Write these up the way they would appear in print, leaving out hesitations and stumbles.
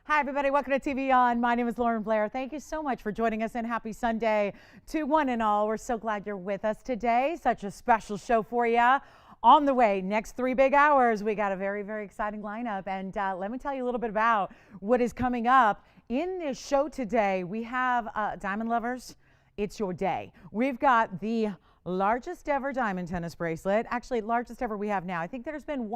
Hi, everybody. Welcome to TVON. My name is Lauren Blair. Thank you so much for joining us, and happy Sunday to one and all. We're so glad you're with us today. Such a special show for you. On the way, next 3 big hours, we got a very, very exciting lineup. And let me tell you a little bit about what is coming up in this show today. We have diamond lovers. It's your day. We've got the largest ever diamond tennis bracelet. Actually, largest ever we have now. I think there's been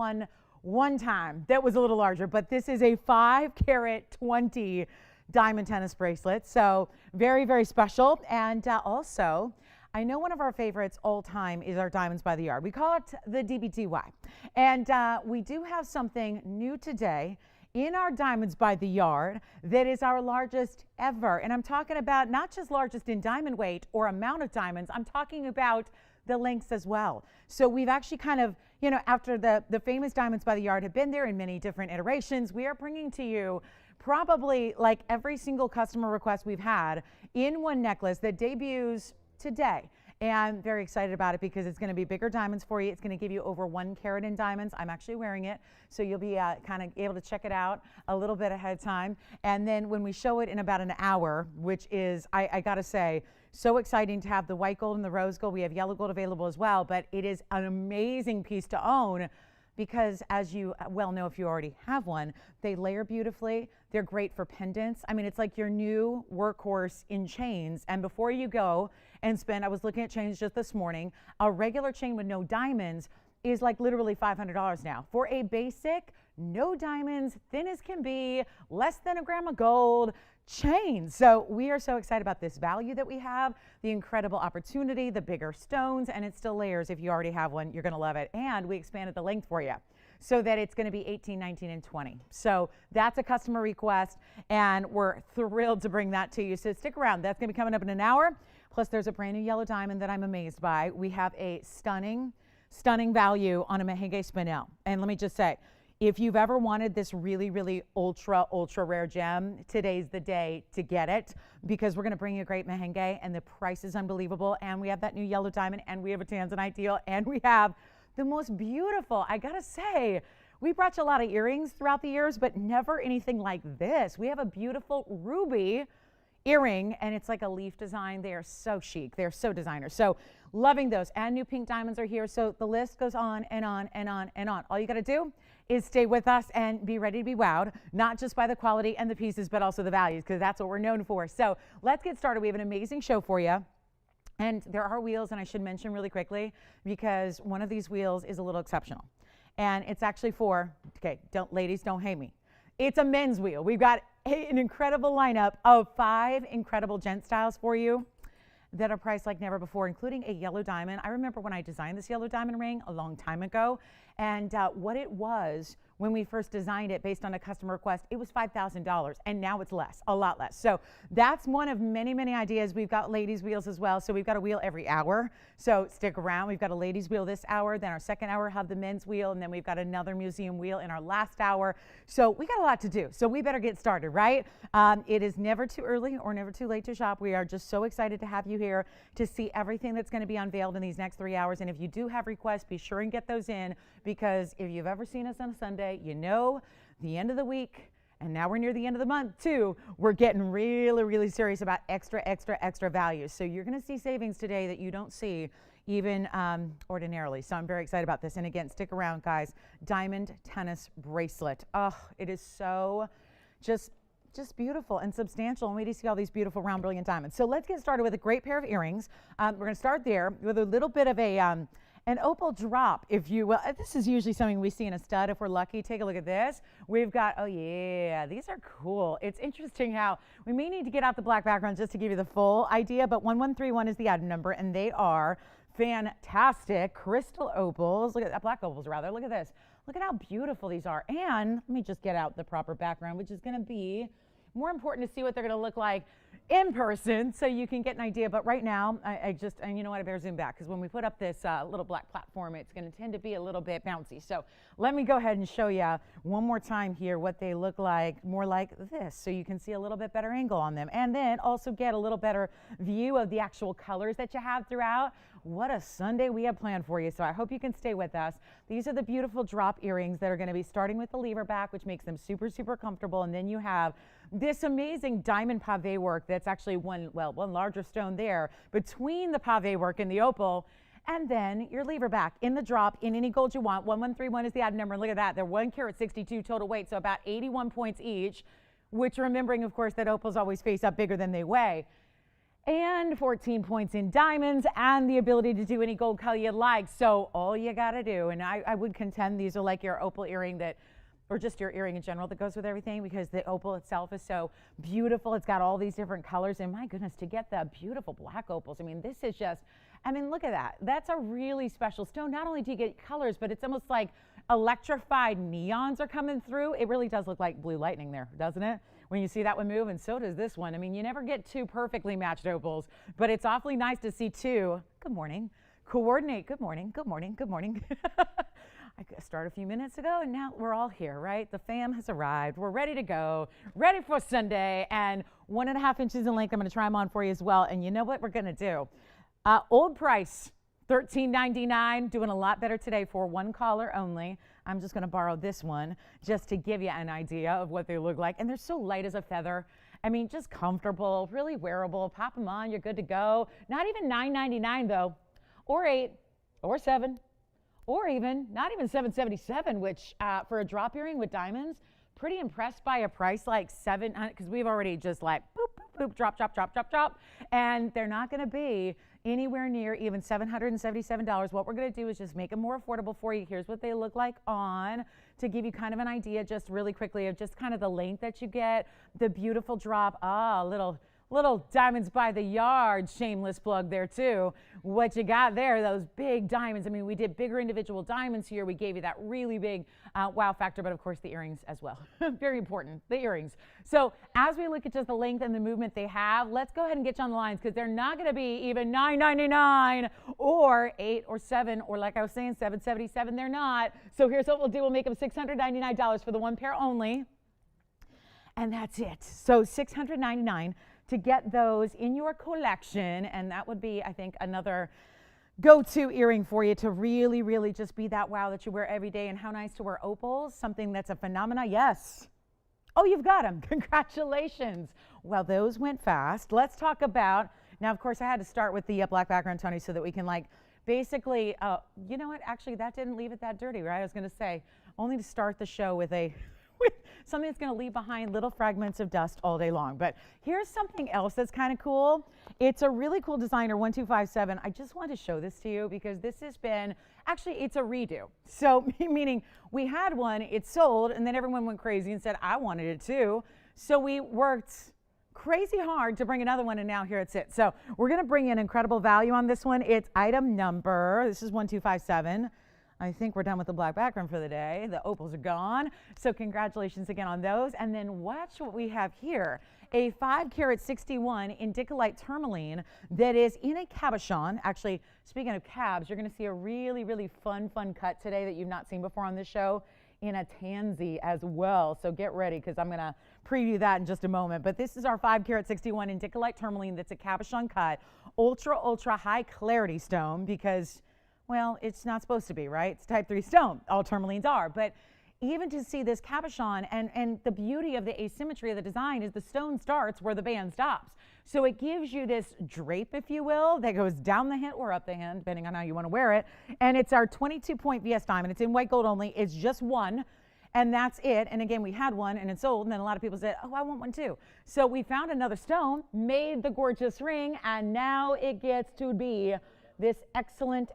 one time that was a little larger, but this is a 5-carat 20 diamond tennis bracelet. So very, very special. And also, I know one of our favorites all time is our Diamonds by the Yard. We call it the DBTY. And we do have something new today in our Diamonds by the Yard that is our largest ever. And I'm talking about not just largest in diamond weight or amount of diamonds, I'm talking about the lengths as well. So we've actually kind of, you know, after the famous Diamonds by the Yard have been there in many different iterations, we are bringing to you probably like every single customer request we've had in one necklace that debuts today. And very excited about it because it's going to be bigger diamonds for you. It's going to give you over 1 carat in diamonds. I'm actually wearing it, so you'll be kind of able to check it out a little bit ahead of time. And then when we show it in about an hour, which is, I got to say, so exciting to have the white gold and the rose gold. We have yellow gold available as well, but it is an amazing piece to own because, as you well know if you already have one, they layer beautifully. They're great for pendants. I mean, it's like your new workhorse in chains. And before you go and spend, I was looking at chains just this morning, a regular chain with no diamonds is like literally $500 now. For a basic, no diamonds, thin as can be, less than a gram of gold chain. So we are so excited about this value that we have, the incredible opportunity, the bigger stones, and it still layers. If you already have one, you're going to love it. And we expanded the length for you so that it's going to be 18, 19, and 20. So that's a customer request, and we're thrilled to bring that to you. So stick around. That's going to be coming up in an hour. Plus, there's a brand new yellow diamond that I'm amazed by. We have a stunning value on a Merengue Spinel. And let me just say, if you've ever wanted this really, really ultra rare gem, today's the day to get it because we're going to bring you a great Merengue and the price is unbelievable. And we have that new yellow diamond and we have a Tanzanite deal and we have the most beautiful, I got to say, we brought you a lot of earrings throughout the years, but never anything like this. We have a beautiful ruby earring and it's like a leaf design. They are so chic. They're so designer. So loving those. And new pink diamonds are here. So the list goes on and on and on and on. All you got to do is stay with us and be ready to be wowed, not just by the quality and the pieces, but also the values, because that's what we're known for. So let's get started. We have an amazing show for you. And there are wheels, and I should mention really quickly, because one of these wheels is a little exceptional. And it's actually for, okay, ladies, don't hate me. It's a men's wheel. We've got an incredible lineup of 5 incredible gent styles for you that are priced like never before, including a yellow diamond. I remember when I designed this yellow diamond ring a long time ago, and what it was when we first designed it based on a customer request, it was $5,000, and now it's less, a lot less. So that's one of many, many ideas. We've got ladies' wheels as well, so we've got a wheel every hour. So stick around. We've got a ladies' wheel this hour, then our second hour have the men's wheel, and then we've got another museum wheel in our last hour. So we got a lot to do, so we better get started, right? It is never too early or never too late to shop. We are just so excited to have you here to see everything that's going to be unveiled in these next 3 hours. And if you do have requests, be sure and get those in, because if you've ever seen us on a Sunday, you know the end of the week, and now we're near the end of the month too, we're getting really, really serious about extra values. So you're going to see savings today that you don't see even ordinarily. So I'm very excited about this. And again, stick around, guys. Diamond tennis bracelet. Oh, it is so just beautiful and substantial, and we see all these beautiful round brilliant diamonds. So let's get started with a great pair of earrings. We're going to start there with a little bit of an opal drop, if you will. This is usually something we see in a stud if we're lucky. Take a look at this. We've got, oh yeah, these are cool. It's interesting how we may need to get out the black background just to give you the full idea, but 1131 is the item number, and they are fantastic crystal opals. Look at that, black opals rather. Look at this. Look at how beautiful these are. And let me just get out the proper background, which is going to be more important to see what they're going to look like in person so you can get an idea. But right now, and you know what, I better zoom back, because when we put up this little black platform, it's going to tend to be a little bit bouncy. So let me go ahead and show you one more time here what they look like, more like this, so you can see a little bit better angle on them, and then also get a little better view of the actual colors that you have throughout. what a Sunday we have planned for you. So I hope you can stay with us. These are the beautiful drop earrings that are going to be starting with the lever back, which makes them super, super comfortable. And then you have this amazing diamond pave work that's actually one larger stone there between the pave work and the opal. And then your lever back in the drop in any gold you want. 1131 is the item number. And look at that. They're 1 carat 62 total weight, so about 81 points each, which remembering, of course, that opals always face up bigger than they weigh. And 14 points in diamonds and the ability to do any gold color you like. So all you got to do, and I would contend these are like your opal earring that, or just your earring in general that goes with everything, because the opal itself is so beautiful. It's got all these different colors. And my goodness, to get the beautiful black opals, I mean, this is just, I mean, look at that. That's a really special stone. Not only do you get colors, but it's almost like electrified neons are coming through. It really does look like blue lightning there, doesn't it? When you see that one move, and so does this one. I mean, you never get two perfectly matched opals, but it's awfully nice to see two. Good morning. Coordinate. Good morning. Good morning. Good morning. I started a few minutes ago, and now we're all here, right? The fam has arrived. We're ready to go, ready for Sunday, and 1.5 inches in length. I'm going to try them on for you as well. And you know what we're going to do? Old price, $13.99, doing a lot better today for one caller only. I'm just going to borrow this one just to give you an idea of what they look like. And they're so light as a feather. I mean, just comfortable, really wearable. Pop them on, you're good to go. Not even $9.99 though, or $8, or $7, or even, not even $7.77, which for a drop earring with diamonds, pretty impressed by a price like $700, because we've already just like boop, boop, boop, drop, drop, drop, drop, drop. And they're not going to be anywhere near even $777. What we're going to do is just make them more affordable for you. Here's what they look like on, to give you kind of an idea just really quickly of just kind of the length that you get, the beautiful drop. Little diamonds by the yard, shameless plug there too. What you got there, those big diamonds. I mean, we did bigger individual diamonds here. We gave you that really big wow factor, but of course the earrings as well. Very important, the earrings. So as we look at just the length and the movement they have, let's go ahead and get you on the lines, because they're not going to be even $9.99 or $8 or $7 or, like I was saying, $7.77. They're not. So here's what we'll do. We'll make them $699 for the one pair only. And that's it. So $699 to get those in your collection. And that would be, I think, another go-to earring for you to really, really just be that wow that you wear every day. And how nice to wear opals, something that's a phenomenon. Yes. Oh, you've got them. Congratulations. Well, those went fast. Let's talk about, now, of course, I had to start with the black background, Tony, so that we can like basically, you know what? Actually, that didn't leave it that dirty, right? I was going to say, only to start the show with something that's going to leave behind little fragments of dust all day long. But here's something else that's kind of cool. It's a really cool designer, 1257. I just wanted to show this to you because this has been, actually, it's a redo. So meaning we had one, it sold, and then everyone went crazy and said, I wanted it too. So we worked crazy hard to bring another one, and now here it sits. So we're going to bring in incredible value on this one. It's item number, this is 1257. I think we're done with the black background for the day. The opals are gone. So congratulations again on those. And then watch what we have here. A 5 carat 61 in Dicolite Tourmaline that is in a cabochon. Actually, speaking of cabs, you're going to see a really, really fun cut today that you've not seen before on this show in a tansy as well. So get ready, because I'm going to preview that in just a moment. But this is our 5 carat 61 in Dicolite Tourmaline that's a cabochon cut. Ultra high clarity stone, because, well, it's not supposed to be, right? It's type 3 stone. All tourmalines are. But even to see this cabochon and the beauty of the asymmetry of the design is the stone starts where the band stops. So it gives you this drape, if you will, that goes down the hand or up the hand, depending on how you want to wear it. And it's our 22-point VS diamond. It's in white gold only. It's just one. And that's it. And again, we had one and it sold. And then a lot of people said, oh, I want one too. So we found another stone, made the gorgeous ring, and now it gets to be this excellent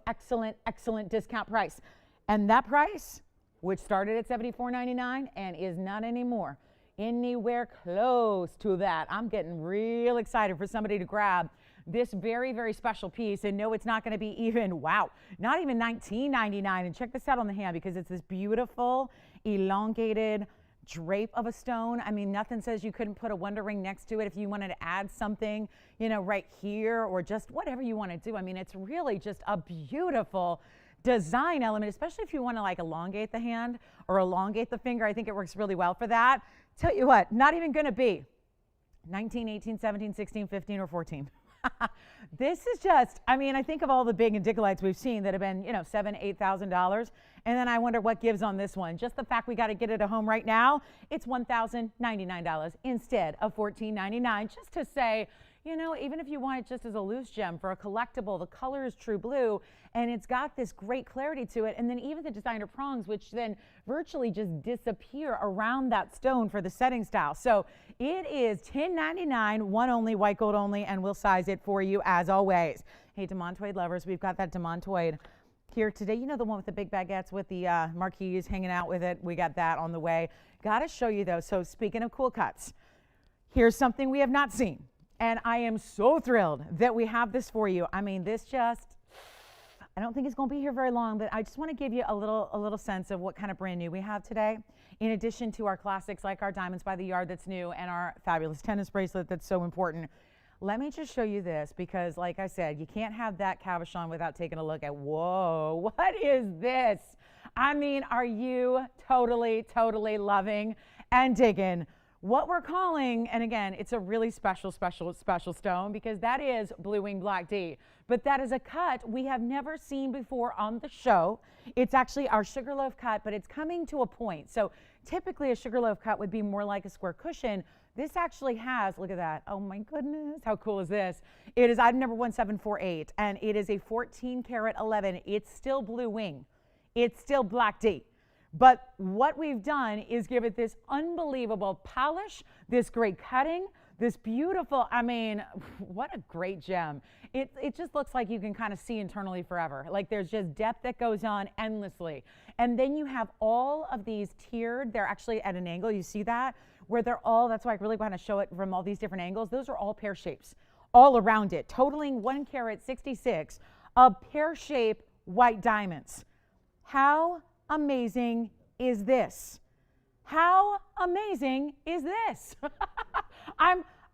discount price. And that price, which started at $74.99 and is not anymore anywhere close to that. I'm getting real excited for somebody to grab this very, very special piece. And no, it's not going to be even, wow, not even $19.99. And check this out on the hand, because it's this beautiful elongated drape of a stone. I mean, nothing says you couldn't put a wonder ring next to it if you wanted to add something, you know, right here, or just whatever you want to do. I mean, it's really just a beautiful design element, especially if you want to like elongate the hand or elongate the finger. I think it works really well for that. Tell you what, not even going to be 19, 18, 17, 16, 15, or 14. This is just, I mean, I think of all the big Dicolites we've seen that have been, you know, $7,000, $8,000. And then I wonder what gives on this one. Just the fact we got to get it at home right now, it's $1,099 instead of $1,499, just to say, you know, even if you want it just as a loose gem for a collectible, the color is true blue, and it's got this great clarity to it. And then even the designer prongs, which then virtually just disappear around that stone for the setting style. So it is $10.99, one only, white gold only, and we'll size it for you as always. Hey, demontoid lovers, we've got that demontoid here today. You know, the one with the big baguettes with the marquise hanging out with it. We got that on the way. Got to show you though. So speaking of cool cuts, here's something we have not seen. And I am so thrilled that we have this for you. I mean, this just, I don't think it's going to be here very long, but I just want to give you a little sense of what kind of brand new we have today. In addition to our classics like our Diamonds by the Yard that's new and our fabulous tennis bracelet that's so important. Let me just show you this because, like I said, you can't have that cabochon without taking a look at, whoa, what is this? I mean, are you totally loving and digging what we're calling, and again, it's a really special stone because that is Blue Wing Black D. But that is a cut we have never seen before on the show. It's actually our Sugarloaf cut, but it's coming to a point. So typically a Sugarloaf cut would be more like a square cushion. This actually has, look at that. Oh my goodness, how cool is this? It is item number 1748, and it is a 14 karat 11. It's still Blue Wing. It's still Black D. But what we've done is give it this unbelievable polish, this great cutting, this beautiful, I mean, what a great gem. It just looks like you can kind of see internally forever. Like there's just depth that goes on endlessly. And then you have all of these tiered, they're actually at an angle, you see that? Where they're all, that's why I really want to show it from all these different angles. Those are all pear shapes, all around it, totaling 1 carat 66 of pear-shaped white diamonds. How amazing is this? How amazing is this?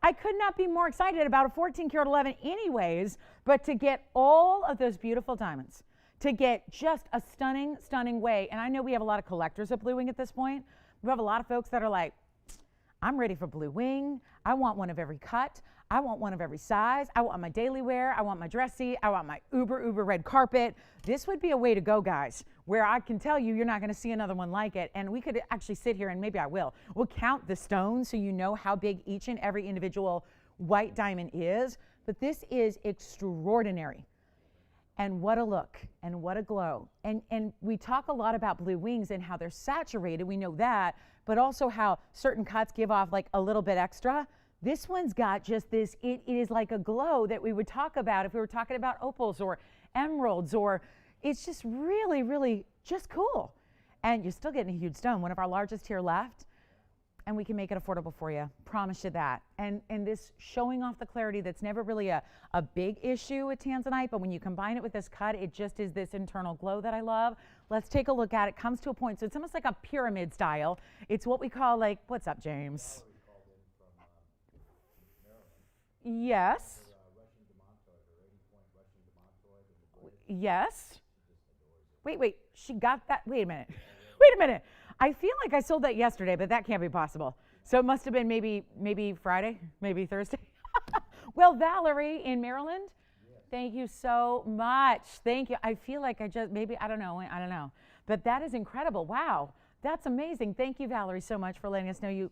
I could not be more excited about a 14 karat 11 anyways, but to get all of those beautiful diamonds, to get just a stunning way. And I know we have a lot of collectors of Blue Wing at this point. We have a lot of folks that are like, I'm ready for Blue Wing. I want one of every cut. I want one of every size. I want my daily wear. I want my dressy. I want my uber red carpet. This would be a way to go, guys, where I can tell you you're not going to see another one like it. And we could actually sit here, and maybe I will. We'll count the stones so you know how big each and every individual white diamond is. But this is extraordinary. And what a look and what a glow. And we talk a lot about Blue Wings and how they're saturated. We know that, but also how certain cuts give off like a little bit extra. This one's got just this, it is like a glow that we would talk about if we were talking about opals or emeralds, or it's just really just cool. And you're still getting a huge stone, one of our largest here left, and we can make it affordable for you. Promise you that. And this showing off the clarity that's never really a big issue with tanzanite, but when you combine it with this cut, it just is this internal glow that I love. Let's take a look at it. Comes to a point, so it's almost like a pyramid style. It's what we call like, what's up, James? Yes. Yes. Wait, she got that. Wait a minute. I feel like I sold that yesterday, but that can't be possible. So it must have been maybe Friday, maybe Thursday. Well, Valerie in Maryland, thank you so much. Thank you. I feel like I just, maybe, I don't know. But that is incredible. Wow. That's amazing. Thank you, Valerie, so much for letting us know you.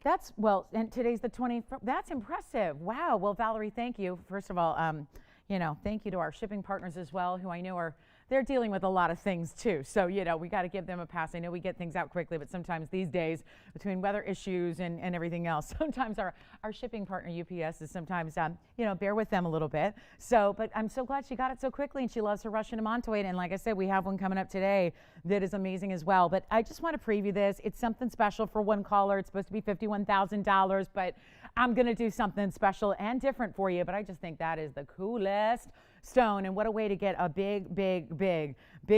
That's, well, and today's the 20th. That's impressive. Wow. Well, Valerie, thank you. First of all, thank you to our shipping partners as well, who I know they're dealing with a lot of things too. So, we got to give them a pass. I know we get things out quickly, but sometimes these days, between weather issues and everything else, sometimes our shipping partner, UPS, is sometimes, bear with them a little bit. So, but I'm so glad she got it so quickly, and she loves her Russian demontoid. And like I said, we have one coming up today that is amazing as well. But I just want to preview this. It's something special for one caller. It's supposed to be $51,000, but I'm going to do something special and different for you. But I just think that is the coolest stone, and what a way to get a big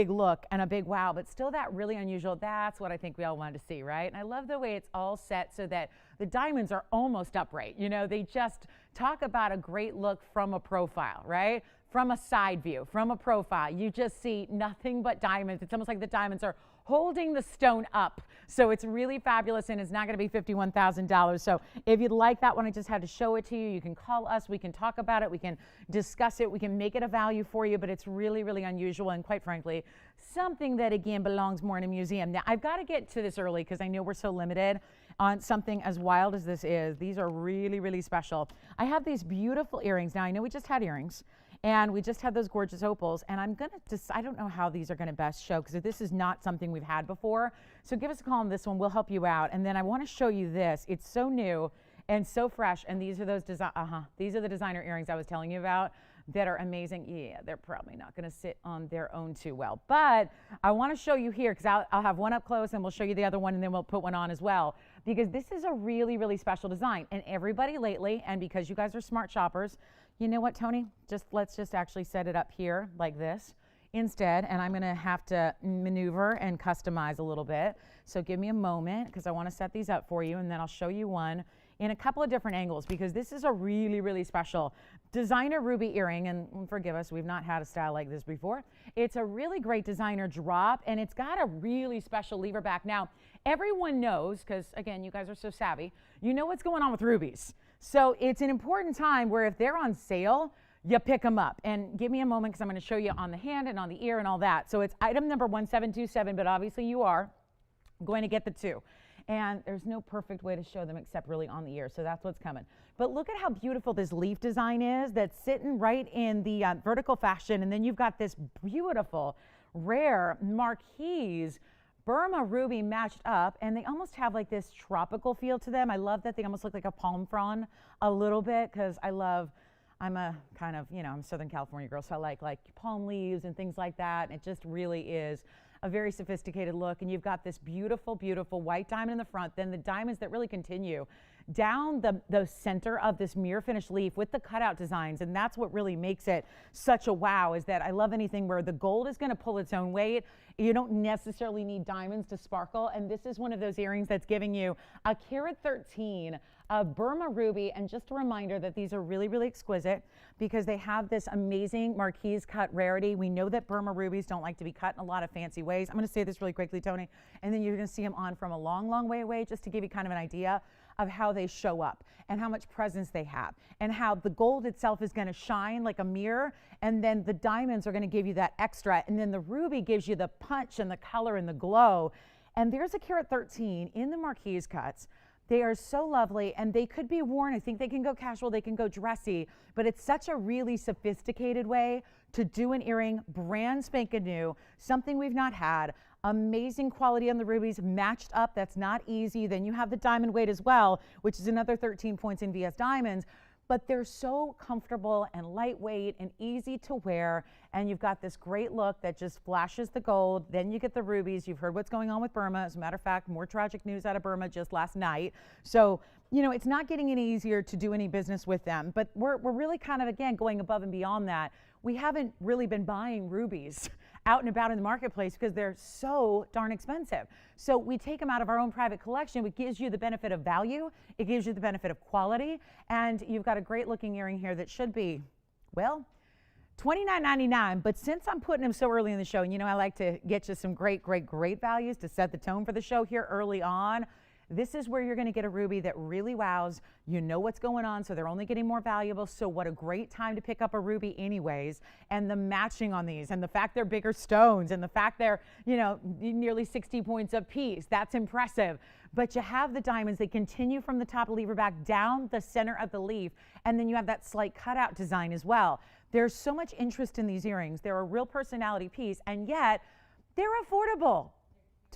look and a big wow, but still that really unusual. That's what I think we all wanted to see, right? And I love the way it's all set so that the diamonds are almost upright. They just talk about a great look from a profile, right? From a side view, from a profile, you just see nothing but diamonds. It's almost like the diamonds are holding the stone up. So it's really fabulous, and it's not going to be $51,000. So if you'd like that one, I just had to show it to you. You can call us. We can talk about it. We can discuss it. We can make it a value for you, but it's really, really unusual and, quite frankly, something that, again, belongs more in a museum. Now, I've got to get to this early because I know we're so limited on something as wild as this is. These are really, really special. I have these beautiful earrings. Now, I know we just had earrings, and we just had those gorgeous opals, and I'm going to I don't know how these are going to best show because this is not something we've had before. So give us a call on this one. We'll help you out. And then I want to show you this. It's so new and so fresh, and these are those these are the designer earrings I was telling you about that are amazing. Yeah, they're probably not going to sit on their own too well, but I want to show you here because I'll have one up close and we'll show you the other one, and then we'll put one on as well, because this is a really, really special design. And everybody lately, and because you guys are smart shoppers, you know what, Tony? Let's just actually set it up here like this instead, and I'm going to have to maneuver and customize a little bit. So give me a moment because I want to set these up for you, and then I'll show you one in a couple of different angles, because this is a really, really special designer ruby earring. And forgive us, we've not had a style like this before. It's a really great designer drop, and it's got a really special lever back. Now, everyone knows, because again, you guys are so savvy, you know what's going on with rubies. So it's an important time where if they're on sale, you pick them up. And give me a moment because I'm going to show you on the hand and on the ear and all that. So it's item number 1727, but obviously you are going to get the two. And there's no perfect way to show them except really on the ear, so that's what's coming. But look at how beautiful this leaf design is that's sitting right in the vertical fashion, and then you've got this beautiful, rare marquise Burma ruby matched up, and they almost have like this tropical feel to them. I love that they almost look like a palm frond a little bit, because I'm a kind of, I'm a Southern California girl, so I like palm leaves and things like that, and it just really is a very sophisticated look. And you've got this beautiful, beautiful white diamond in the front, then the diamonds that really continue down the center of this mirror finish leaf with the cutout designs. And that's what really makes it such a wow, is that I love anything where the gold is going to pull its own weight. You don't necessarily need diamonds to sparkle. And this is one of those earrings that's giving you a carat 13 of Burma ruby. And just a reminder that these are really, really exquisite because they have this amazing marquise cut rarity. We know that Burma rubies don't like to be cut in a lot of fancy ways. I'm going to say this really quickly, Tony, and then you're going to see them on from a long, long way away, just to give you kind of an idea of how they show up and how much presence they have, and how the gold itself is going to shine like a mirror, and then the diamonds are going to give you that extra, and then the ruby gives you the punch and the color and the glow. And there's a carat 13 in the marquise cuts. They are so lovely, and they could be worn. I think they can go casual, they can go dressy, but it's such a really sophisticated way to do an earring, brand spanking new, something we've not had. Amazing quality on the rubies, matched up. That's not easy. Then you have the diamond weight as well, which is another 13 points in VS Diamonds. But they're so comfortable and lightweight and easy to wear. And you've got this great look that just flashes the gold. Then you get the rubies. You've heard what's going on with Burma. As a matter of fact, more tragic news out of Burma just last night. So, it's not getting any easier to do any business with them. But we're really kind of, again, going above and beyond that. We haven't really been buying rubies out and about in the marketplace because they're so darn expensive. So we take them out of our own private collection, which gives you the benefit of value. It gives you the benefit of quality. And you've got a great looking earring here that should be, well, $29.99. But since I'm putting them so early in the show, and I like to get you some great, great, great values to set the tone for the show here early on. This is where you're going to get a ruby that really wows. You know what's going on, so they're only getting more valuable. So what a great time to pick up a ruby anyways. And the matching on these, and the fact they're bigger stones, and the fact they're, nearly 60 points a piece. That's impressive. But you have the diamonds. They continue from the top of the lever back down the center of the leaf. And then you have that slight cutout design as well. There's so much interest in these earrings. They're a real personality piece, and yet they're affordable.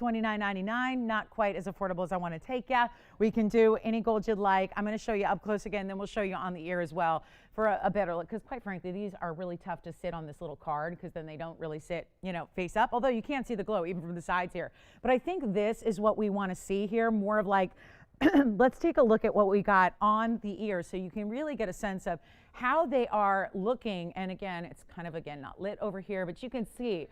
$29.99, not quite as affordable as I want to take you. We can do any gold you'd like. I'm going to show you up close again, then we'll show you on the ear as well for a better look, because quite frankly, these are really tough to sit on this little card because then they don't really sit, face up, although you can't see the glow even from the sides here. But I think this is what we want to see here, more of like, let's take a look at what we got on the ear so you can really get a sense of how they are looking. And again, it's kind of, not lit over here, but you can see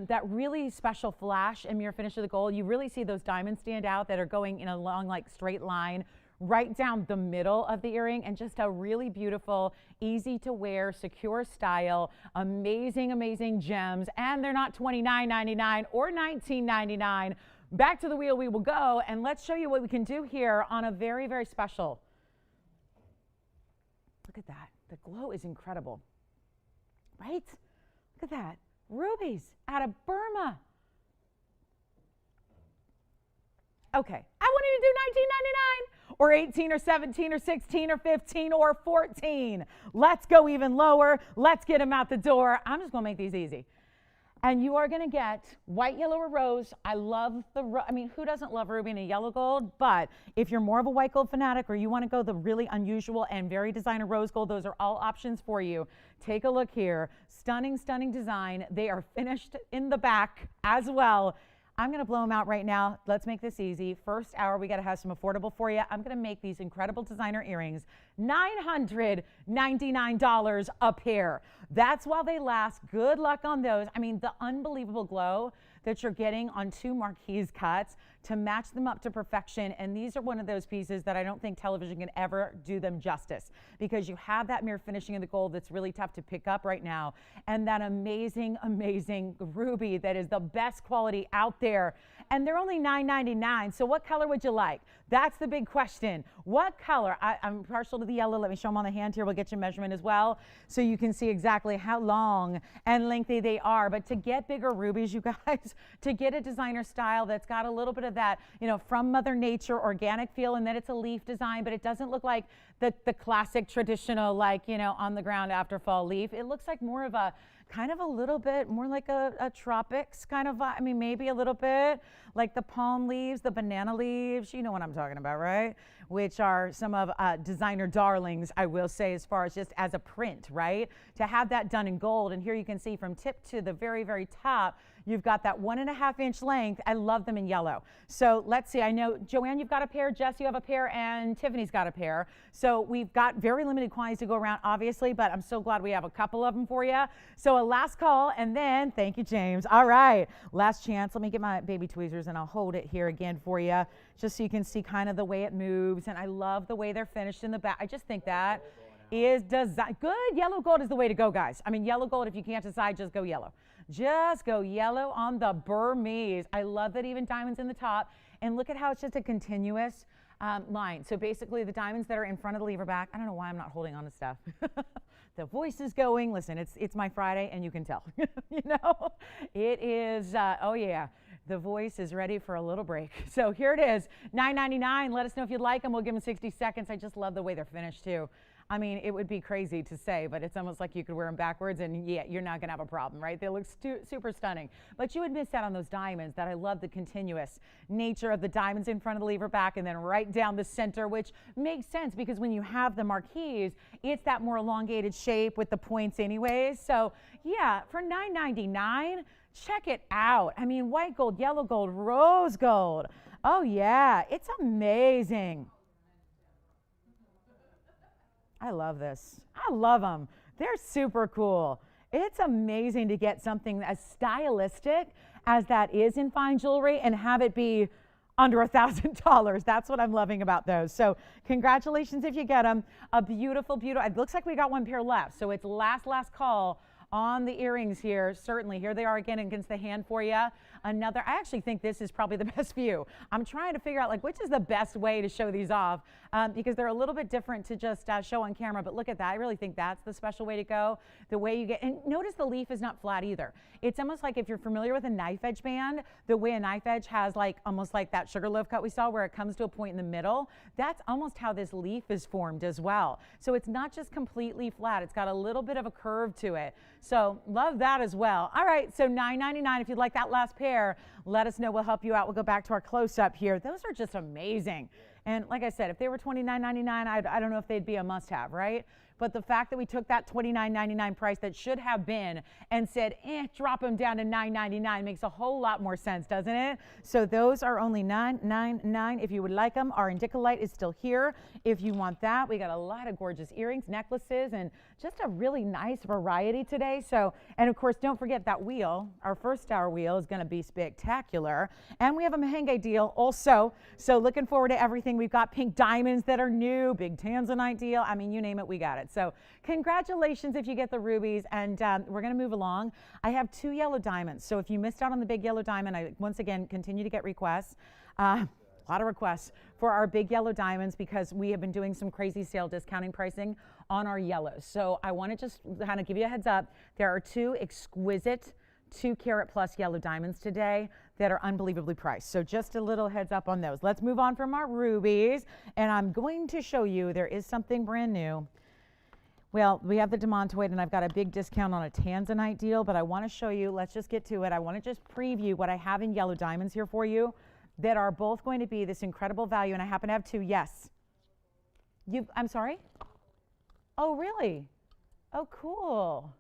that really special flash and mirror finish of the gold. You really see those diamonds stand out that are going in a long, straight line right down the middle of the earring, and just a really beautiful, easy to wear, secure style, amazing, amazing gems. And they're not $29.99 or $19.99. Back to the wheel we will go, and let's show you what we can do here on a very, very special. Look at that. The glow is incredible, right? Look at that. Rubies out of Burma. Okay, I won't even do $19.99 or $18 or $17 or $16 or $15 or $14. Let's go even lower. Let's get them out the door. I'm just going to make these easy. And you are going to get white, yellow, or rose. I love I mean, who doesn't love ruby and a yellow gold? But if you're more of a white gold fanatic, or you want to go the really unusual and very designer rose gold, those are all options for you. Take a look here. Stunning, stunning design. They are finished in the back as well. I'm going to blow them out right now. Let's make this easy. First hour, we got to have some affordable for you. I'm going to make these incredible designer earrings $999 a pair. That's while they last. Good luck on those. I mean, the unbelievable glow that you're getting on two marquise cuts to match them up to perfection. And these are one of those pieces that I don't think television can ever do them justice, because you have that mirror finishing in the gold that's really tough to pick up right now, and that amazing, amazing ruby that is the best quality out there. And they're only $9.99. So what color would you like? That's the big question. What color? I'm partial to the yellow. Let me show them on the hand here. We'll get you a measurement as well, so you can see exactly how long and lengthy they are. But to get bigger rubies, you guys, to get a designer style that's got a little bit of that, you know, from Mother Nature organic feel, and then it's a leaf design, but it doesn't look like the classic traditional, like, you know, on the ground after fall leaf. It looks like more of a kind of a little bit more like a tropics kind of, I mean, maybe a little bit like the palm leaves, the banana leaves, you know what I'm talking about, right? Which are some of designer darlings, I will say, as far as just as a print, right? To have that done in gold. And here you can see from tip to the very, very top, you've got that 1.5 inch length. I love them in yellow. So let's see, I know, Joanne, you've got a pair, Jess, you have a pair, and Tiffany's got a pair. So we've got very limited quantities to go around, obviously, but I'm so glad we have a couple of them for you. So a last call, and then, thank you, James. All right, last chance. Let me get my baby tweezers, and I'll hold it here again for you, just so you can see kind of the way it moves. And I love the way they're finished in the back. I just think that is design. Good yellow gold is the way to go, guys. I mean, yellow gold, if you can't decide, just go yellow. Just go yellow on the Burmese. I love that even diamonds in the top. And look at how it's just a continuous line. So basically the diamonds that are in front of the lever back, I don't know why I'm not holding on to stuff. The voice is going. Listen, it's my Friday, and you can tell. You know, it is, oh yeah, the voice is ready for a little break. So here it is, $9.99. Let us know if you'd like them. We'll give them 60 seconds. I just love the way they're finished too. I mean, it would be crazy to say, but it's almost like you could wear them backwards, and yeah, you're not going to have a problem, right? They look super stunning. But you would miss out on those diamonds. That I love the continuous nature of the diamonds in front of the lever back and then right down the center, which makes sense because when you have the marquise, it's that more elongated shape with the points anyways. So yeah, for $9.99, check it out. I mean, white gold, yellow gold, rose gold. Oh yeah, it's amazing. I love this. I love them. They're super cool. It's amazing to get something as stylistic as that is in fine jewelry and have it be under $1,000. That's what I'm loving about those. So congratulations if you get them. A beautiful, beautiful, it looks like we got one pair left. So it's last call on the earrings here. Certainly, here they are again against the hand for you. Another, I actually think this is probably the best view. I'm trying to figure out like which is the best way to show these off because they're a little bit different to just show on camera, but look at that. I really think that's the special way to go. The way you get, and notice the leaf is not flat either. It's almost like if you're familiar with a knife edge band, the way a knife edge has like almost like that sugar loaf cut we saw where it comes to a point in the middle, that's almost how this leaf is formed as well. So it's not just completely flat. It's got a little bit of a curve to it. So love that as well. All right, so $9.99 if you'd like that last pair, let us know. We'll help you out. We'll go back to our close-up here. Those are just amazing. And like I said, if they were $29.99, I don't know if they'd be a must-have, right? But the fact that we took that $29.99 price that should have been and said, drop them down to $9.99 makes a whole lot more sense, doesn't it? So those are only $9.99. If you would like them, our Dicolite is still here. If you want that, we got a lot of gorgeous earrings, necklaces, and just a really nice variety today. So, and of course, don't forget that wheel, our first hour wheel is going to be spectacular. And we have a Mahenge deal also. So looking forward to everything everything. We've got pink diamonds that are new, big tanzanite deal. I mean, you name it, we got it. So congratulations if you get the rubies, and we're going to move along. I have 2 yellow diamonds. So if you missed out on the big yellow diamond, I once again continue to get requests. A lot of requests for our big yellow diamonds because we have been doing some crazy sale discounting pricing on our yellows. So I want to just kind of give you a heads up. There are 2 exquisite 2-carat plus yellow diamonds today that are unbelievably priced. So just a little heads up on those. Let's move on from our rubies. And I'm going to show you there is something brand new. Well, we have the demontoid, and I've got a big discount on a tanzanite deal, but I want to show you, let's just get to it. I want to just preview what I have in yellow diamonds here for you that are both going to be this incredible value, and I happen to have 2. Yes. I'm sorry? Oh, really? Oh, cool.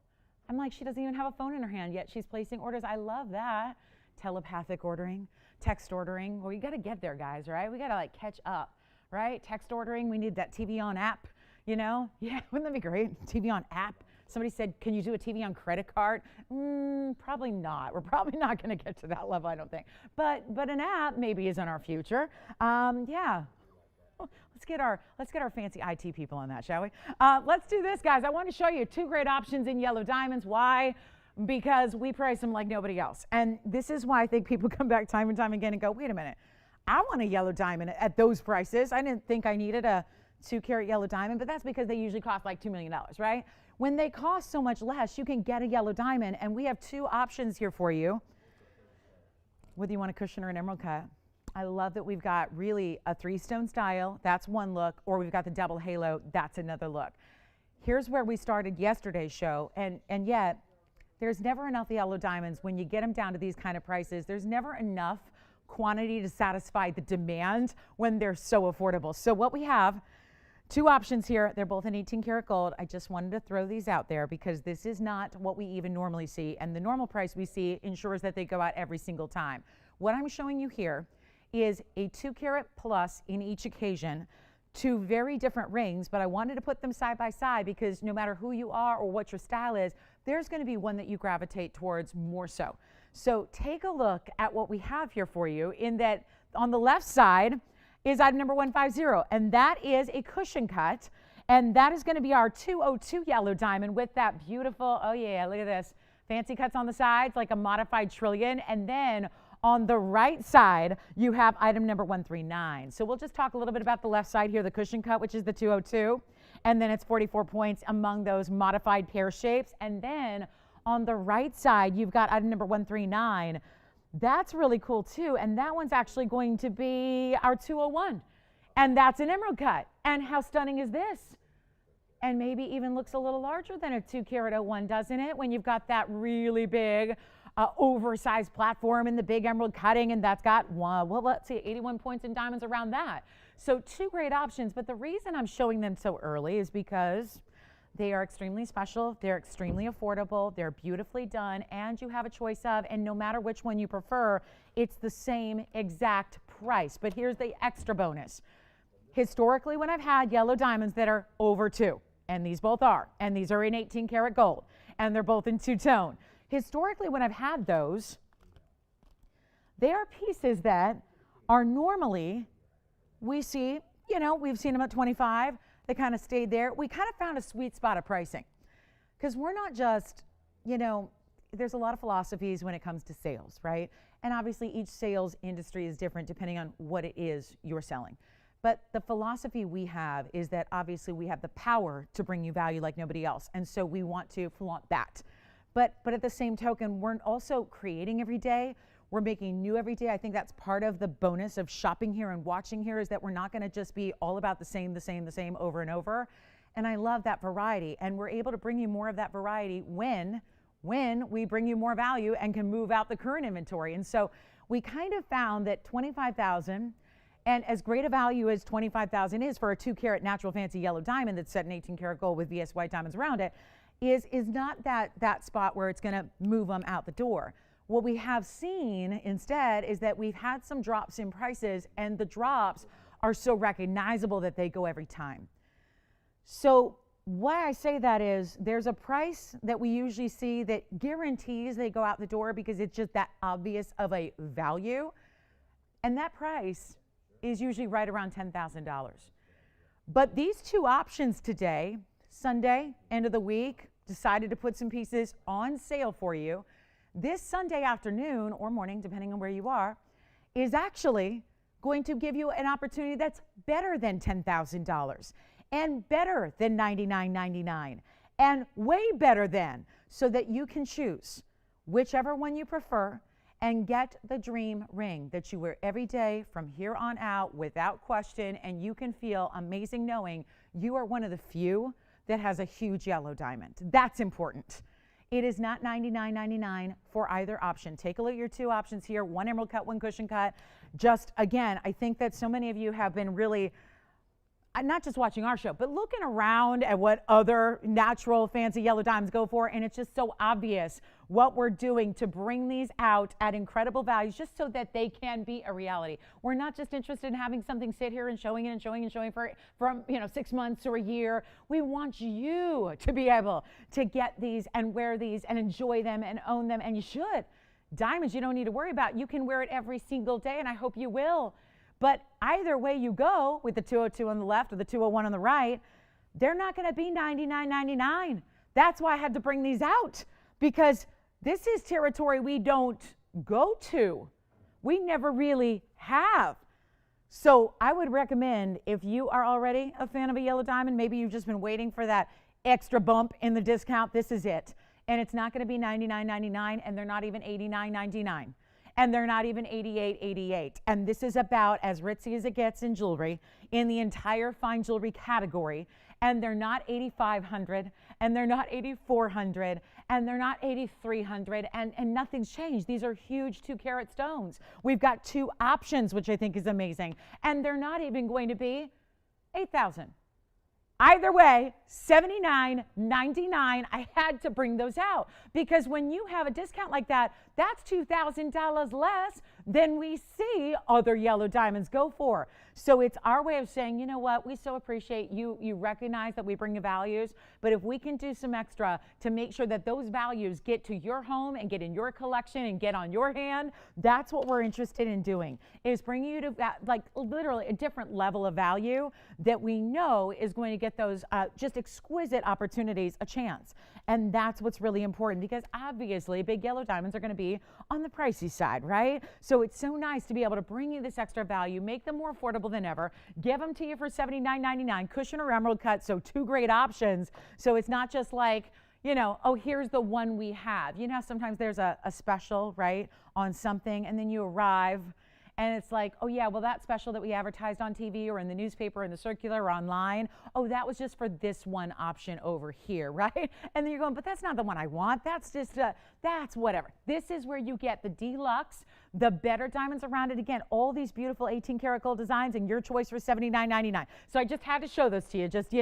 I'm like, she doesn't even have a phone in her hand yet. She's placing orders. I love that. Telepathic ordering, text ordering. Well, you got to get there, guys, right? We got to like catch up, right? Text ordering. We need that TVON app, you know? Yeah, wouldn't that be great? TVON app. Somebody said, can you do a TVON credit card? Probably not. We're probably not going to get to that level, I don't think. But an app maybe is in our future. Yeah. Let's get our fancy IT people on that, shall we? Let's do this, guys. I want to show you 2 great options in yellow diamonds. Why? Because we price them like nobody else. And this is why I think people come back time and time again and go, wait a minute, I want a yellow diamond at those prices. I didn't think I needed a 2-carat yellow diamond, but that's because they usually cost like $2 million, right? When they cost so much less, you can get a yellow diamond, and we have 2 options here for you. Whether you want a cushion or an emerald cut. I love that we've got really a 3-stone style, that's one look, or we've got the double halo, that's another look. Here's where we started yesterday's show, and yet there's never enough yellow diamonds. When you get them down to these kind of prices, there's never enough quantity to satisfy the demand when they're so affordable. So what we have, 2 options here. They're both in 18-karat gold. I just wanted to throw these out there because this is not what we even normally see, and the normal price we see ensures that they go out every single time. What I'm showing you here is a 2-carat plus in each occasion, 2 very different rings, but I wanted to put them side by side because no matter who you are or what your style is, there's going to be one that you gravitate towards more so. So take a look at what we have here for you in that on the left side is item number 150, and that is a cushion cut, and that is going to be our 202 yellow diamond with that beautiful, oh yeah, look at this, fancy cuts on the sides like a modified trillion, and then on the right side, you have item number 139. So we'll just talk a little bit about the left side here, the cushion cut, which is the 202. And then it's 44 points among those modified pear shapes. And then on the right side, you've got item number 139. That's really cool too. And that one's actually going to be our 201. And that's an emerald cut. And how stunning is this? And maybe even looks a little larger than a 2-carat 01, doesn't it? When you've got that really big oversized platform and the big emerald cutting, and that's got, well, let's see, 81 points in diamonds around that. So 2 great options, but the reason I'm showing them so early is because they are extremely special, they're extremely affordable, they're beautifully done, and you have a choice of, and no matter which one you prefer, it's the same exact price. But here's the extra bonus. Historically, when I've had yellow diamonds that are over 2, and these both are, and these are in 18-karat gold, and they're both in 2-tone, historically, when I've had those, they are pieces that are normally, we see, you know, we've seen them at 25. They kind of stayed there. We kind of found a sweet spot of pricing because we're not just, you know, there's a lot of philosophies when it comes to sales, right? And obviously each sales industry is different depending on what it is you're selling. But the philosophy we have is that obviously we have the power to bring you value like nobody else. And so we want to flaunt that. But at the same token, we're also creating every day. We're making new every day. I think that's part of the bonus of shopping here and watching here is that we're not going to just be all about the same over and over. And I love that variety. And we're able to bring you more of that variety when we bring you more value and can move out the current inventory. And so we kind of found that 25,000, and as great a value as 25,000 is for a 2-carat natural fancy yellow diamond that's set in 18-karat gold with VS white diamonds around it, is not that spot where it's going to move them out the door. What we have seen instead is that we've had some drops in prices, and the drops are so recognizable that they go every time. So why I say that is there's a price that we usually see that guarantees they go out the door because it's just that obvious of a value. And that price is usually right around $10,000. But these two options today, Sunday, end of the week, decided to put some pieces on sale for you. This Sunday afternoon or morning, depending on where you are, is actually going to give you an opportunity that's better than $10,000 and better than $99.99 and way better than, so that you can choose whichever one you prefer and get the dream ring that you wear every day from here on out without question, and you can feel amazing knowing you are one of the few that has a huge yellow diamond. That's important. It is not $99.99 for either option. Take a look at your two options here, one emerald cut, one cushion cut. Just again, I think that so many of you have been really not just watching our show, but looking around at what other natural fancy yellow diamonds go for, and it's just so obvious what we're doing to bring these out at incredible values just so that they can be a reality. We're not just interested in having something sit here and showing it and showing and showing for 6 months or a year. We want you to be able to get these and wear these and enjoy them and own them, and you should. Diamonds you don't need to worry about. You can wear it every single day, and I hope you will. But either way you go, with the 202 on the left or the 201 on the right, they're not going to be $99.99. That's why I had to bring these out, because this is territory we don't go to. We never really have. So I would recommend, if you are already a fan of a yellow diamond, maybe you've just been waiting for that extra bump in the discount, this is it. And it's not going to be $99.99, and they're not even $89.99. And they're not even $88.88. And this is about as ritzy as it gets in jewelry, in the entire fine jewelry category. And they're not $8,500, and they're not $8,400, and they're not $8,300, and nothing's changed. These are huge 2-carat stones. We've got two options, which I think is amazing. And they're not even going to be $8,000. Either way, $79.99. I had to bring those out, because when you have a discount like that, that's $2,000 less than we see other yellow diamonds go for. So it's our way of saying, you know what, we so appreciate you. You recognize that we bring the values, but if we can do some extra to make sure that those values get to your home and get in your collection and get on your hand, that's what we're interested in doing, is bringing you to that, like literally a different level of value that we know is going to get those just exquisite opportunities a chance. And that's what's really important, because obviously big yellow diamonds are going to be on the pricey side, right? So it's so nice to be able to bring you this extra value, make them more affordable than ever, give them to you for $79.99, cushion or emerald cut, so two great options. So it's not just like, oh, here's the one we have. Sometimes there's a special, right, on something, and then you arrive and it's like, oh yeah, well that special that we advertised on TV or in the newspaper, in the circular or online, oh, that was just for this one option over here, right? And then you're going, but that's not the one I want. That's just, that's whatever. This is where you get the deluxe, the better diamonds around it. Again, all these beautiful 18-karat gold designs, and your choice for $79.99. So I just had to show those to you. Just,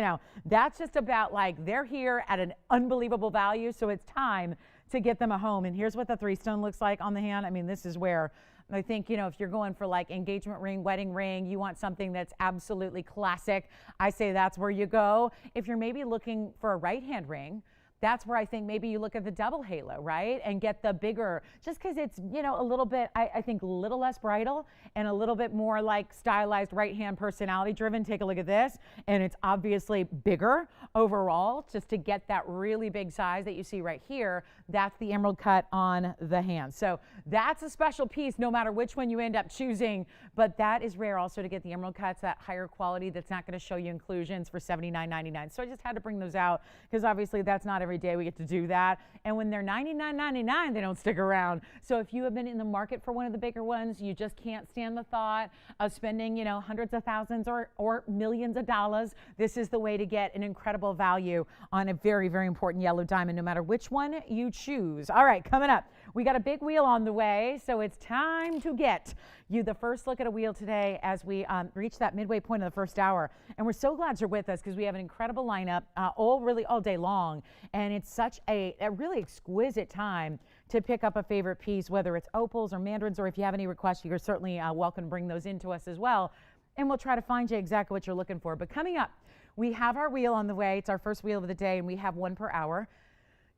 that's just about like they're here at an unbelievable value. So it's time to get them a home. And here's what the 3-stone looks like on the hand. I mean, this is where I think, if you're going for like engagement ring, wedding ring, you want something that's absolutely classic, I say that's where you go. If you're maybe looking for a right hand ring, that's where I think maybe you look at the double halo, right? And get the bigger, just because it's, a little bit, I think a little less bridal and a little bit more like stylized right-hand personality driven. Take a look at this. And it's obviously bigger overall, just to get that really big size that you see right here. That's the emerald cut on the hand. So that's a special piece no matter which one you end up choosing. But that is rare also to get the emerald cuts, that higher quality that's not going to show you inclusions for $79.99. So I just had to bring those out, because obviously that's not every day we get to do that. And when they're $99.99, they don't stick around. So if you have been in the market for one of the bigger ones, you just can't stand the thought of spending, hundreds of thousands or millions of dollars, this is the way to get an incredible value on a very, very important yellow diamond, no matter which one you choose. All right, coming up, we got a big wheel on the way, so it's time to get you the first look at a wheel today as we reach that midway point of the first hour. And we're so glad you're with us, because we have an incredible lineup all day long. And it's such a really exquisite time to pick up a favorite piece, whether it's opals or mandarins, or if you have any requests, you're certainly welcome to bring those into us as well. And we'll try to find you exactly what you're looking for. But coming up, we have our wheel on the way. It's our first wheel of the day, and we have one per hour.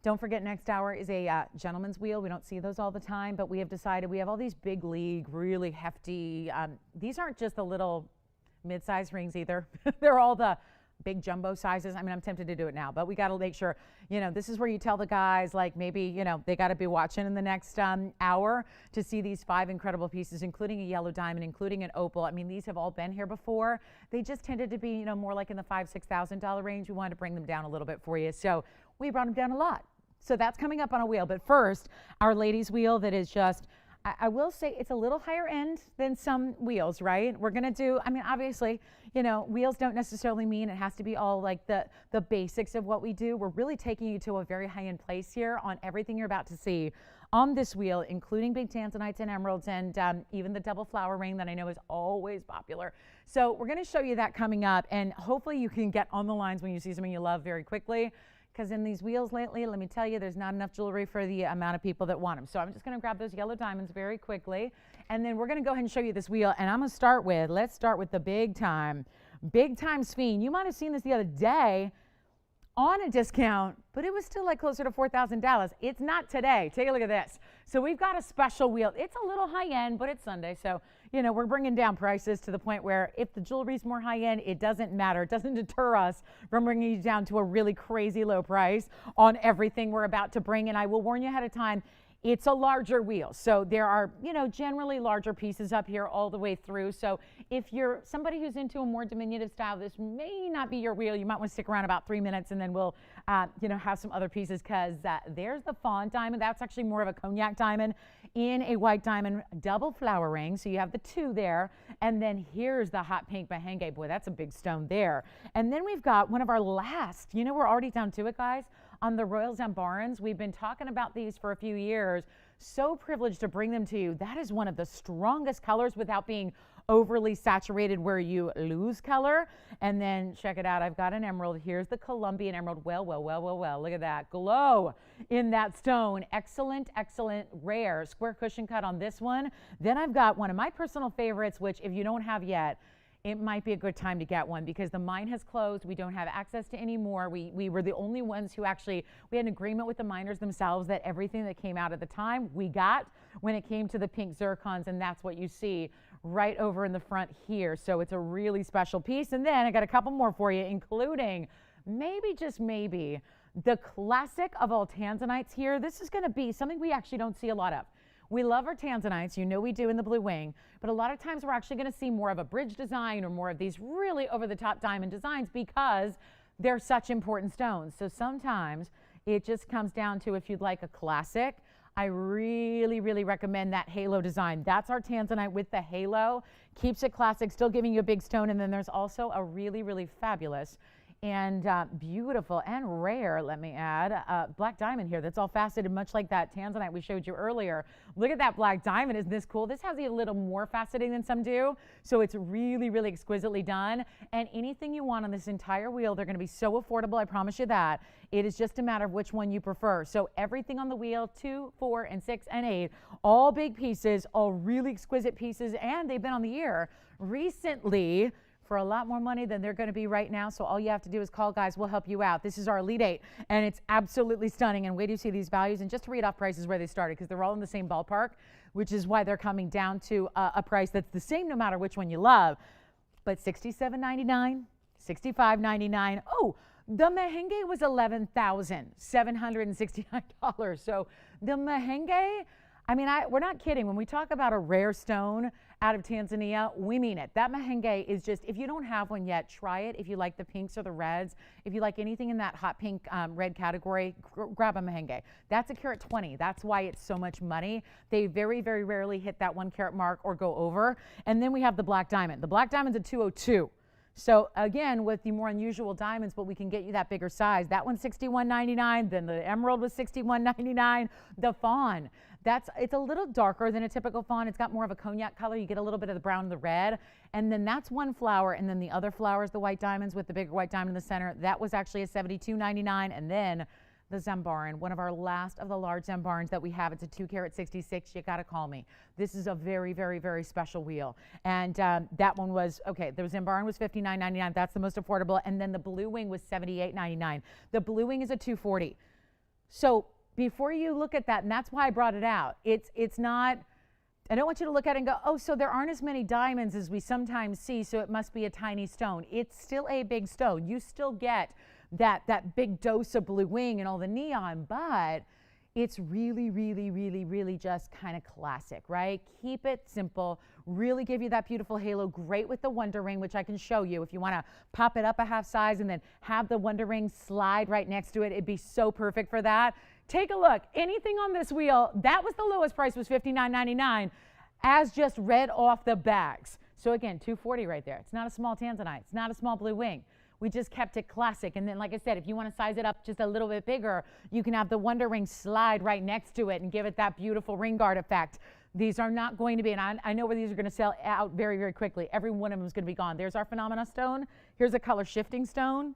Don't forget, next hour is a gentleman's wheel. We don't see those all the time, but we have decided we have all these big league, really hefty. These aren't just the little mid-size rings either. They're all the big jumbo sizes. I mean, I'm tempted to do it now, but we got to make sure, this is where you tell the guys, like maybe, they got to be watching in the next hour to see these 5 incredible pieces, including a yellow diamond, including an opal. I mean, these have all been here before. They just tended to be, more like in the $5,000-$6,000 range. We wanted to bring them down a little bit for you. So we brought them down a lot. So that's coming up on a wheel. But first, our ladies' wheel that is just, I will say it's a little higher end than some wheels, right? We're going to do, obviously, wheels don't necessarily mean it has to be all like the basics of what we do. We're really taking you to a very high-end place here on everything you're about to see on this wheel, including big tanzanites and emeralds and even the double flower ring that I know is always popular. So we're going to show you that coming up, and hopefully you can get on the lines when you see something you love very quickly. Because in these wheels lately, let me tell you, there's not enough jewelry for the amount of people that want them. So I'm just going to grab those yellow diamonds very quickly. And then we're going to go ahead and show you this wheel. And I'm going to let's start with the big time Spinel. You might have seen this the other day on a discount, but it was still like closer to $4,000. It's not today. Take a look at this. So we've got a special wheel. It's a little high end, but it's Sunday. So, we're bringing down prices to the point where if the jewelry's more high end, it doesn't matter. It doesn't deter us from bringing you down to a really crazy low price on everything we're about to bring. And I will warn you ahead of time, it's a larger wheel. So there are, generally larger pieces up here all the way through. So if you're somebody who's into a more diminutive style, this may not be your wheel. You might want to stick around about 3 minutes and then we'll, have some other pieces because there's the Fawn Diamond. That's actually more of a cognac diamond in a white diamond double flower ring. So you have the 2 there. And then here's the hot pink Mahenge. Boy, that's a big stone there. And then we've got one of our last, we're already down to it, guys. On the Royal Zambarans. We've been talking about these for a few years. So privileged to bring them to you. That is one of the strongest colors without being overly saturated where you lose color. And then check it out. I've got an emerald. Here's the Colombian emerald. Well. Look at that glow in that stone. Excellent, rare square cushion cut on this one. Then I've got one of my personal favorites, which if you don't have yet, it might be a good time to get one because the mine has closed. We don't have access to any more. We were the only ones who actually, we had an agreement with the miners themselves that everything that came out at the time we got when it came to the pink zircons, and that's what you see right over in the front here. So it's a really special piece. And then I got a couple more for you, including maybe, just maybe, the classic of all tanzanites here. This is going to be something we actually don't see a lot of. We love our tanzanites, we do in the blue wing, but a lot of times we're actually going to see more of a bridge design or more of these really over-the-top diamond designs because they're such important stones. So sometimes it just comes down to if you'd like a classic, I really recommend that halo design. That's our tanzanite with the halo. Keeps it classic, still giving you a big stone, and then there's also a really fabulous and beautiful and rare, let me add, black diamond here that's all faceted, much like that tanzanite we showed you earlier. Look at that black diamond. Isn't this cool? This has a little more faceting than some do, so it's really exquisitely done. And anything you want on this entire wheel, they're going to be so affordable, I promise you that. It is just a matter of which one you prefer. So everything on the wheel, 2, 4, and 6, and 8, all big pieces, all really exquisite pieces, and they've been on the air recently for a lot more money than they're going to be right now. So all you have to do is call, guys. We'll help you out. This is our Elite 8, and it's absolutely stunning. And wait till you see these values. And just to read off prices where they started, because they're all in the same ballpark, which is why they're coming down to a price that's the same no matter which one you love. But $67.99, $65.99. Oh, the Mahenge was $11,769. So the Mahenge, we're not kidding. When we talk about a rare stone out of Tanzania, we mean it. That Mahenge is just, if you don't have one yet, try it. If you like the pinks or the reds, if you like anything in that hot pink red category, grab a Mahenge. That's a carat 20. That's why it's so much money. They very rarely hit that 1 carat mark or go over. And then we have the black diamond. The black diamond's a 202. So again, with the more unusual diamonds, but we can get you that bigger size. That one's $61.99. Then the emerald was $61.99. The fawn, it's a little darker than a typical fawn. It's got more of a cognac color. You get a little bit of the brown and the red. And then that's one flower. And then the other flower is the white diamonds with the bigger white diamond in the center. That was actually a $72.99. And then the Zambaran, one of our last of the large Zambarans that we have. It's a 2 carat 66. You got to call me. This is a very special wheel. And that one was, okay, the Zambaran was $59.99. That's the most affordable. And then the blue wing was $78.99. The blue wing is a 240. So before you look at that, and that's why I brought it out, it's not, I don't want you to look at it and go, oh, so there aren't as many diamonds as we sometimes see, so it must be a tiny stone. It's still a big stone. You still get that big dose of blue wing and all the neon, but it's really, really, really, really just kind of classic, right? Keep it simple, really give you that beautiful halo, great with the Wonder Ring, which I can show you if you want to pop it up a half size and then have the Wonder Ring slide right next to it. It'd be so perfect for that. Take a look. Anything on this wheel, that was the lowest price, was $59.99, as just read off the bags. So again, $240 right there. It's not a small tanzanite. It's not a small blue wing. We just kept it classic. And then, like I said, if you want to size it up just a little bit bigger, you can have the Wonder Ring slide right next to it and give it that beautiful ring guard effect. These are not going to be, and I know where these are going to sell out very, very quickly. Every one of them is going to be gone. There's our Phenomena stone. Here's a color shifting stone.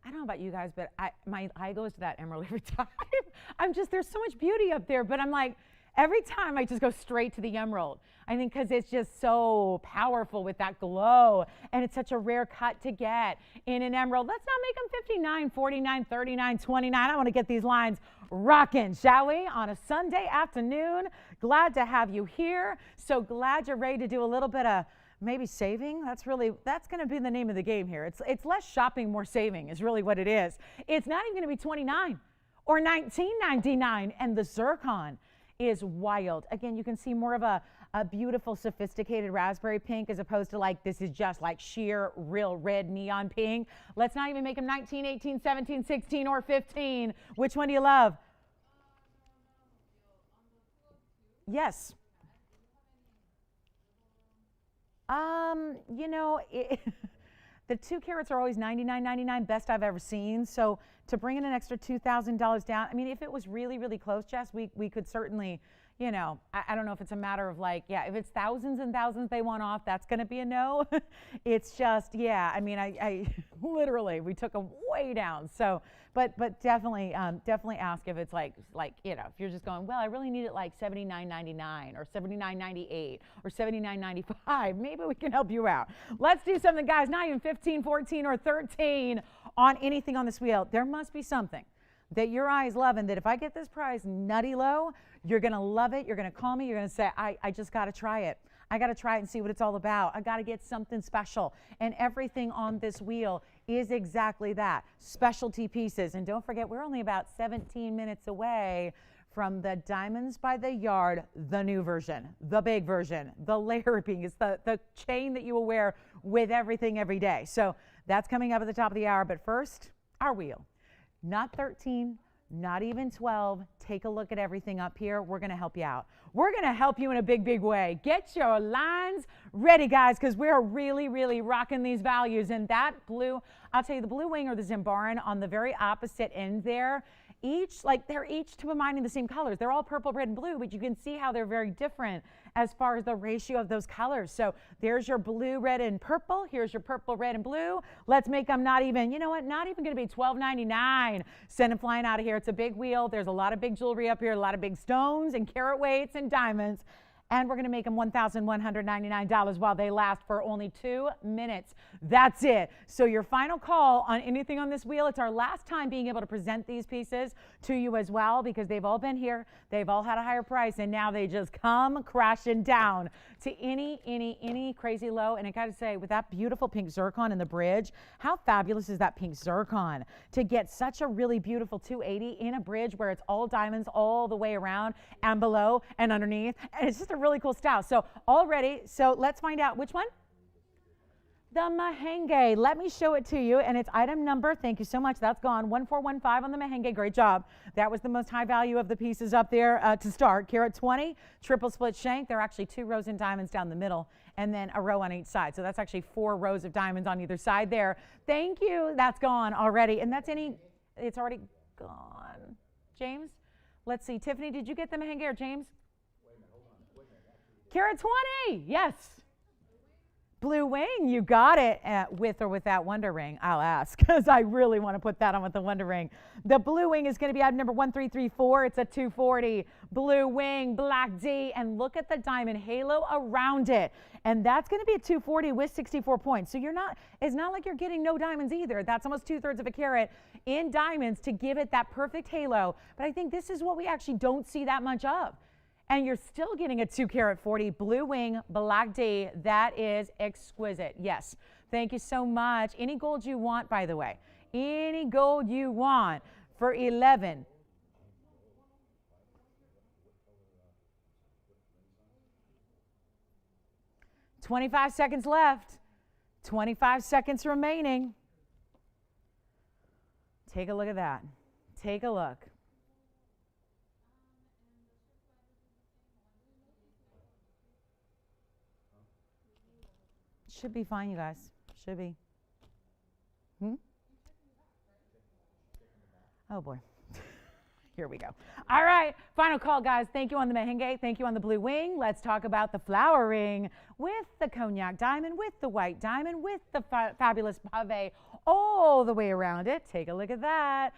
I don't know about you guys, but my eye goes to that emerald every time. There's so much beauty up there, but I'm like, every time I just go straight to the emerald. I think because it's just so powerful with that glow, and it's such a rare cut to get in an emerald. Let's not make them $59, $49, $39, $29. I want to get these lines rocking, shall we? On a Sunday afternoon. Glad to have you here. So glad you're ready to do a little bit of maybe saving. That's going to be the name of the game here. It's less shopping, more saving is really what it is. It's not even going to be $29 or $19.99, and the zircon is wild. Again, you can see more of a beautiful, sophisticated raspberry pink as opposed to like this is just like sheer, real red neon pink. Let's not even make them 19, 18, 17, 16, or 15. Which one do you love? Yes. You know, the 2 carats are always $99.99, best I've ever seen. So to bring in an extra $2,000 down, I mean, if it was really, really close, Jess, we could certainly, you know, I don't know if it's a matter of like, yeah, if it's thousands and thousands they want off, that's going to be a no. It's just, yeah, I mean, I literally, we took them way down. So, but definitely ask if it's like, you know, if you're just going, well, I really need it like $79.99 or $79.98 or $79.95, maybe we can help you out. Let's do something, guys, not even 15, 14, or 13 on anything on this wheel. There must be something that your eyes love, and that if I get this price nutty low, you're going to love it. You're going to call me. You're going to say, I just got to try it. I got to try it and see what it's all about. I got to get something special. And everything on this wheel is exactly that, specialty pieces. And don't forget, we're only about 17 minutes away from the Diamonds by the Yard, the new version, the big version, the layer being is the chain that you will wear with everything every day. So that's coming up at the top of the hour. But first, our wheel. Not 13, not even 12. Take a look at everything up here. We're going to help you out. We're going to help you in a big, big way. Get your lines ready, guys, because we're really, really rocking these values. And that blue, I'll tell you, the blue wing or the Zimbaran on the very opposite end there, they're each combining the same colors. They're all purple, red, and blue, but you can see how they're very different as far as the ratio of those colors. So there's your blue, red, and purple. Here's your purple, red, and blue. Let's make them not even, you know what, not even going to be $12.99. Send them flying out of here. It's a big wheel. There's a lot of big jewelry up here, a lot of big stones and carat weights and diamonds. And we're going to make them $1,199 while they last for only 2 minutes. That's it. So your final call on anything on this wheel, it's our last time being able to present these pieces to you as well, because they've all been here. They've all had a higher price, and now they just come crashing down to any crazy low. And I got to say, with that beautiful pink zircon in the bridge, how fabulous is that pink zircon to get such a really beautiful 280 in a bridge where it's all diamonds all the way around and below and underneath. And it's just a really cool style. So all ready. So let's find out which one. The Mahenge. Let me show it to you. And it's item number, thank you so much, that's gone, 1415 on the Mahenge. Great job. That was the most high value of the pieces up there to start. Carat 20, triple split shank. There are actually 2 rows in diamonds down the middle and then a row on each side. So that's actually 4 rows of diamonds on either side there. Thank you. That's gone already. And that's it's already gone. James? Let's see. Tiffany, did you get the Mahenge or James? Carat 20, yes. Blue wing, you got it. With or without Wonder Ring, I'll ask, because I really want to put that on with the Wonder Ring. The blue wing is going to be item number 1334. It's a 240. Blue wing, black D, and look at the diamond halo around it. And that's going to be a 240 with 64 points. So it's not like you're getting no diamonds either. That's almost 2/3 of a carat in diamonds to give it that perfect halo. But I think this is what we actually don't see that much of. And you're still getting a 2-carat 40 blue wing, black D. That is exquisite. Yes. Thank you so much. Any gold you want, by the way. Any gold you want for 11. $25 seconds left. 25 seconds remaining. Take a look at that. Take a look. Should be fine, you guys. Should be. Oh, boy. Here we go. All right. Final call, guys. Thank you on the merengue. Thank you on the blue wing. Let's talk about the flower ring with the cognac diamond, with the white diamond, with the fabulous pave all the way around it. Take a look at that.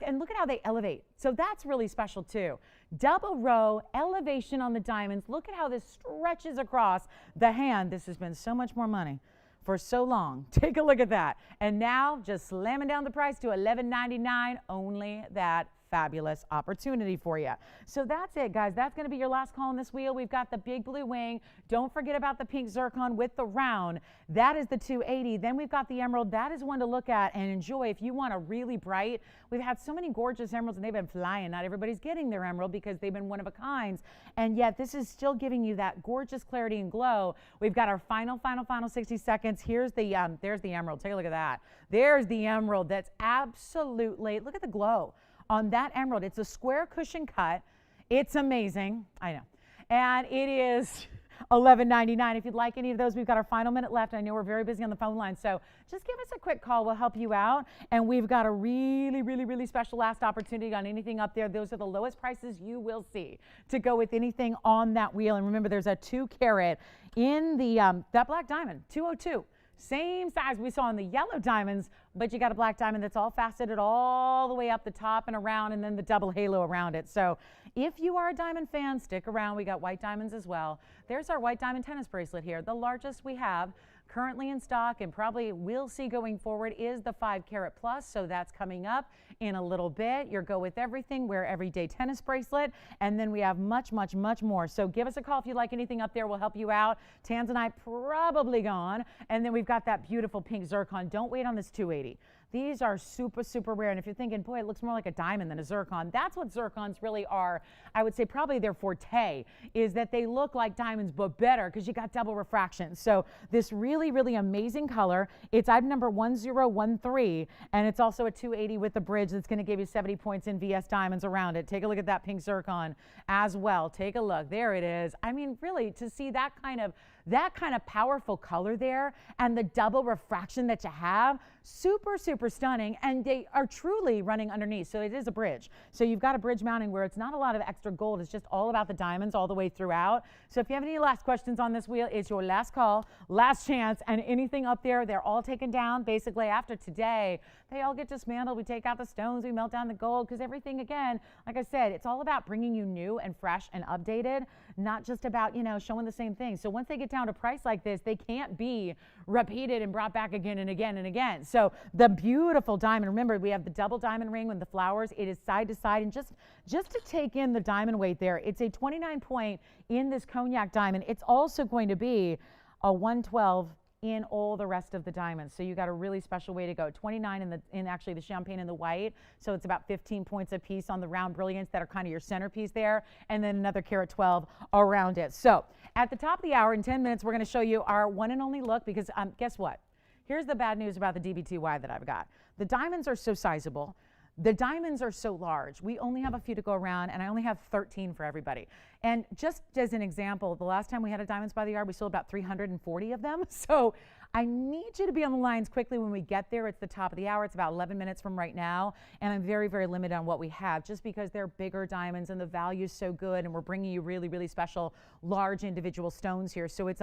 And look at how they elevate. So that's really special, too. Double row elevation on the diamonds. Look at how this stretches across the hand. This has been so much more money for so long. Take a look at that. And now just slamming down the price to $11.99. Only that fabulous opportunity for you. So that's it, guys. That's going to be your last call on this wheel. We've got the big blue wing. Don't forget about the pink zircon with the round. That is the 280. Then we've got the emerald. That is one to look at and enjoy if you want a really bright. We've had so many gorgeous emeralds and they've been flying. Not everybody's getting their emerald because they've been one of a kinds. And yet this is still giving you that gorgeous clarity and glow. We've got our final 60 seconds. Here's the, there's the emerald. Take a look at that. There's the emerald. That's absolutely, look at the glow on that emerald. It's a square cushion cut. It's amazing. I know. And it is $11.99. If you'd like any of those, we've got our final minute left. I know we're very busy on the phone line, so just give us a quick call. We'll help you out. And we've got a really special last opportunity on anything up there. Those are the lowest prices you will see to go with anything on that wheel. And remember, there's a 2-carat in the that black diamond, 202. Same size we saw in the yellow diamonds, but you got a black diamond that's all faceted all the way up the top and around, and then the double halo around it. So if you are a diamond fan, stick around. We got white diamonds as well. There's our white diamond tennis bracelet here. The largest we have currently in stock and probably will see going forward is the 5-carat plus. So that's coming up in a little bit. Your go with everything, wear everyday tennis bracelet. And then we have much more. So give us a call if you like anything up there. We'll help you out. Tanzanite probably gone. And then we've got that beautiful pink zircon. Don't wait on this 280. These are super rare. And if you're thinking, boy, it looks more like a diamond than a zircon, that's what zircons really are. I would say probably their forte is that they look like diamonds, but better because you got double refraction. So this really amazing color. It's item number 1013, and it's also a 280 with the bridge that's going to give you 70 points in VS diamonds around it. Take a look at that pink zircon as well. Take a look. There it is. I mean, really, to see that kind of powerful color there and the double refraction that you have, super stunning. And they are truly running underneath. So it is a bridge. So you've got a bridge mounting where it's not a lot of extra gold. It's just all about the diamonds all the way throughout. So if you have any last questions on this wheel, it's your last call, last chance. And anything up there, they're all taken down. Basically, after today, they all get dismantled. We take out the stones. We melt down the gold because everything, again, like I said, it's all about bringing you new and fresh and updated, not just about, showing the same thing. So once they get down to price like this, they can't be repeated and brought back again and again and again. So the beautiful diamond, remember, we have the double diamond ring with the flowers. It is side to side. And just to take in the diamond weight there, it's a 29 point in this cognac diamond. It's also going to be a 112 in all the rest of the diamonds. So you got a really special way to go. 29 in actually the champagne and the white. So it's about 15 points a piece on the round brilliance that are kind of your centerpiece there. And then another carat 12 around it. So at the top of the hour in 10 minutes, we're going to show you our one and only look because guess what? Here's the bad news about the DBTY that I've got. The diamonds are so sizable. The diamonds are so large. We only have a few to go around, and I only have 13 for everybody. And just as an example, the last time we had a Diamonds by the Yard, we sold about 340 of them. So I need you to be on the lines quickly when we get there. It's the top of the hour. It's about 11 minutes from right now. And I'm very, very limited on what we have just because they're bigger diamonds and the value is so good. And we're bringing you really, really special, large individual stones here. So it's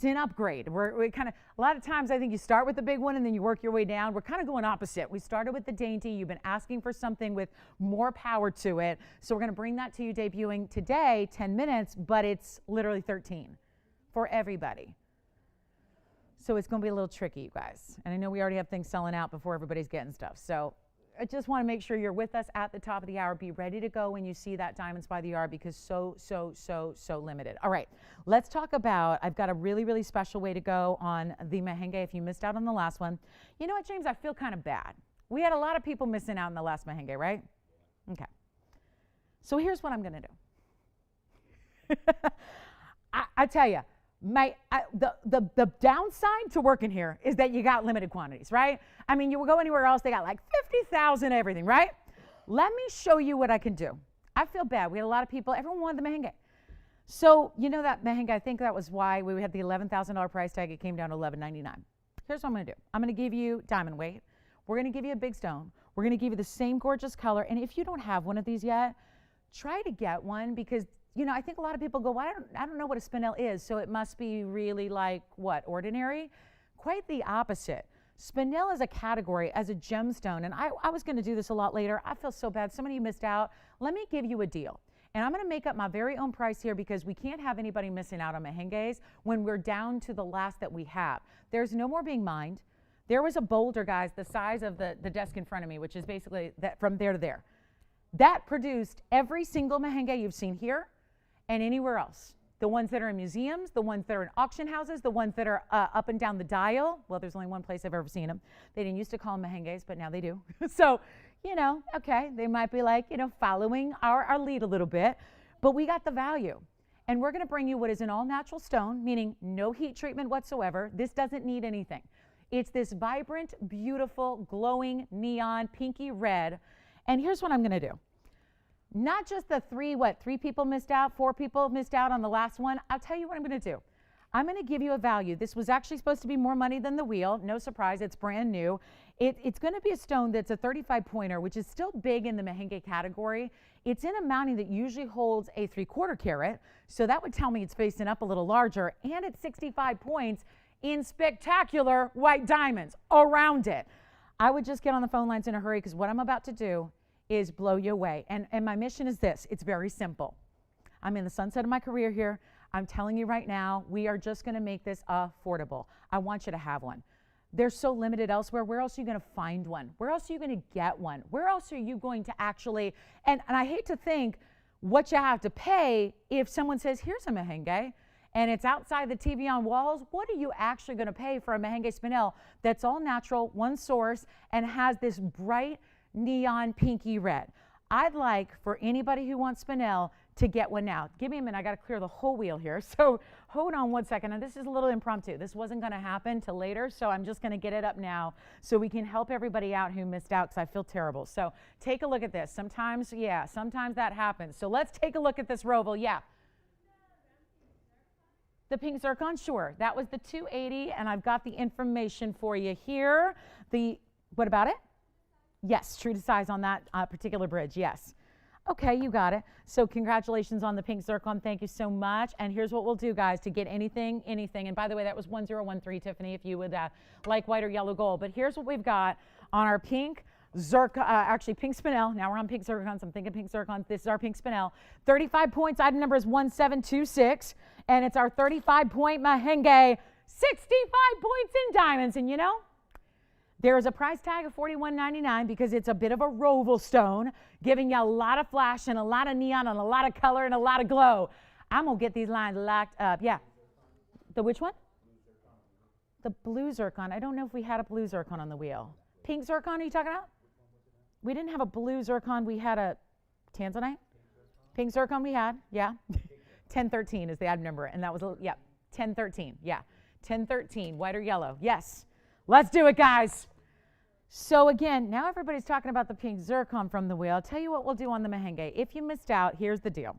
an upgrade. We're kind of, a lot of times I think you start with the big one and then you work your way down. We're kind of going opposite. We started with the dainty. You've been asking for something with more power to it. So we're going to bring that to you debuting today, 10 minutes, but it's literally 13 for everybody. So it's going to be a little tricky, you guys. And I know we already have things selling out before everybody's getting stuff. So I just want to make sure you're with us at the top of the hour. Be ready to go when you see that Diamonds by the Yard because so limited. All right, let's talk about, I've got a really, really special way to go on the Mahenge if you missed out on the last one. You know what, James? I feel kind of bad. We had a lot of people missing out on the last Mahenge, right? Okay. So here's what I'm going to do. I tell you, the downside to working here is that you got limited quantities, right? I mean, you will go anywhere else, they got like 50,000 everything, right? Let me show you what I can do. I feel bad. We had a lot of people, everyone wanted the Mahenge. So, you know that Mahenge, I think that was why we had the $11,000 price tag. It came down to $11.99. Here's what I'm going to do. I'm going to give you diamond weight. We're going to give you a big stone. We're going to give you the same gorgeous color. And if you don't have one of these yet, try to get one because, you know, I think a lot of people go, well, I don't know what a Spinel is, so it must be really like, what, ordinary? Quite the opposite. Spinel is a category as a gemstone, and I was going to do this a lot later. I feel so bad. So many of you missed out. Let me give you a deal. And I'm going to make up my very own price here because we can't have anybody missing out on Mahenges when we're down to the last that we have. There's no more being mined. There was a boulder, guys, the size of the desk in front of me, which is basically that from there to there. That produced every single Mahenge you've seen here and anywhere else. The ones that are in museums, the ones that are in auction houses, the ones that are up and down the dial. Well, there's only one place I've ever seen them. They didn't used to call them Mahenges, but now they do. So, you know, okay, they might be like, you know, following our lead a little bit, but we got the value. And we're going to bring you what is an all-natural stone, meaning no heat treatment whatsoever. This doesn't need anything. It's this vibrant, beautiful, glowing, neon, pinky red. And here's what I'm going to do. Not just the three people missed out, 4 people missed out on the last one. I'll tell you what I'm going to do. I'm going to give you a value. This was actually supposed to be more money than the wheel. No surprise, it's brand new. It's going to be a stone that's a 35 pointer, which is still big in the Mahenge category. It's in a mounting that usually holds a 3/4 carat. So that would tell me it's facing up a little larger. And it's 65 points in spectacular white diamonds around it. I would just get on the phone lines in a hurry because what I'm about to do is blow you away. And my mission is this. It's very simple. I'm in the sunset of my career here. I'm telling you right now, we are just going to make this affordable. I want you to have one. They're so limited elsewhere. Where else are you going to find one? Where else are you going to get one? Where else are you going to actually, and I hate to think what you have to pay if someone says, here's a Mahenge, and it's outside the TVON walls. What are you actually going to pay for a Mahenge Spinel that's all natural, one source, and has this bright, neon pinky red? I'd like for anybody who wants Spinel to get one now. Give me a minute. I got to clear the whole wheel here. So hold on one second. And this is a little impromptu. This wasn't going to happen till later, so I'm just going to get it up now so we can help everybody out who missed out because I feel terrible. So take a look at this. Sometimes, yeah, sometimes that happens. So let's take a look at this Roval. Yeah. The pink zircon, sure. That was the 280, and I've got the information for you here. What about it? Yes, true to size on that particular bridge, yes. Okay, you got it. So congratulations on the pink zircon. Thank you so much. And here's what we'll do, guys, to get anything. And by the way, that was 1013, Tiffany, if you would like white or yellow gold. But here's what we've got on our pink zircon, actually pink Spinel. Now we're on pink zircons. I'm thinking pink zircons. This is our pink Spinel. 35 points. Item number is 1726. And it's our 35-point Mahenge. 65 points in diamonds. And you know, there is a price tag of $41.99 because it's a bit of a Roval stone, giving you a lot of flash and a lot of neon and a lot of color and a lot of glow. I'm going to get these lines locked up. Yeah. The which one? The blue zircon. I don't know if we had a blue zircon on the wheel. Pink zircon, are you talking about? We didn't have a blue zircon. We had a tanzanite. Pink zircon we had. Yeah. 1013 is the item number. And that was, yeah, 1013. Yeah. 1013, white or yellow. Yes. Let's do it, guys. So again, now everybody's talking about the pink zircon from the wheel. I'll tell you what we'll do on the Mahenge. If you missed out, here's the deal.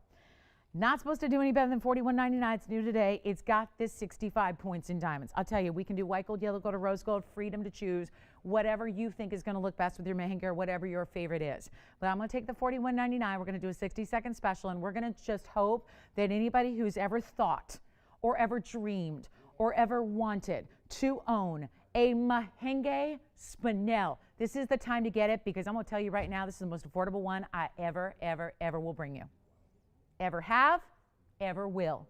Not supposed to do any better than $41.99. It's new today. It's got this 65 points in diamonds. I'll tell you, we can do white gold, yellow gold, or rose gold. Freedom to choose whatever you think is going to look best with your mahenga or whatever your favorite is. But I'm going to take the $41.99. We're going to do a 60-second special, and we're going to just hope that anybody who's ever thought or ever dreamed or ever wanted to own a mahenga Spinel, this is the time to get it, because I'm going to tell you right now, this is the most affordable one I ever will bring you. Ever have, ever will.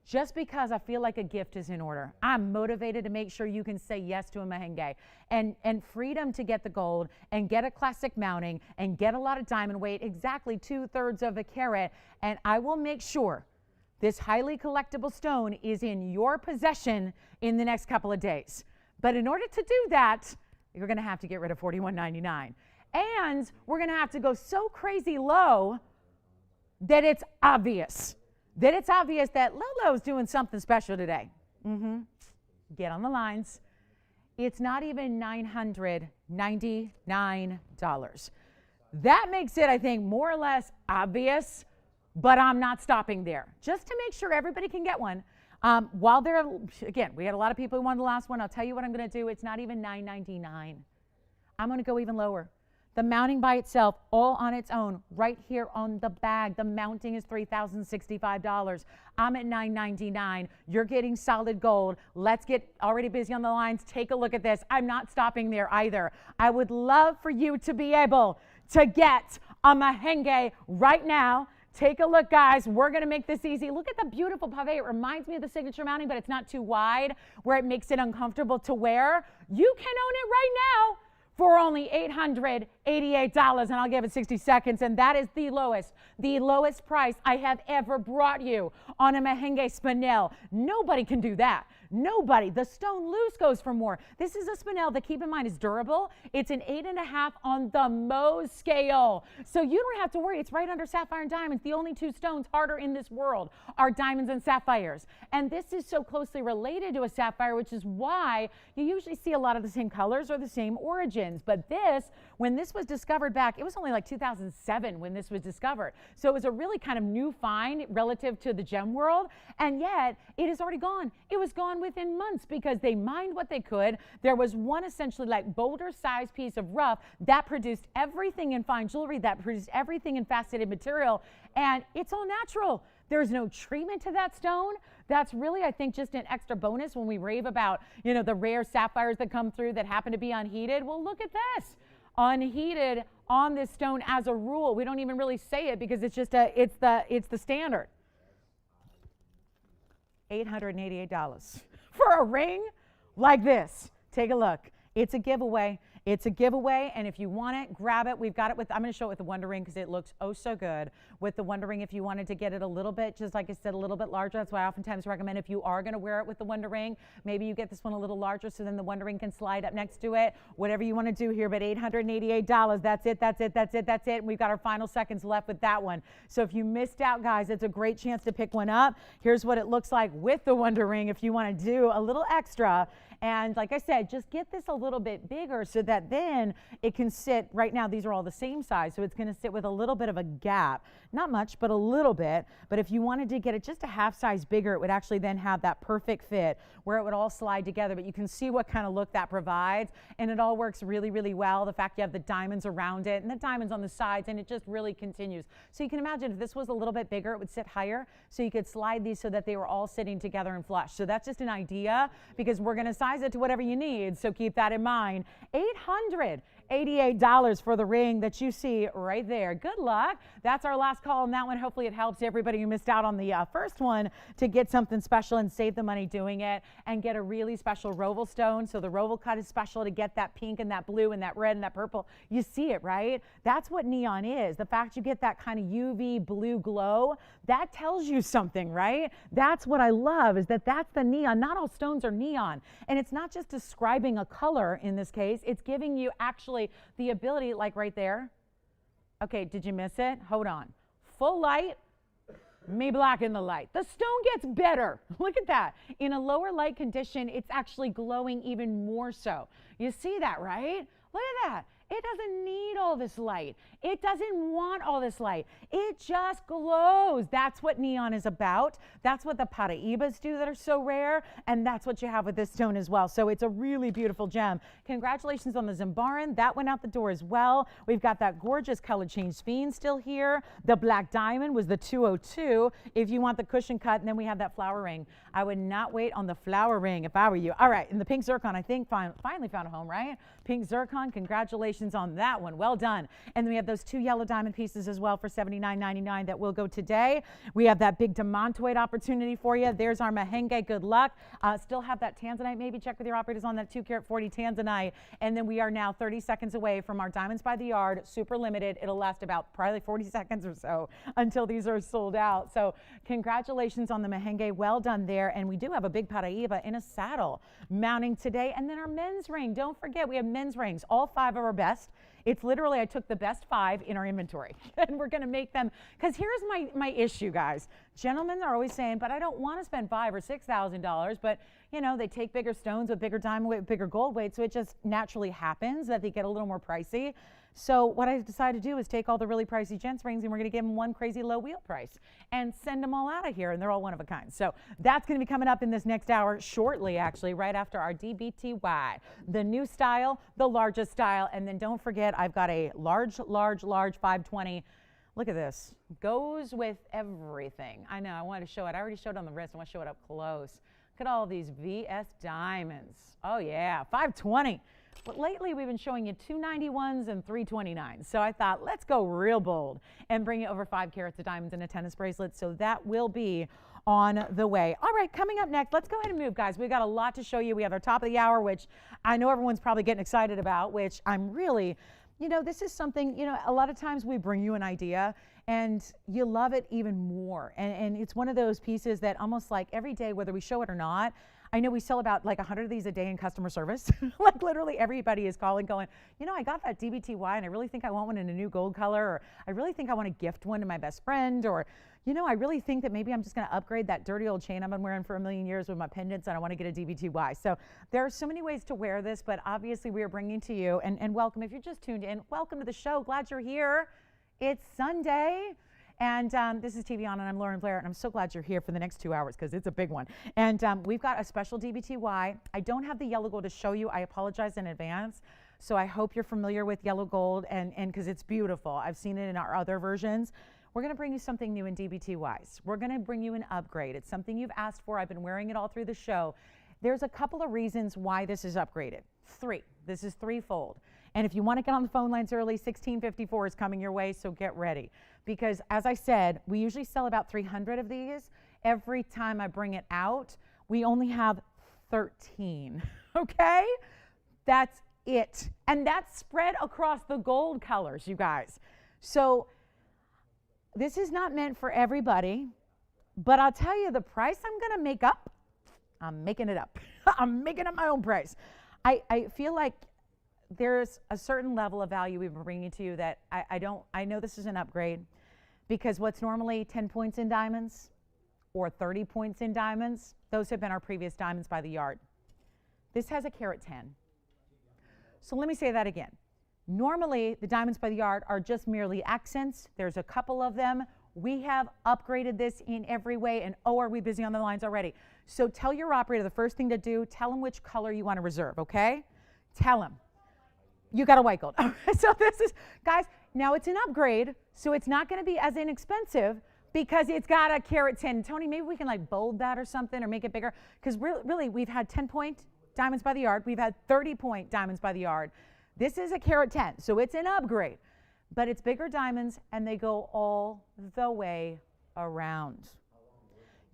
Just because I feel like a gift is in order. I'm motivated to make sure you can say yes to a mahenga. And freedom to get the gold and get a classic mounting and get a lot of diamond weight, exactly 2/3 of a carat. And I will make sure this highly collectible stone is in your possession in the next couple of days. But in order to do that, you're going to have to get rid of $41.99. And we're going to have to go so crazy low that it's obvious that Lolo's doing something special today. Get on the lines. It's not even $999. That makes it, I think, more or less obvious, but I'm not stopping there. Just to make sure everybody can get one. While they're, again, we had a lot of people who wanted the last one. I'll tell you what I'm going to do. It's not even $999. I'm going to go even lower. The mounting by itself, all on its own, right here on the bag. The mounting is $3,065. I'm at $999. You're getting solid gold. Let's get already busy on the lines. Take a look at this. I'm not stopping there either. I would love for you to be able to get a mahenga right now. Take a look, guys. We're going to make this easy. Look at the beautiful pave. It reminds me of the signature mounting, but it's not too wide where it makes it uncomfortable to wear. You can own it right now for only $888, and I'll give it 60 seconds, and that is the lowest price I have ever brought you on a mahenga Spinel. Nobody can do that. Nobody. The stone loose goes for more. This is a Spinel that, keep in mind, is durable. It's an 8.5 on the Mohs scale. So you don't have to worry. It's right under sapphire and diamonds. The only two stones harder in this world are diamonds and sapphires. And this is so closely related to a sapphire, which is why you usually see a lot of the same colors or the same origins. But this, when this was discovered back, it was only like 2007 when this was discovered. So it was a really kind of new find relative to the gem world. And yet it is already gone. It was gone within months because they mined what they could. There was one essentially like boulder sized piece of rough that produced everything in fine jewelry, that produced everything in faceted material, and it's all natural. There's no treatment to that stone. That's really, I think, just an extra bonus when we rave about, you know, the rare sapphires that come through that happen to be unheated. Well, look at this. Unheated on this stone as a rule. We don't even really say it because it's just it's the standard. $888 for a ring like this. Take a look. It's a giveaway. It's a giveaway, and if you want it, grab it. We've got it with, I'm going to show it with the Wonder Ring because it looks oh so good. With the Wonder Ring, if you wanted to get it a little bit, just like I said, a little bit larger, that's why I oftentimes recommend if you are going to wear it with the Wonder Ring, maybe you get this one a little larger so then the Wonder Ring can slide up next to it. Whatever you want to do here, but $888, that's it, that's it, that's it, that's it. And we've got our final seconds left with that one. So if you missed out, guys, it's a great chance to pick one up. Here's what it looks like with the Wonder Ring if you want to do a little extra. And like I said, just get this a little bit bigger so that then it can sit, right now these are all the same size, so it's going to sit with a little bit of a gap. Not much, but a little bit. But if you wanted to get it just a half size bigger, it would actually then have that perfect fit where it would all slide together. But you can see what kind of look that provides. And it all works really, really well. The fact you have the diamonds around it and the diamonds on the sides, and it just really continues. So you can imagine if this was a little bit bigger, it would sit higher. So you could slide these so that they were all sitting together and flush. So that's just an idea because we're going to size it to whatever you need. So keep that in mind. $888 for the ring that you see right there. Good luck. That's our last call on that one. Hopefully it helps everybody who missed out on the first one to get something special and save the money doing it and get a really special Rolo stone. So the Rolo cut is special to get that pink and that blue and that red and that purple. You see it, right? That's what neon is. The fact you get that kind of UV blue glow, that tells you something, right? That's what I love, is that that's the neon. Not all stones are neon. And it's not just describing a color in this case. It's giving you actually the ability, like right there. Okay, did you miss it? Hold on. Full light, me blacken the light. The stone gets better. Look at that. In a lower light condition, it's actually glowing even more so. You see that, right? Look at that. It doesn't need all this light. It doesn't want all this light. It just glows. That's what neon is about. That's what the Paraibas do that are so rare, and that's what you have with this stone as well. So it's a really beautiful gem. Congratulations on the Zimbaran. That went out the door as well. We've got that gorgeous color change Spine still here. The black diamond was the 202 if you want the cushion cut, and then we have that flower ring. I would not wait on the flower ring if I were you. All right, and the pink zircon, I think finally found a home, right? Pink zircon, congratulations on that one. Well done. And then we have those 2 yellow diamond pieces as well for $79.99 that will go today. We have that big demantoid opportunity for you. There's our Mahenge. Good luck. Still have that tanzanite. Maybe check with your operators on that 2 karat 40 tanzanite. And then we are now 30 seconds away from our diamonds by the yard. Super limited. It'll last about probably 40 seconds or so until these are sold out. So congratulations on the Mahenge. Well done there. And we do have a big Paraiba in a saddle mounting today. And then our men's ring. Don't forget, we have men's rings, all 5 of our best. It's literally, I took the best 5 in our inventory and we're going to make them, because here's my issue, guys. Gentlemen are always saying, but I don't want to spend $5,000 or $6,000, but you know, they take bigger stones with bigger diamond weight, bigger gold weight, so it just naturally happens that they get a little more pricey. So what I decided to do is take all the really pricey gents rings and we're going to give them one crazy low wheel price and send them all out of here, and they're all one of a kind. So that's going to be coming up in this next hour shortly, actually, right after our DBTY. The new style, the largest style, and then don't forget, I've got a large 520. Look at this. Goes with everything. I know, I wanted to show it. I already showed it on the wrist. I want to show it up close. Look at all these VS diamonds. Oh yeah, 520. But lately we've been showing you 291s and 329s. So I thought, let's go real bold and bring you over 5 carats of diamonds in a tennis bracelet. So that will be on the way. All right, coming up next, let's go ahead and move, guys. We've got a lot to show you. We have our top of the hour, which I know everyone's probably getting excited about, which I'm really, you know, this is something, you know, a lot of times we bring you an idea and you love it even more. And it's one of those pieces that almost like every day, whether we show it or not, I know we sell about like 100 of these a day in customer service. Like literally everybody is calling going, you know, I got that DBTY and I really think I want one in a new gold color, or I really think I want to gift one to my best friend, or, you know, I really think that maybe I'm just going to upgrade that dirty old chain I've been wearing for a million years with my pendants and I want to get a DBTY. So there are so many ways to wear this, but obviously we are bringing to you, and welcome. If you're just tuned in, welcome to the show. Glad you're here. It's Sunday. And this is TVON, and I'm Lauren Blair, and I'm so glad you're here for the next 2 hours because it's a big one. And we've got a special DBTY. I don't have the yellow gold to show you. I apologize in advance. So I hope you're familiar with yellow gold, and because it's beautiful. I've seen it in our other versions. We're going to bring you something new in DBTYs. We're going to bring you an upgrade. It's something you've asked for. I've been wearing it all through the show. There's a couple of reasons why this is upgraded. 3. This is threefold. And if you want to get on the phone lines early, 1654 is coming your way, so get ready. Because as I said, we usually sell about 300 of these. Every time I bring it out, we only have 13, okay? That's it. And that's spread across the gold colors, you guys. So this is not meant for everybody, but I'll tell you the price I'm going to make up. I'm making it up. I'm making up my own price. I feel like there's a certain level of value we've been bringing to you that I know this is an upgrade, because what's normally 10 points in diamonds or 30 points in diamonds, those have been our previous diamonds by the yard. This has a carat 10. So let me say that again. Normally, the diamonds by the yard are just merely accents. There's a couple of them. We have upgraded this in every way, and oh, are we busy on the lines already? So tell your operator the first thing to do, tell them which color you want to reserve, okay? Tell them. You got a white gold. So this is, guys, now it's an upgrade, so it's not going to be as inexpensive because it's got a carat 10. Tony, maybe we can like bold that or something or make it bigger, because really we've had 10-point diamonds by the yard. We've had 30-point diamonds by the yard. This is a carat 10, so it's an upgrade, but it's bigger diamonds and they go all the way around.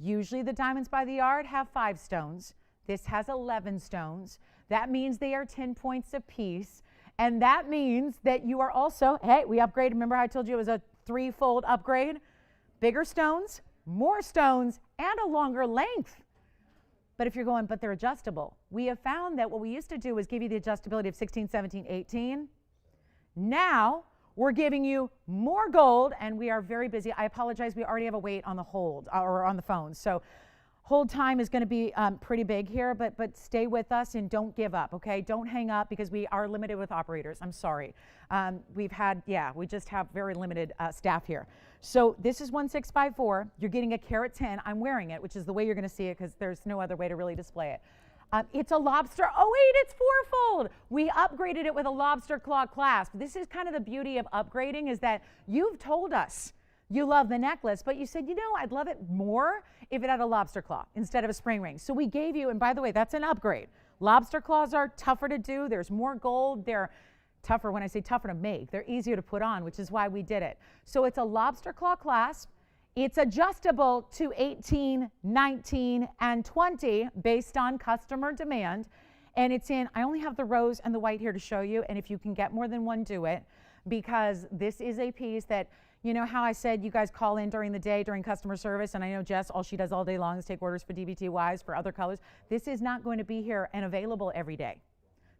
Usually the diamonds by the yard have 5 stones. This has 11 stones. That means they are 10 points apiece. And that means that you are also, hey, we upgraded. Remember how I told you it was a threefold upgrade? Bigger stones, more stones, and a longer length. But if you're going, but they're adjustable. We have found that what we used to do was give you the adjustability of 16, 17, 18. Now we're giving you more gold, and we are very busy. I apologize. We already have a wait on the hold or on the phone. So Hold time is going to be pretty big here, but stay with us and don't give up, okay? Don't hang up because we are limited with operators. I'm sorry. We just have very limited staff here. So this is 1654. You're getting a carat 10. I'm wearing it, which is the way you're going to see it because there's no other way to really display it. It's a lobster. Oh, wait, it's fourfold. We upgraded it with a lobster claw clasp. This is kind of the beauty of upgrading, is that you've told us you love the necklace, but you said, you know, I'd love it more if it had a lobster claw instead of a spring ring. So we gave you, and by the way, that's an upgrade. Lobster claws are tougher to do. There's more gold. They're tougher, when I say tougher to make, they're easier to put on, which is why we did it. So it's a lobster claw clasp. It's adjustable to 18, 19, and 20 based on customer demand. And it's in, I only have the rose and the white here to show you, and if you can get more than one, do it, because this is a piece that, you know how I said you guys call in during the day during customer service, and I know Jess, all she does all day long is take orders for DBTYs for other colors. This is not going to be here and available every day.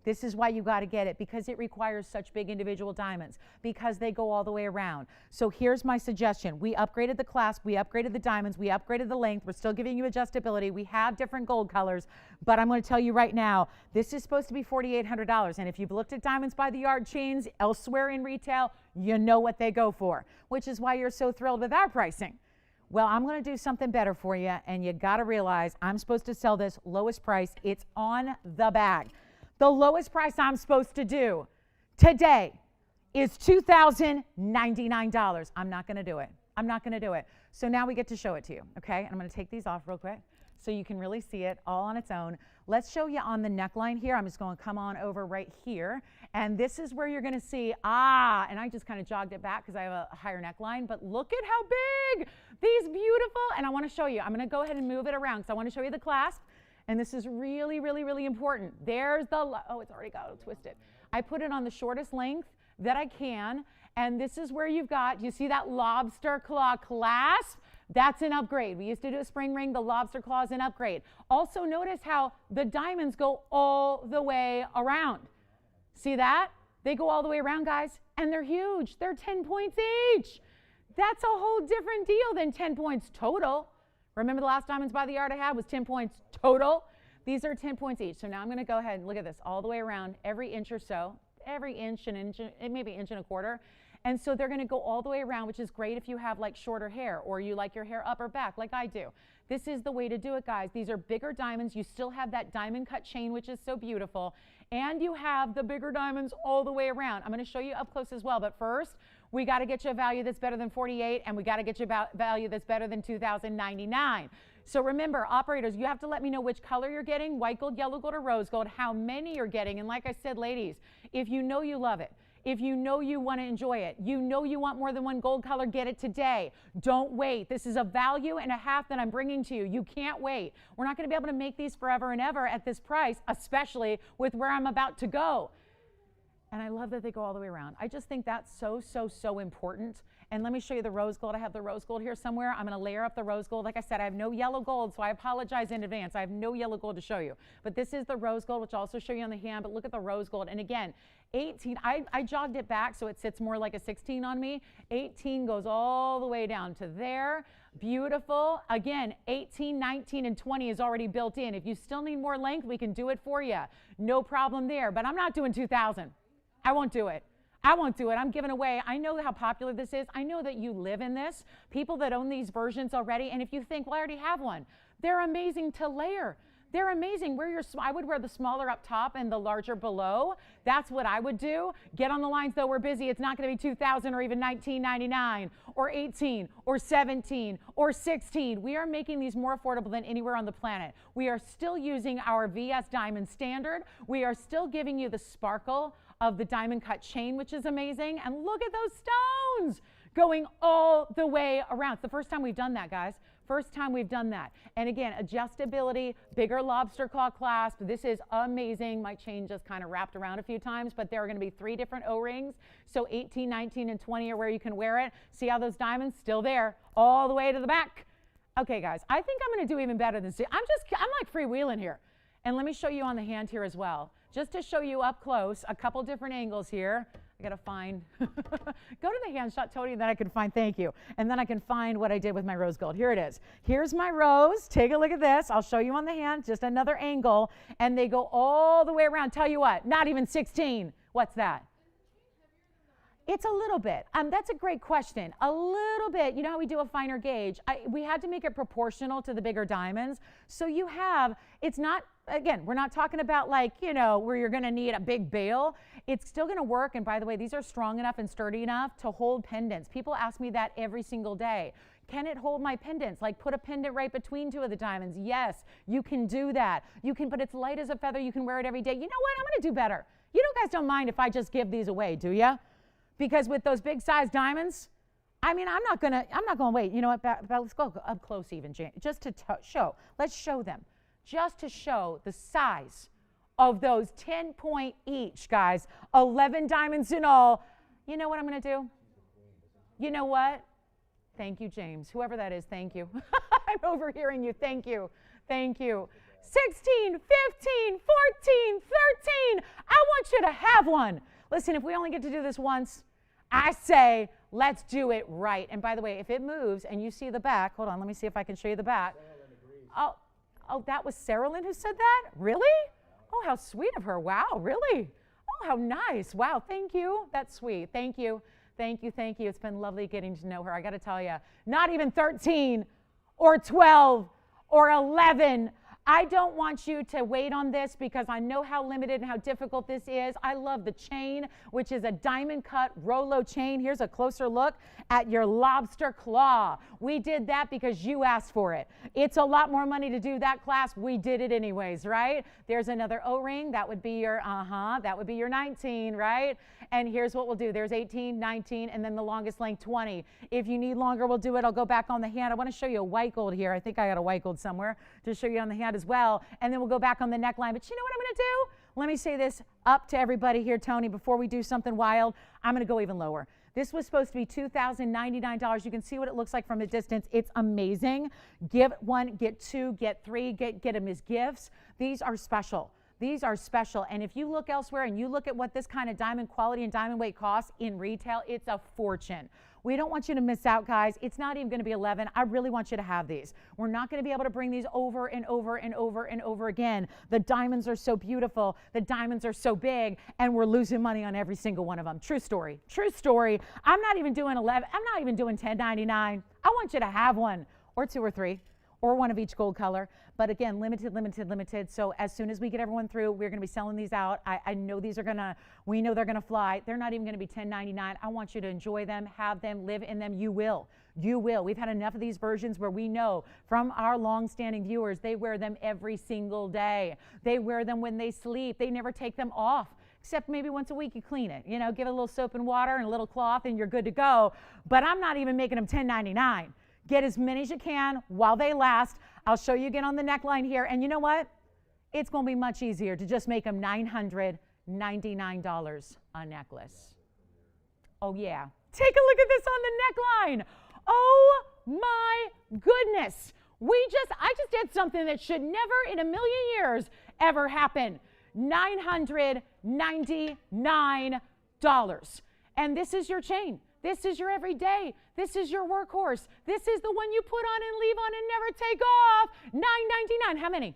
This is why you got to get it, because it requires such big individual diamonds, because they go all the way around. So here's my suggestion. We upgraded the clasp, we upgraded the diamonds, we upgraded the length. We're still giving you adjustability. We have different gold colors, but I'm going to tell you right now, this is supposed to be $4,800. And if you've looked at Diamonds by the Yard chains elsewhere in retail, you know what they go for, which is why you're so thrilled with our pricing. Well, I'm going to do something better for you, and you got to realize I'm supposed to sell this lowest price. It's on the bag. The lowest price I'm supposed to do today is $2,099. I'm not going to do it. I'm not going to do it. So now we get to show it to you, okay? And I'm going to take these off real quick so you can really see it all on its own. Let's show you on the neckline here. I'm just going to come on over right here. And this is where you're going to see, and I just kind of jogged it back because I have a higher neckline, but look at how big these beautiful, and I want to show you. I'm going to go ahead and move it around because I want to show you the clasp. And this is really, really, really important. There's the, oh, it's already got twisted. I put it on the shortest length that I can. And this is where you've got, you see that lobster claw clasp? That's an upgrade. We used to do a spring ring. The lobster claw is an upgrade. Also notice how the diamonds go all the way around. See that? They go all the way around, guys. And they're huge. They're 10 points each. That's a whole different deal than 10 points total. Remember the last Diamonds by the Yard I had was 10 points total? These are 10 points each. So now I'm going to go ahead and look at this all the way around, every inch or so, every inch, maybe inch and a quarter. And so they're going to go all the way around, which is great if you have like shorter hair or you like your hair up or back like I do. This is the way to do it, guys. These are bigger diamonds. You still have that diamond cut chain, which is so beautiful. And you have the bigger diamonds all the way around. I'm going to show you up close as well. But first, we got to get you a value that's better than 48, and we got to get you a value that's better than $2,099. So remember, operators, you have to let me know which color you're getting, white gold, yellow gold, or rose gold, how many you're getting. And like I said, ladies, if you know you love it, if you know you want to enjoy it, you know you want more than one gold color, get it today. Don't wait. This is a value and a half that I'm bringing to you. You can't wait. We're not going to be able to make these forever and ever at this price, especially with where I'm about to go. And I love that they go all the way around. I just think that's so, so, so important. And let me show you the rose gold. I have the rose gold here somewhere. I'm going to layer up the rose gold. Like I said, I have no yellow gold, so I apologize in advance. I have no yellow gold to show you. But this is the rose gold, which I'll also show you on the hand. But look at the rose gold. And again, 18, I jogged it back so it sits more like a 16 on me. 18 goes all the way down to there. Beautiful. Again, 18, 19, and 20 is already built in. If you still need more length, we can do it for you. No problem there. But I'm not doing 2,000. I won't do it. I won't do it. I'm giving away. I know how popular this is. I know that you live in this. People that own these versions already. And if you think, well, I already have one, they're amazing to layer. They're amazing. I would wear the smaller up top and the larger below. That's what I would do. Get on the lines, though. We're busy. It's not going to be $2,000 or even $19.99 or $18 or $17 or $16. We are making these more affordable than anywhere on the planet. We are still using our VS Diamond Standard. We are still giving you the sparkle of the diamond cut chain, which is amazing. And look at those stones going all the way around. It's the first time we've done that, guys. First time we've done that. And again, adjustability, bigger lobster claw clasp. This is amazing. My chain just kind of wrapped around a few times, but there are going to be 3 different O-rings. So 18, 19, and 20 are where you can wear it. See how those diamonds still there all the way to the back. Okay, guys, I think I'm going to do even better than I'm like freewheeling here. And let me show you on the hand here as well. Just to show you up close, a couple different angles here. I got to find, go to the hand shot, Tony, and then I can find, thank you. And then I can find what I did with my rose gold. Here it is. Here's my rose. Take a look at this. I'll show you on the hand, just another angle. And they go all the way around. Tell you what, not even 16. What's that? It's a little bit. That's a great question. A little bit. You know how we do a finer gauge? We had to make it proportional to the bigger diamonds. So you have, it's not, again, we're not talking about like, you know, where you're going to need a big bail. It's still going to work. And by the way, these are strong enough and sturdy enough to hold pendants. People ask me that every single day. Can it hold my pendants? Like put a pendant right between two of the diamonds. Yes, you can do that. You can, but it's light as a feather. You can wear it every day. You know what? I'm going to do better. You guys don't mind if I just give these away, do ya? Because with those big size diamonds, I mean, I'm not gonna wait. You know what, let's go up close even, Jane, just to show. Let's show them, just to show the size of those 10 point each, guys. 11 diamonds in all. You know what I'm gonna do? You know what? Thank you, James. Whoever that is, thank you. I'm overhearing you. Thank you. Thank you. 16, 15, 14, 13. I want you to have one. Listen, if we only get to do this once, I say, let's do it right. And by the way, if it moves and you see the back, hold on, let me see if I can show you the back. Oh, that was Sarah Lynn who said that? Really? Oh, how sweet of her. Wow, really? Oh, how nice. Wow, thank you. That's sweet. Thank you. Thank you, thank you. It's been lovely getting to know her. I got to tell you, not even 13 or 12 or 11. I don't want you to wait on this because I know how limited and how difficult this is. I love the chain, which is a diamond cut Rolo chain. Here's a closer look at your lobster claw. We did that because you asked for it. It's a lot more money to do that clasp. We did it anyways, right? There's another O-ring. That would be your, that would be your 19, right? And here's what we'll do. There's 18, 19, and then the longest length, 20. If you need longer, we'll do it. I'll go back on the hand. I want to show you a white gold here. I think I got a white gold somewhere to show you on the hand as well. And then we'll go back on the neckline. But you know what I'm going to do? Let me say this up to everybody here, Tony, before we do something wild. I'm going to go even lower. This was supposed to be $2,099. You can see what it looks like from a distance. It's amazing. Give one, get two, get three, get them as gifts. These are special. These are special. And if you look elsewhere and you look at what this kind of diamond quality and diamond weight costs in retail, it's a fortune. We don't want you to miss out, guys. It's not even going to be 11. I really want you to have these. We're not going to be able to bring these over and over and over and over again. The diamonds are so beautiful. The diamonds are so big, and we're losing money on every single one of them. True story. True story. I'm not even doing 11. I'm not even doing $10.99. I want you to have one or two or three, or one of each gold color. But again, limited, limited, limited. So as soon as we get everyone through, we're going to be selling these out. I know these are going to, we know they're going to fly. They're not even going to be $10.99. I want you to enjoy them, have them, live in them. You will. You will. We've had enough of these versions where we know from our long-standing viewers, they wear them every single day. They wear them when they sleep. They never take them off. Except maybe once a week you clean it. You know, give it a little soap and water and a little cloth and you're good to go. But I'm not even making them $10.99. Get as many as you can while they last. I'll show you again on the neckline here. And you know what? It's going to be much easier to just make them $999 a necklace. Oh, yeah. Take a look at this on the neckline. Oh, my goodness. I just did something that should never in a million years ever happen. $999. And this is your chain. This is your everyday. This is your workhorse. This is the one you put on and leave on and never take off. $999. How many?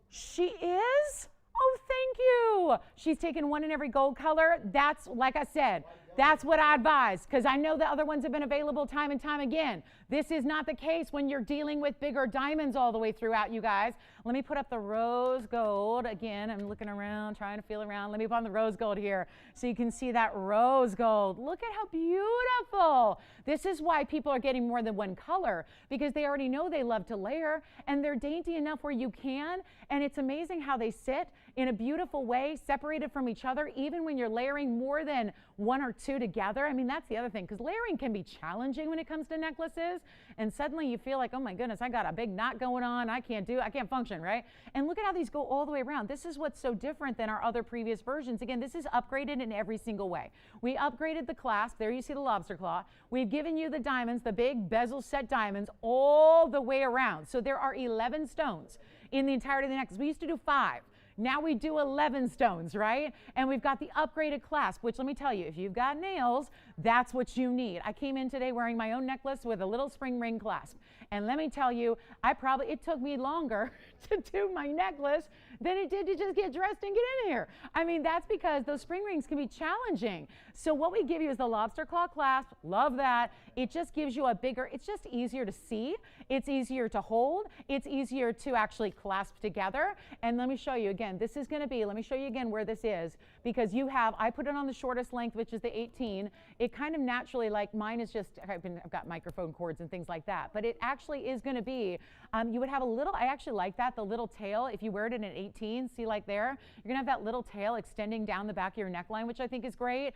She is? Oh, thank you. She's taken one in every gold color. That's, like I said, that's what I advise because I know the other ones have been available time and time again. This is not the case when you're dealing with bigger diamonds all the way throughout, you guys. Let me put up the rose gold. Again, I'm looking around, trying to feel around. Let me put on the rose gold here so you can see that rose gold. Look at how beautiful. This is why people are getting more than one color because they already know they love to layer and they're dainty enough where you can. And it's amazing how they sit in a beautiful way, separated from each other, even when you're layering more than one or two together. I mean, that's the other thing, because layering can be challenging when it comes to necklaces. And suddenly you feel like, oh my goodness, I got a big knot going on. I can't function, right? And look at how these go all the way around. This is what's so different than our other previous versions. Again, this is upgraded in every single way. We upgraded the clasp. There you see the lobster claw. We've given you the diamonds, the big bezel set diamonds, all the way around. So there are 11 stones in the entirety of the necklace. We used to do 5. Now we do 11 stones, right? And we've got the upgraded clasp, which let me tell you, if you've got nails, that's what you need. I came in today wearing my own necklace with a little spring ring clasp. And let me tell you, it took me longer to do my necklace than it did to just get dressed and get in here. I mean, that's because those spring rings can be challenging. So what we give you is the lobster claw clasp. Love that. It just gives you a bigger, it's just easier to see. It's easier to hold. It's easier to actually clasp together. And let me show you again, this is going to be, let me show you again where this is, because I put it on the shortest length, which is the 18. It kind of naturally, like mine is just, I've got microphone cords and things like that, but it actually is going to be, you would have a little, I actually like that, the little tail. If you wear it in an 18, see like there, you're going to have that little tail extending down the back of your neckline, which I think is great.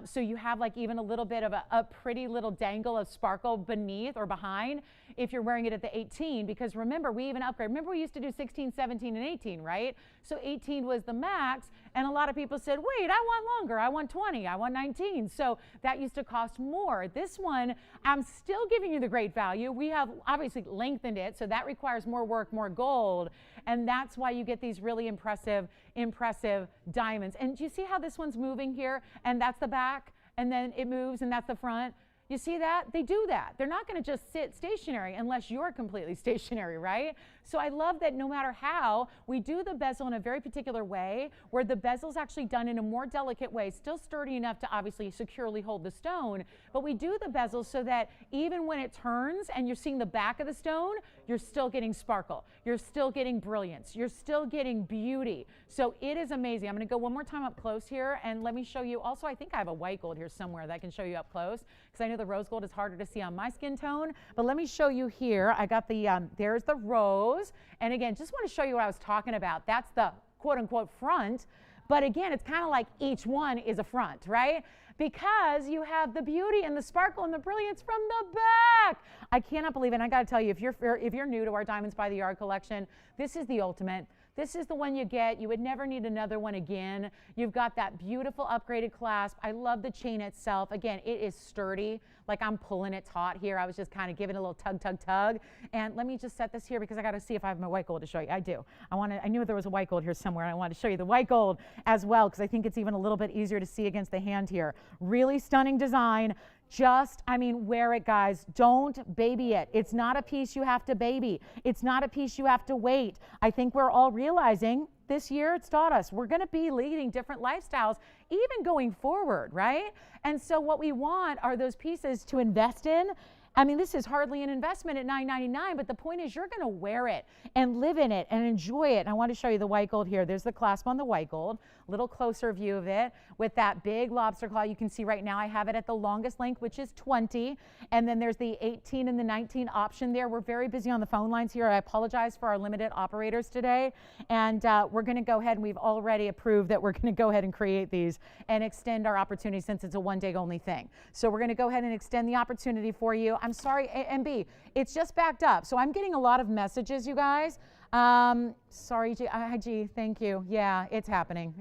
So you have like even a little bit of a pretty little dangle of sparkle beneath or behind if you're wearing it at the 18, because remember, we even upgrade. Remember, we used to do 16, 17, and 18, right? So 18 was the max, and a lot of people said, wait, I want longer. I want 20. I want 19. So that used to cost more. This one, I'm still giving you the great value. We have obviously lengthened it, so that requires more work, more gold, and that's why you get these really impressive diamonds. And do you see how this one's moving here? And that's the back, and then it moves, and that's the front. You see that? They do that. They're not going to just sit stationary unless you're completely stationary, right? So I love that no matter how, we do the bezel in a very particular way where the bezel's actually done in a more delicate way, still sturdy enough to obviously securely hold the stone, but we do the bezel so that even when it turns and you're seeing the back of the stone, you're still getting sparkle. You're still getting brilliance. You're still getting beauty. So it is amazing. I'm going to go one more time up close here, and let me show you. Also, I think I have a white gold here somewhere that I can show you up close, because I know the rose gold is harder to see on my skin tone, but let me show you here. I got the, there's the rose. And again, just want to show you what I was talking about. That's the quote unquote front. But again, it's kind of like each one is a front, right? Because you have the beauty and the sparkle and the brilliance from the back. I cannot believe it. And I got to tell you, if you're new to our Diamonds by the Yard collection, this is the ultimate. This is the one you get. You would never need another one again. You've got that beautiful upgraded clasp. I love the chain itself. Again, it is sturdy. Like I'm pulling it taut here. I was just kind of giving it a little tug, tug, tug. And let me just set this here because I got to see if I have my white gold to show you. I do. I knew there was a white gold here somewhere, and I wanted to show you the white gold as well because I think it's even a little bit easier to see against the hand here. Really stunning design. Wear it, guys. Don't baby it. It's not a piece you have to baby. It's not a piece you have to wait. I think we're all realizing this year it's taught us we're going to be leading different lifestyles even going forward, right? And so what we want are those pieces to invest in. This is hardly an investment at $9.99, but the point is you're going to wear it and live in it and enjoy it. And I want to show you the white gold here. There's the clasp on the white gold, a little closer view of it with that big lobster claw. You can see right now I have it at the longest length, which is 20. And then there's the 18 and the 19 option there. We're very busy on the phone lines here. I apologize for our limited operators today. And we're going to go ahead, and we've already approved that we're going to go ahead and create these and extend our opportunity since it's a one-day only thing. So we're going to go ahead and extend the opportunity for you. I'm sorry, MB, it's just backed up. So I'm getting a lot of messages, you guys. Sorry, G. Hi, G. Thank you. Yeah, it's happening.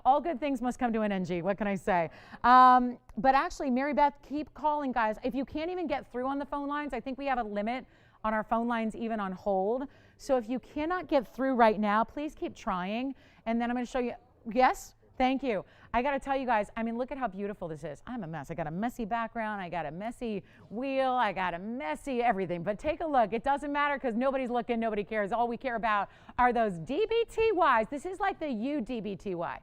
All good things must come to an end, G. What can I say? But actually, Mary Beth, keep calling, guys. If you can't even get through on the phone lines, I think we have a limit on our phone lines, even on hold. So if you cannot get through right now, please keep trying. And then I'm going to show you. Yes? Thank you. I got to tell you guys, look at how beautiful this is. I'm a mess. I got a messy background. I got a messy wheel. I got a messy everything. But take a look. It doesn't matter because nobody's looking. Nobody cares. All we care about are those DBTYs. This is like the UDBTY.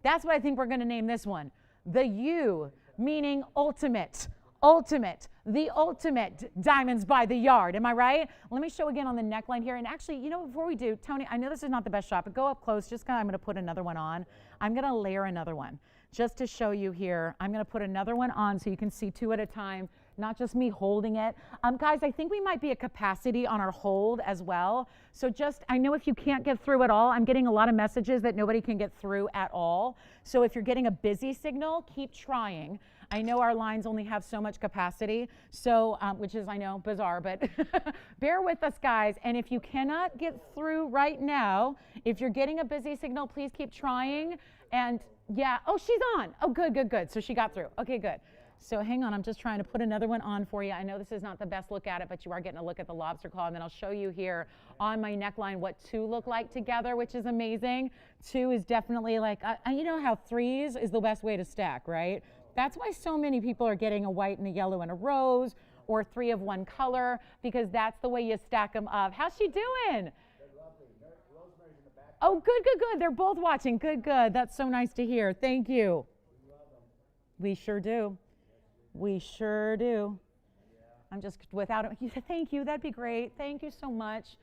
That's what I think we're going to name this one. The U, meaning ultimate. Ultimate. The ultimate Diamonds by the Yard. Am I right? Let me show again on the neckline here. And actually, before we do, Tony, I know this is not the best shot, but go up close. I'm going to put another one on. I'm going to layer another one just to show you here. I'm going to put another one on so you can see two at a time, not just me holding it. Guys, I think we might be at capacity on our hold as well. So I know if you can't get through at all, I'm getting a lot of messages that nobody can get through at all. So if you're getting a busy signal, keep trying. I know our lines only have so much capacity, so which is, I know, bizarre, but bear with us, guys. And if you cannot get through right now, if you're getting a busy signal, please keep trying. And yeah, oh, she's on. Oh, good, good, good. So she got through. Okay, good. So hang on, I'm just trying to put another one on for you. I know this is not the best look at it, but you are getting a look at the lobster claw, and then I'll show you here on my neckline what two look like together, which is amazing. Two is definitely like, you know how threes is the best way to stack, right? That's why so many people are getting a white and a yellow and a rose, or three of one color, because that's the way you stack them up. How's she doing? Oh, good, good, good. They're both watching. Good, good. That's so nice to hear. Thank you. We sure do. We sure do. I'm just without it. Thank you. That'd be great. Thank you so much.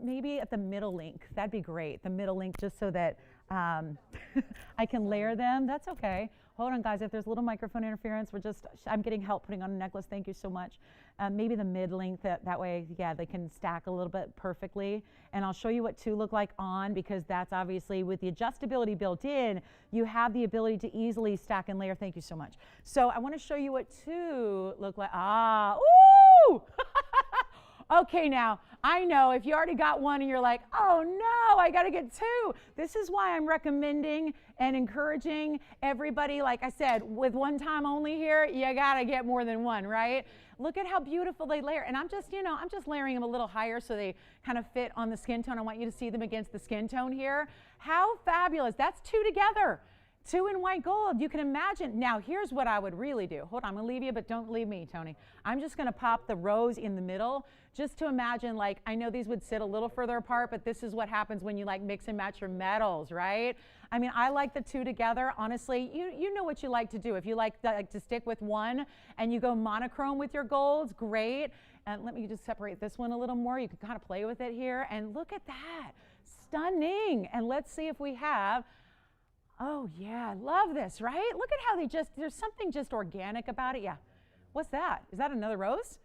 Maybe at the middle link. That'd be great. The middle link, just so that I can layer them. That's okay. Hold on, guys. If there's a little microphone interference, I'm getting help putting on a necklace. Thank you so much. Maybe the mid link, that way, yeah, they can stack a little bit perfectly. And I'll show you what two look like on, because that's obviously with the adjustability built in, you have the ability to easily stack and layer. Thank you so much. So I want to show you what two look like. Ooh! Okay, now, I know if you already got one and you're like, oh no, I got to get two. This is why I'm recommending and encouraging everybody, like I said, with one time only here, you got to get more than one, right? Look at how beautiful they layer. And I'm just layering them a little higher so they kind of fit on the skin tone. I want you to see them against the skin tone here. How fabulous. That's two together. Two in white gold, you can imagine. Now, here's what I would really do. Hold on, I'm gonna leave you, but don't leave me, Tony. I'm just gonna pop the rose in the middle, just to imagine, like, I know these would sit a little further apart, but this is what happens when you like mix and match your metals, right? I mean, I like the two together. Honestly, you know what you like to do. If you like to stick with one and you go monochrome with your golds, great. And let me just separate this one a little more. You can kind of play with it here, and look at that, stunning. And let's see if we have, oh yeah, I love this, right? Look at how there's something just organic about it. Yeah. What's that? Is that another rose?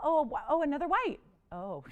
Oh, another white. Oh,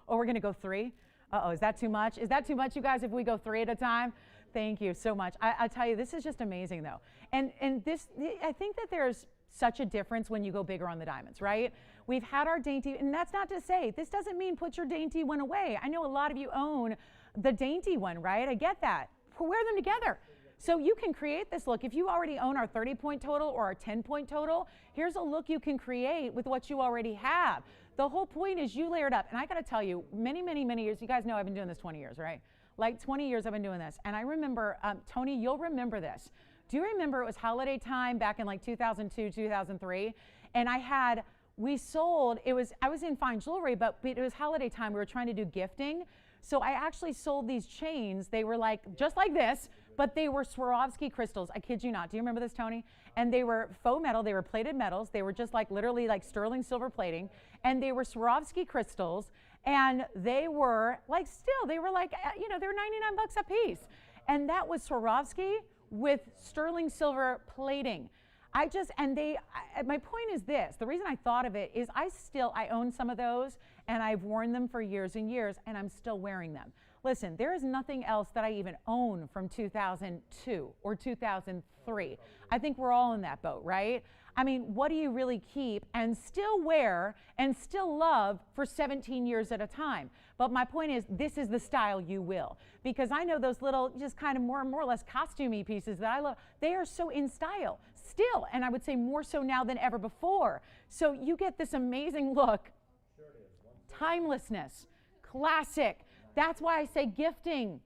we're gonna go three? Uh-oh, is that too much? Is that too much, you guys, if we go three at a time? Thank you so much. I tell you, this is just amazing though. And this, I think that there's such a difference when you go bigger on the diamonds, right? We've had our dainty, and that's not to say, this doesn't mean put your dainty one away. I know a lot of you own the dainty one, right? I get that. Wear them together. So you can create this look. If you already own our 30-point total or our 10-point total, here's a look you can create with what you already have. The whole point is you layer it up. And I got to tell you, many, many, many years, you guys know I've been doing this 20 years, right? Like 20 years I've been doing this. And I remember, Tony, you'll remember this. Do you remember it was holiday time back in like 2002, 2003? And I was in fine jewelry, but it was holiday time. We were trying to do gifting. So I actually sold these chains. They were like, just like this, but they were Swarovski crystals. I kid you not. Do you remember this, Tony? And they were faux metal. They were plated metals. They were just like literally like sterling silver plating. And they were Swarovski crystals. And they were like, they were like, they were 99 bucks a piece. And that was Swarovski with sterling silver plating. My point is this, the reason I thought of it is I own some of those, and I've worn them for years and years, and I'm still wearing them. Listen, there is nothing else that I even own from 2002 or 2003. I think we're all in that boat, right? I mean, what do you really keep and still wear and still love for 17 years at a time? But my point is, this is the style you will. Because I know those little, just kind of more or less costumey pieces that I love, they are so in style still, and I would say more so now than ever before. So you get this amazing look, timelessness, classic. That's why I say gifting.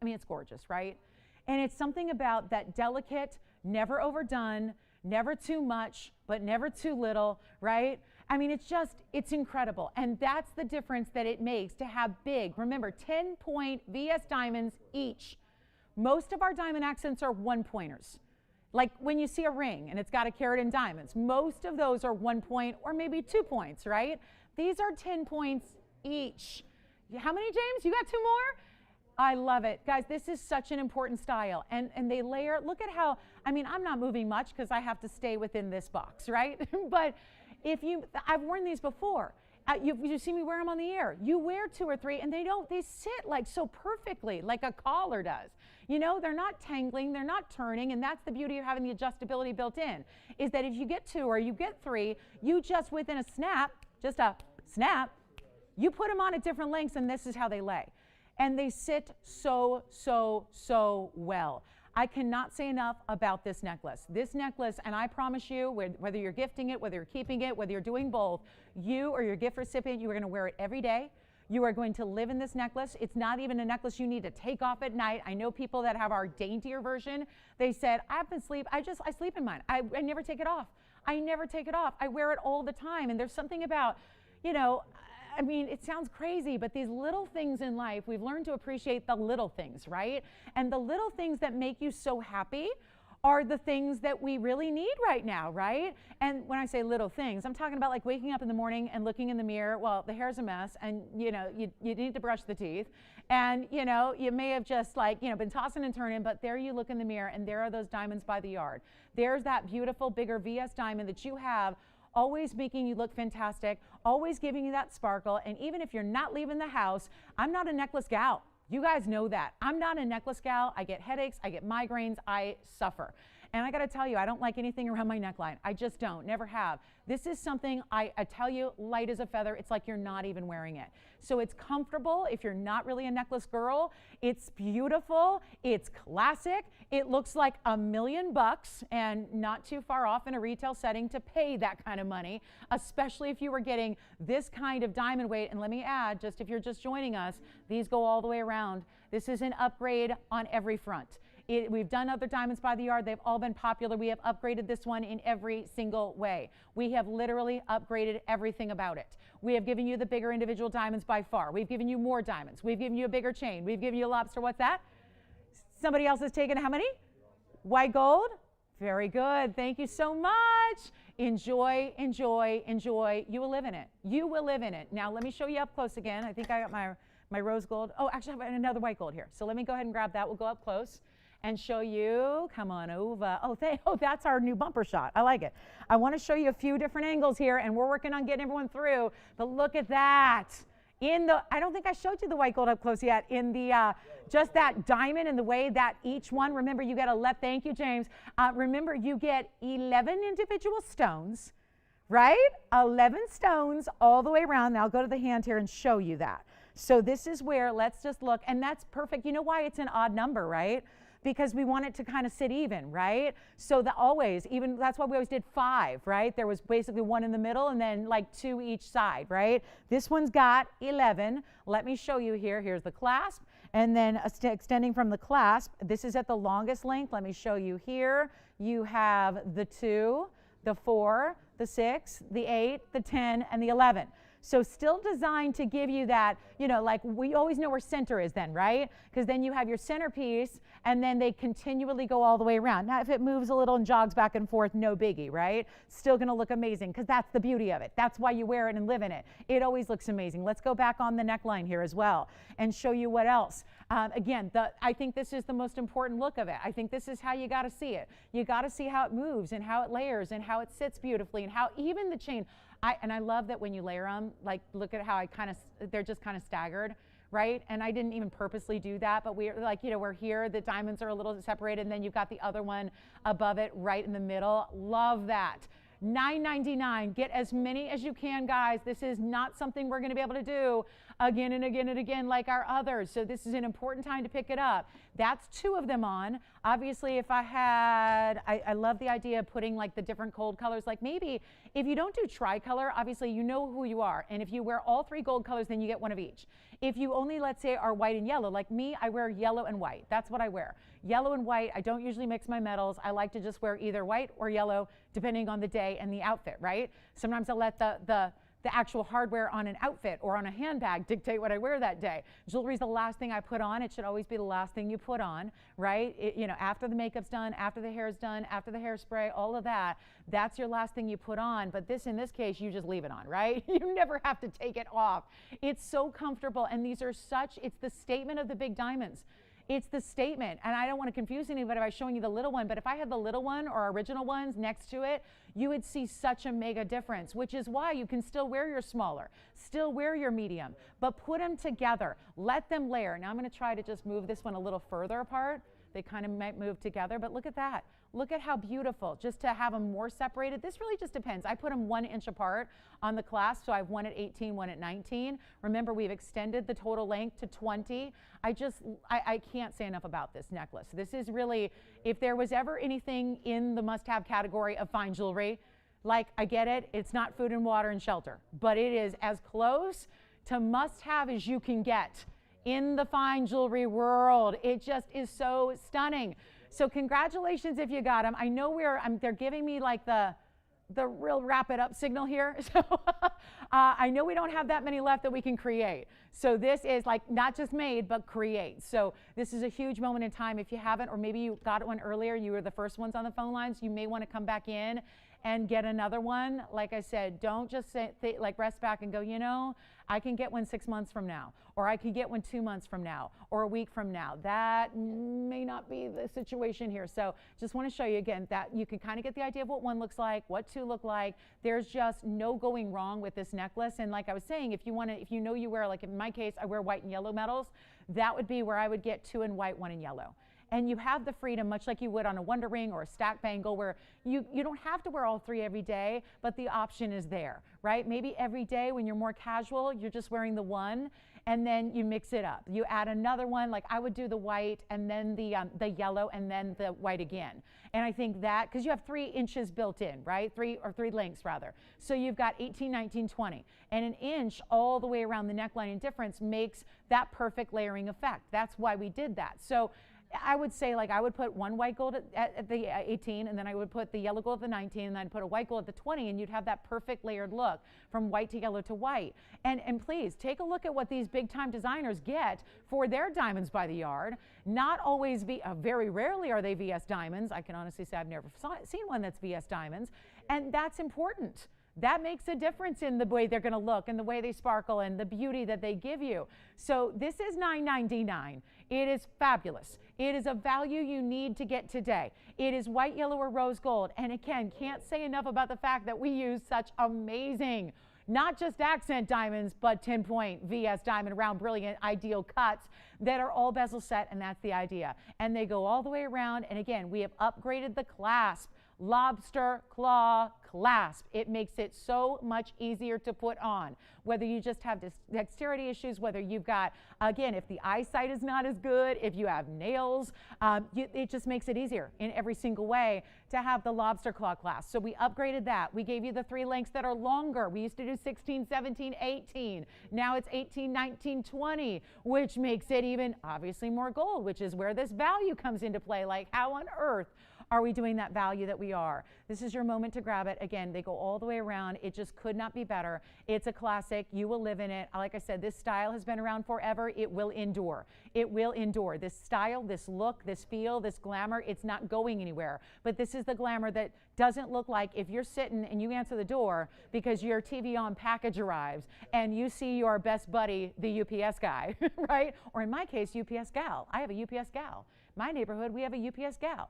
I mean, it's gorgeous, right? And it's something about that delicate, never overdone, never too much, but never too little, right? I mean, it's incredible. And that's the difference that it makes to have big, remember, 10-point VS diamonds each. Most of our diamond accents are 1-pointers. Like when you see a ring and it's got a carat in diamonds, most of those are 1 point or maybe 2 points, right? These are 10 points each. How many, James? You got 2 more? I love it. Guys, this is such an important style. And they layer, look at how, I mean, I'm not moving much because I have to stay within this box, right? But I've worn these before. You see me wear them on the air. You wear 2 or 3 and they sit like so perfectly, like a collar does. You know, they're not tangling, they're not turning, and that's the beauty of having the adjustability built in, is that if you get 2 or you get 3, you just within a snap, just a snap, you put them on at different lengths and this is how they lay. And they sit so, so, so well. I cannot say enough about this necklace. This necklace, and I promise you, whether you're gifting it, whether you're keeping it, whether you're doing both, you or your gift recipient, you are going to wear it every day. You are going to live in this necklace. It's not even a necklace you need to take off at night. I know people that have our daintier version. They said, I sleep in mine. I never take it off. I never take it off. I wear it all the time. And there's something about, you know, I mean, it sounds crazy, but these little things in life, we've learned to appreciate the little things, right? And the little things that make you so happy are the things that we really need right now, right? And when I say little things, I'm talking about like waking up in the morning and looking in the mirror. Well, the hair's a mess, and you know, you need to brush the teeth, and you know, you may have just like, you know, been tossing and turning, but there you look in the mirror, and there are those diamonds by the yard. There's that beautiful bigger VS diamond that you have, always making you look fantastic, always giving you that sparkle. And even if you're not leaving the house, I'm not a necklace gal. You guys know that. I'm not a necklace gal. I get headaches, I get migraines, I suffer. And I gotta tell you, I don't like anything around my neckline. I just don't, never have. This is something I tell you, light as a feather. It's like you're not even wearing it. So it's comfortable if you're not really a necklace girl. It's beautiful, it's classic. It looks like $1,000,000 and not too far off in a retail setting to pay that kind of money, especially if you were getting this kind of diamond weight. And let me add, just if you're just joining us, these go all the way around. This is an upgrade on every front. We've done other diamonds by the yard. They've all been popular. We have upgraded this one in every single way. We have literally upgraded everything about it. We have given you the bigger individual diamonds by far. We've given you more diamonds. We've given you a bigger chain. We've given you a lobster. What's that? Somebody else has taken how many? White gold? Very good. Thank you so much. Enjoy, enjoy, enjoy. You will live in it. You will live in it. Now let me show you up close again. I think I got my rose gold. Oh, actually I have another white gold here. So let me go ahead and grab that. We'll go up close and show you. Come on over. Oh, that's our new bumper shot. I like it. I want to show you a few different angles here, and we're working on getting everyone through. But look at that. I don't think I showed you the white gold up close yet. In the just that diamond and the way that each one. Remember, you get thank you, James. Remember, you get 11 individual stones, right? 11 stones all the way around. Now I'll go to the hand here and show you that. So this is where, let's just look, and that's perfect. You know why it's an odd number, right? Because we want it to kind of sit even, right? So that's why we always did 5, right? There was basically 1 in the middle and then like 2 each side, right? This one's got 11. Let me show you here. Here's the clasp, and then extending from the clasp, this is at the longest length. Let me show you here. You have the 2, the 4, the 6, the 8, the 10, and the 11. So still designed to give you that, you know, like we always know where center is then, right? Because then you have your centerpiece, and then they continually go all the way around. Now, if it moves a little and jogs back and forth, no biggie, right? Still going to look amazing, because that's the beauty of it. That's why you wear it and live in it. It always looks amazing. Let's go back on the neckline here as well and show you what else. Again, I think this is the most important look of it. I think this is how you got to see it. You got to see how it moves and how it layers and how it sits beautifully and how even the chain. I love that when you layer them, like look at how they're just kind of staggered, right? And I didn't even purposely do that, but we're like, you know, we're here, the diamonds are a little separated, and then you've got the other one above it right in the middle. Love that. $9.99. Get as many as you can, guys. This is not something we're going to be able to do again and again and again like our others. So this is an important time to pick it up. That's 2 of them on. Obviously, if I love the idea of putting like the different gold colors. Like maybe if you don't do tricolor, obviously you know who you are. And if you wear all 3 gold colors, then you get 1 of each. If you only, let's say, are white and yellow, like me, I wear yellow and white. That's what I wear. Yellow and white. I don't usually mix my metals. I like to just wear either white or yellow, depending on the day and the outfit, right? Sometimes I'll let the actual hardware on an outfit or on a handbag dictate what I wear that day. Jewelry is the last thing I put on. It should always be the last thing you put on, right? You know, after the makeup's done, after the hair's done, after the hairspray, all of that, that's your last thing you put on. But in this case, you just leave it on, right? You never have to take it off. It's so comfortable, and these are it's the statement of the big diamonds. It's the statement, and I don't want to confuse anybody by showing you the little one, but if I had the little one or original ones next to it, you would see such a mega difference, which is why you can still wear your smaller, still wear your medium, but put them together. Let them layer. Now I'm going to try to just move this one a little further apart They kind of might move together, but look at that. Look at how beautiful, just to have them more separated. This really just depends. I put them 1 inch apart on the clasp, so I have one at 18, one at 19. Remember, we've extended the total length to 20. I can't say enough about this necklace. This is really, if there was ever anything in the must-have category of fine jewelry, like, I get it, it's not food and water and shelter, but it is as close to must-have as you can get in the fine jewelry world. It just is so stunning. So congratulations if you got them. I know they're giving me like the real wrap it up signal here. So I know we don't have that many left that we can create. So this is like not just made, but create. So this is a huge moment in time. If you haven't, or maybe you got one earlier, you were the first ones on the phone lines, you may want to come back in and get another one. Like I said, don't just like rest back and go, you know, I can get one 6 months from now, or I could get one 2 months from now, or a week from now. That may not be the situation here. So just want to show you again that you can kind of get the idea of what one looks like, what two look like. There's just no going wrong with this necklace. And like I was saying, if you know you wear, like in my case, I wear white and yellow metals, that would be where I would get 2 in white, 1 in yellow. And you have the freedom, much like you would on a Wonder Ring or a stack bangle, where you don't have to wear all 3 every day, but the option is there, right? Maybe every day when you're more casual, you're just wearing the 1, and then you mix it up. You add another one, like I would do the white and then the yellow and then the white again. And I think that, because you have 3 inches built in, right? 3 lengths rather. So you've got 18, 19, 20. And an inch all the way around the neckline in difference makes that perfect layering effect. That's why we did that. So I would say, like, I would put 1 white gold at the 18, and then I would put the yellow gold at the 19, and then I'd put a white gold at the 20, and you'd have that perfect layered look from white to yellow to white. And please take a look at what these big time designers get for their diamonds by the yard. Not always, very rarely are they VS diamonds. I can honestly say I've never seen one that's VS diamonds, and that's important. That makes a difference in the way they're going to look and the way they sparkle and the beauty that they give you. So this is $9.99. It is fabulous. It is a value you need to get today. It is white, yellow, or rose gold. And again, can't say enough about the fact that we use such amazing, not just accent diamonds, but 10-point VS diamond, round, brilliant, ideal cuts that are all bezel set, and that's the idea. And they go all the way around. And again, we have upgraded the clasp. Lobster claw clasp. It makes it so much easier to put on. Whether you just have dexterity issues, whether you've got, again, if the eyesight is not as good, if you have nails, it just makes it easier in every single way to have the lobster claw clasp. So we upgraded that. We gave you the 3 lengths that are longer. We used to do 16, 17, 18. Now it's 18, 19, 20, which makes it even obviously more gold, which is where this value comes into play. Like, how on earth are we doing that value that we are? This is your moment to grab it. Again, they go all the way around. It just could not be better. It's a classic. You will live in it. Like I said, this style has been around forever. It will endure. It will endure. This style, this look, this feel, this glamour, it's not going anywhere. But this is the glamour that doesn't look like if you're sitting and you answer the door because your TVON package arrives and you see your best buddy, the UPS guy, right? Or in my case, UPS gal. I have a UPS gal. My neighborhood, we have a UPS gal.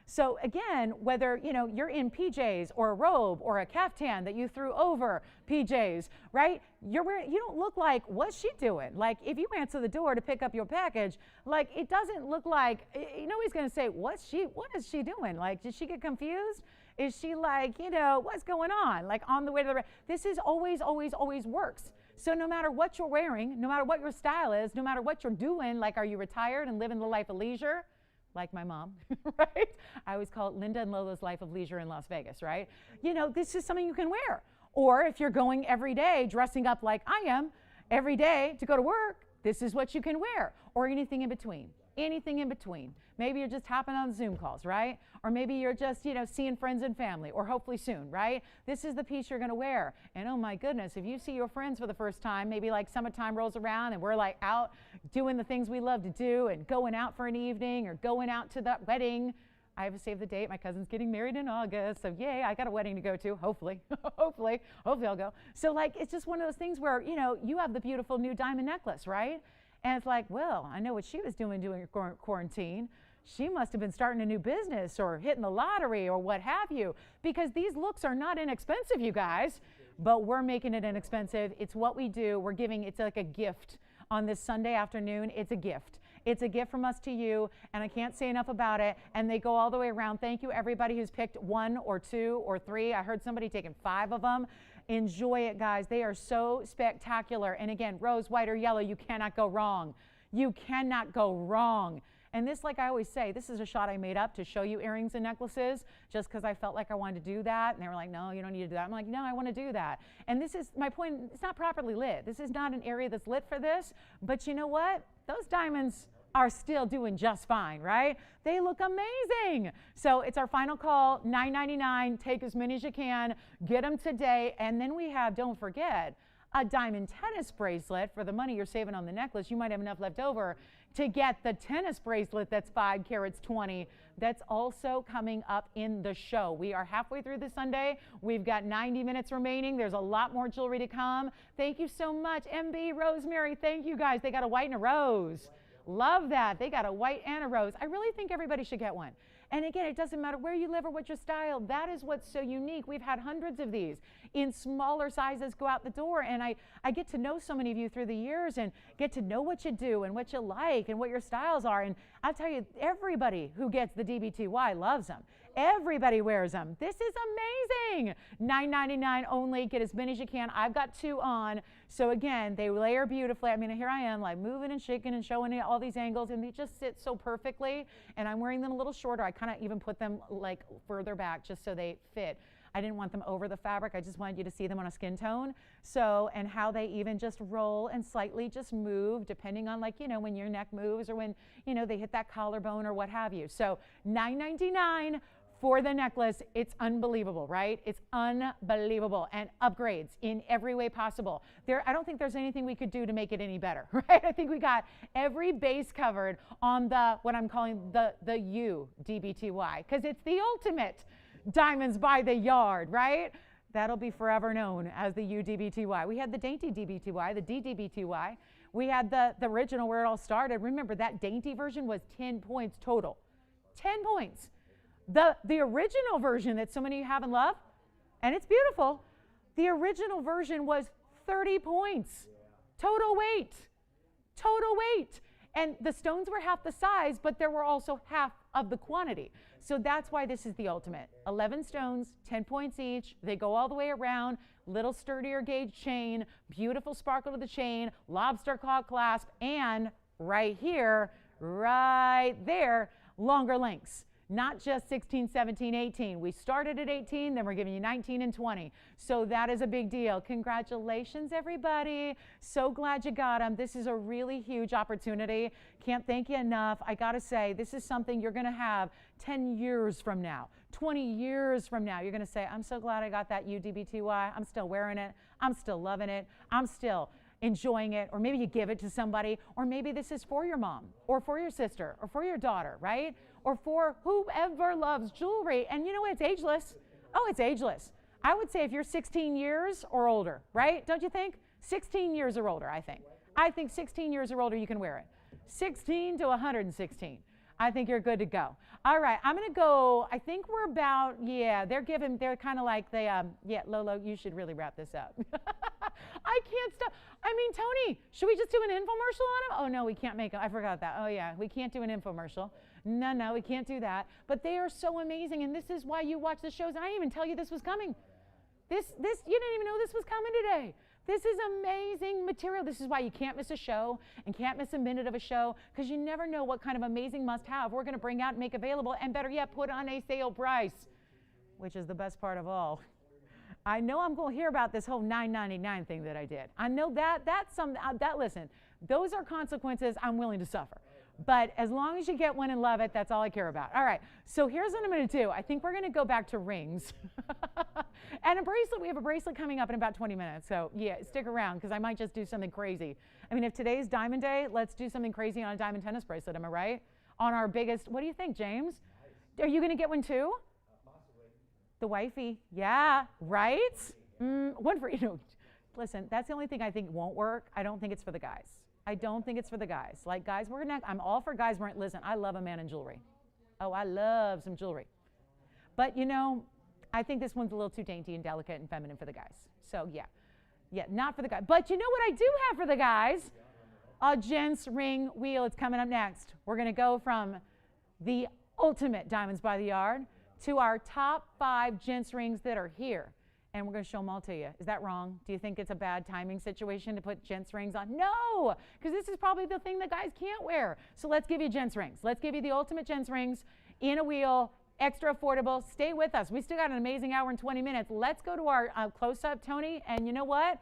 So again, whether you're in PJs or a robe or a caftan that you threw over PJs, right? You don't look like, what's she doing? Like, if you answer the door to pick up your package, like, it doesn't look like, nobody's going to say, what is she doing? Like, did she get confused? Is she like, what's going on? Like, on the way to the, this is always, always, always works. So no matter what you're wearing, no matter what your style is, no matter what you're doing, like, are you retired and living the life of leisure? Like my mom, right? I always call it Linda and Lola's life of leisure in Las Vegas, right? This is something you can wear. Or if you're going every day, dressing up like I am every day to go to work, this is what you can wear. Or anything in between. Anything in between. Maybe you're just hopping on Zoom calls, right? Or maybe you're just, seeing friends and family, or hopefully soon, right? This is the piece you're going to wear. And oh my goodness, if you see your friends for the first time, maybe like summertime rolls around and we're like out doing the things we love to do and going out for an evening or going out to that wedding. I have to save the date. My cousin's getting married in August. So yay, I got a wedding to go to, hopefully. hopefully I'll go. So like, it's just one of those things where, you have the beautiful new diamond necklace, right? And it's like, well, I know what she was doing quarantine. She must have been starting a new business or hitting the lottery or what have you, because these looks are not inexpensive, you guys, but we're making it inexpensive. It's what we do. We're giving, it's like a gift on this Sunday afternoon. It's a gift. It's a gift from us to you, and I can't say enough about it. And they go all the way around. Thank you, everybody who's picked 1 or 2 or 3. I heard somebody taking 5 of them. Enjoy it, guys. They are so spectacular. And again, rose, white, or yellow, you cannot go wrong. You cannot go wrong. And this, like I always say, this is a shot I made up to show you earrings and necklaces just because I felt like I wanted to do that. And they were like, no, you don't need to do that. I'm like, no, I want to do that. And this is my point. It's not properly lit. This is not an area that's lit for this. But you know what? Those diamonds are still doing just fine, right? They look amazing. So it's our final call, $9.99. Take as many as you can. Get them today. And then we have, don't forget, a diamond tennis bracelet. For the money you're saving on the necklace, you might have enough left over to get the tennis bracelet that's 5 carats 20. That's also coming up in the show. We are halfway through this Sunday. We've got 90 minutes remaining. There's a lot more jewelry to come. Thank you so much, MB, Rosemary. Thank you, guys. They got a white and a rose. Love that. They got a white and a rose. I really think everybody should get one. And again, it doesn't matter where you live or what your style. That is what's so unique. We've had hundreds of these in smaller sizes go out the door. And I get to know so many of you through the years and get to know what you do and what you like and what your styles are. And I'll tell you, everybody who gets the DBTY loves them. Everybody wears them. This is amazing. $9.99 only. Get as many as you can. I've got 2 on. So again, they layer beautifully. I mean, here I am like moving and shaking and showing all these angles, and they just sit so perfectly. And I'm wearing them a little shorter. I kind of even put them like further back just so they fit. I didn't want them over the fabric. I just wanted you to see them on a skin tone. So, and how they even just roll and slightly just move depending on, like, you know, when your neck moves or when, you know, they hit that collarbone or what have you. So $9.99 for the necklace. It's unbelievable, right? It's unbelievable. And upgrades in every way possible. I don't think there's anything we could do to make it any better, right? I think we got every base covered on the, what I'm calling the U DBTY, because it's the ultimate diamonds by the yard, right? That'll be forever known as the UDBTY. We had the dainty DBTY, the DDBTY. We had the original where it all started. Remember, that dainty version was 10 points total. 10 points. The original version that so many of you have and love, and it's beautiful, the original version was 30 points. Total weight. Total weight. And the stones were half the size, but there were also half of the quantity. So that's why this is the ultimate. 11 stones, 10 points each. They go all the way around. Little sturdier gauge chain, beautiful sparkle to the chain, lobster claw clasp, and right here, right there, longer lengths. Not just 16, 17, 18. We started at 18, then we're giving you 19 and 20. So that is a big deal. Congratulations, everybody. So glad you got them. This is a really huge opportunity. Can't thank you enough. I got to say, this is something you're going to have 10 years from now, 20 years from now. You're going to say, I'm so glad I got that UDBTY. I'm still wearing it. I'm still loving it. I'm still enjoying it. Or maybe you give it to somebody. Or maybe this is for your mom or for your sister or for your daughter, right? Or for whoever loves jewelry. And you know what? It's ageless. Oh, it's ageless. I would say if you're 16 years or older, right? Don't you think? 16 years or older, I think. I think 16 years or older, you can wear it. 16 to 116. I think you're good to go. All right, I'm going to go. I think we're about, yeah, they're kind of like yeah, Lolo, you should really wrap this up. I can't stop. I mean, Tony, should we just do an infomercial on them? Oh, no, we can't make them. I forgot that. Oh, yeah, we can't do an infomercial. No, we can't do that. But they are so amazing, and this is why you watch the shows. And I didn't even tell you this was coming. You didn't even know this was coming today. This is amazing material. This is why you can't miss a show and can't miss a minute of a show, because you never know what kind of amazing must-have we're going to bring out and make available, and better yet, put on a sale price, which is the best part of all. I know I'm going to hear about this whole $9.99 thing that I did. I know listen, those are consequences I'm willing to suffer. But as long as you get one and love it, that's all I care about. All right, so here's what I'm going to do. I think we're going to go back to rings. And a bracelet. We have a bracelet coming up in about 20 minutes. So, yeah, stick around, because I might just do something crazy. I mean, if today's Diamond Day, let's do something crazy on a diamond tennis bracelet. Am I right? On our biggest. What do you think, James? Nice. Are you going to get one too? Possibly. The wifey. Yeah, right? One for, listen, that's the only thing I think won't work. I don't think it's for the guys. I don't think it's for the guys. Like, guys, I'm all for guys wearing, listen, I love a man in jewelry. Oh, I love some jewelry. But, I think this one's a little too dainty and delicate and feminine for the guys. So, yeah, not for the guys. But you know what I do have for the guys? a gents ring wheel. It's coming up next. We're going to go from the ultimate diamonds by the yard to our top 5 gents rings that are here. And we're going to show them all to you. Is that wrong? Do you think it's a bad timing situation to put gents rings on? No, because this is probably the thing that guys can't wear. So let's give you gents rings. Let's give you the ultimate gents rings in a wheel, extra affordable. Stay with us. We still got an amazing hour and 20 minutes. Let's go to our close-up, Tony. And you know what?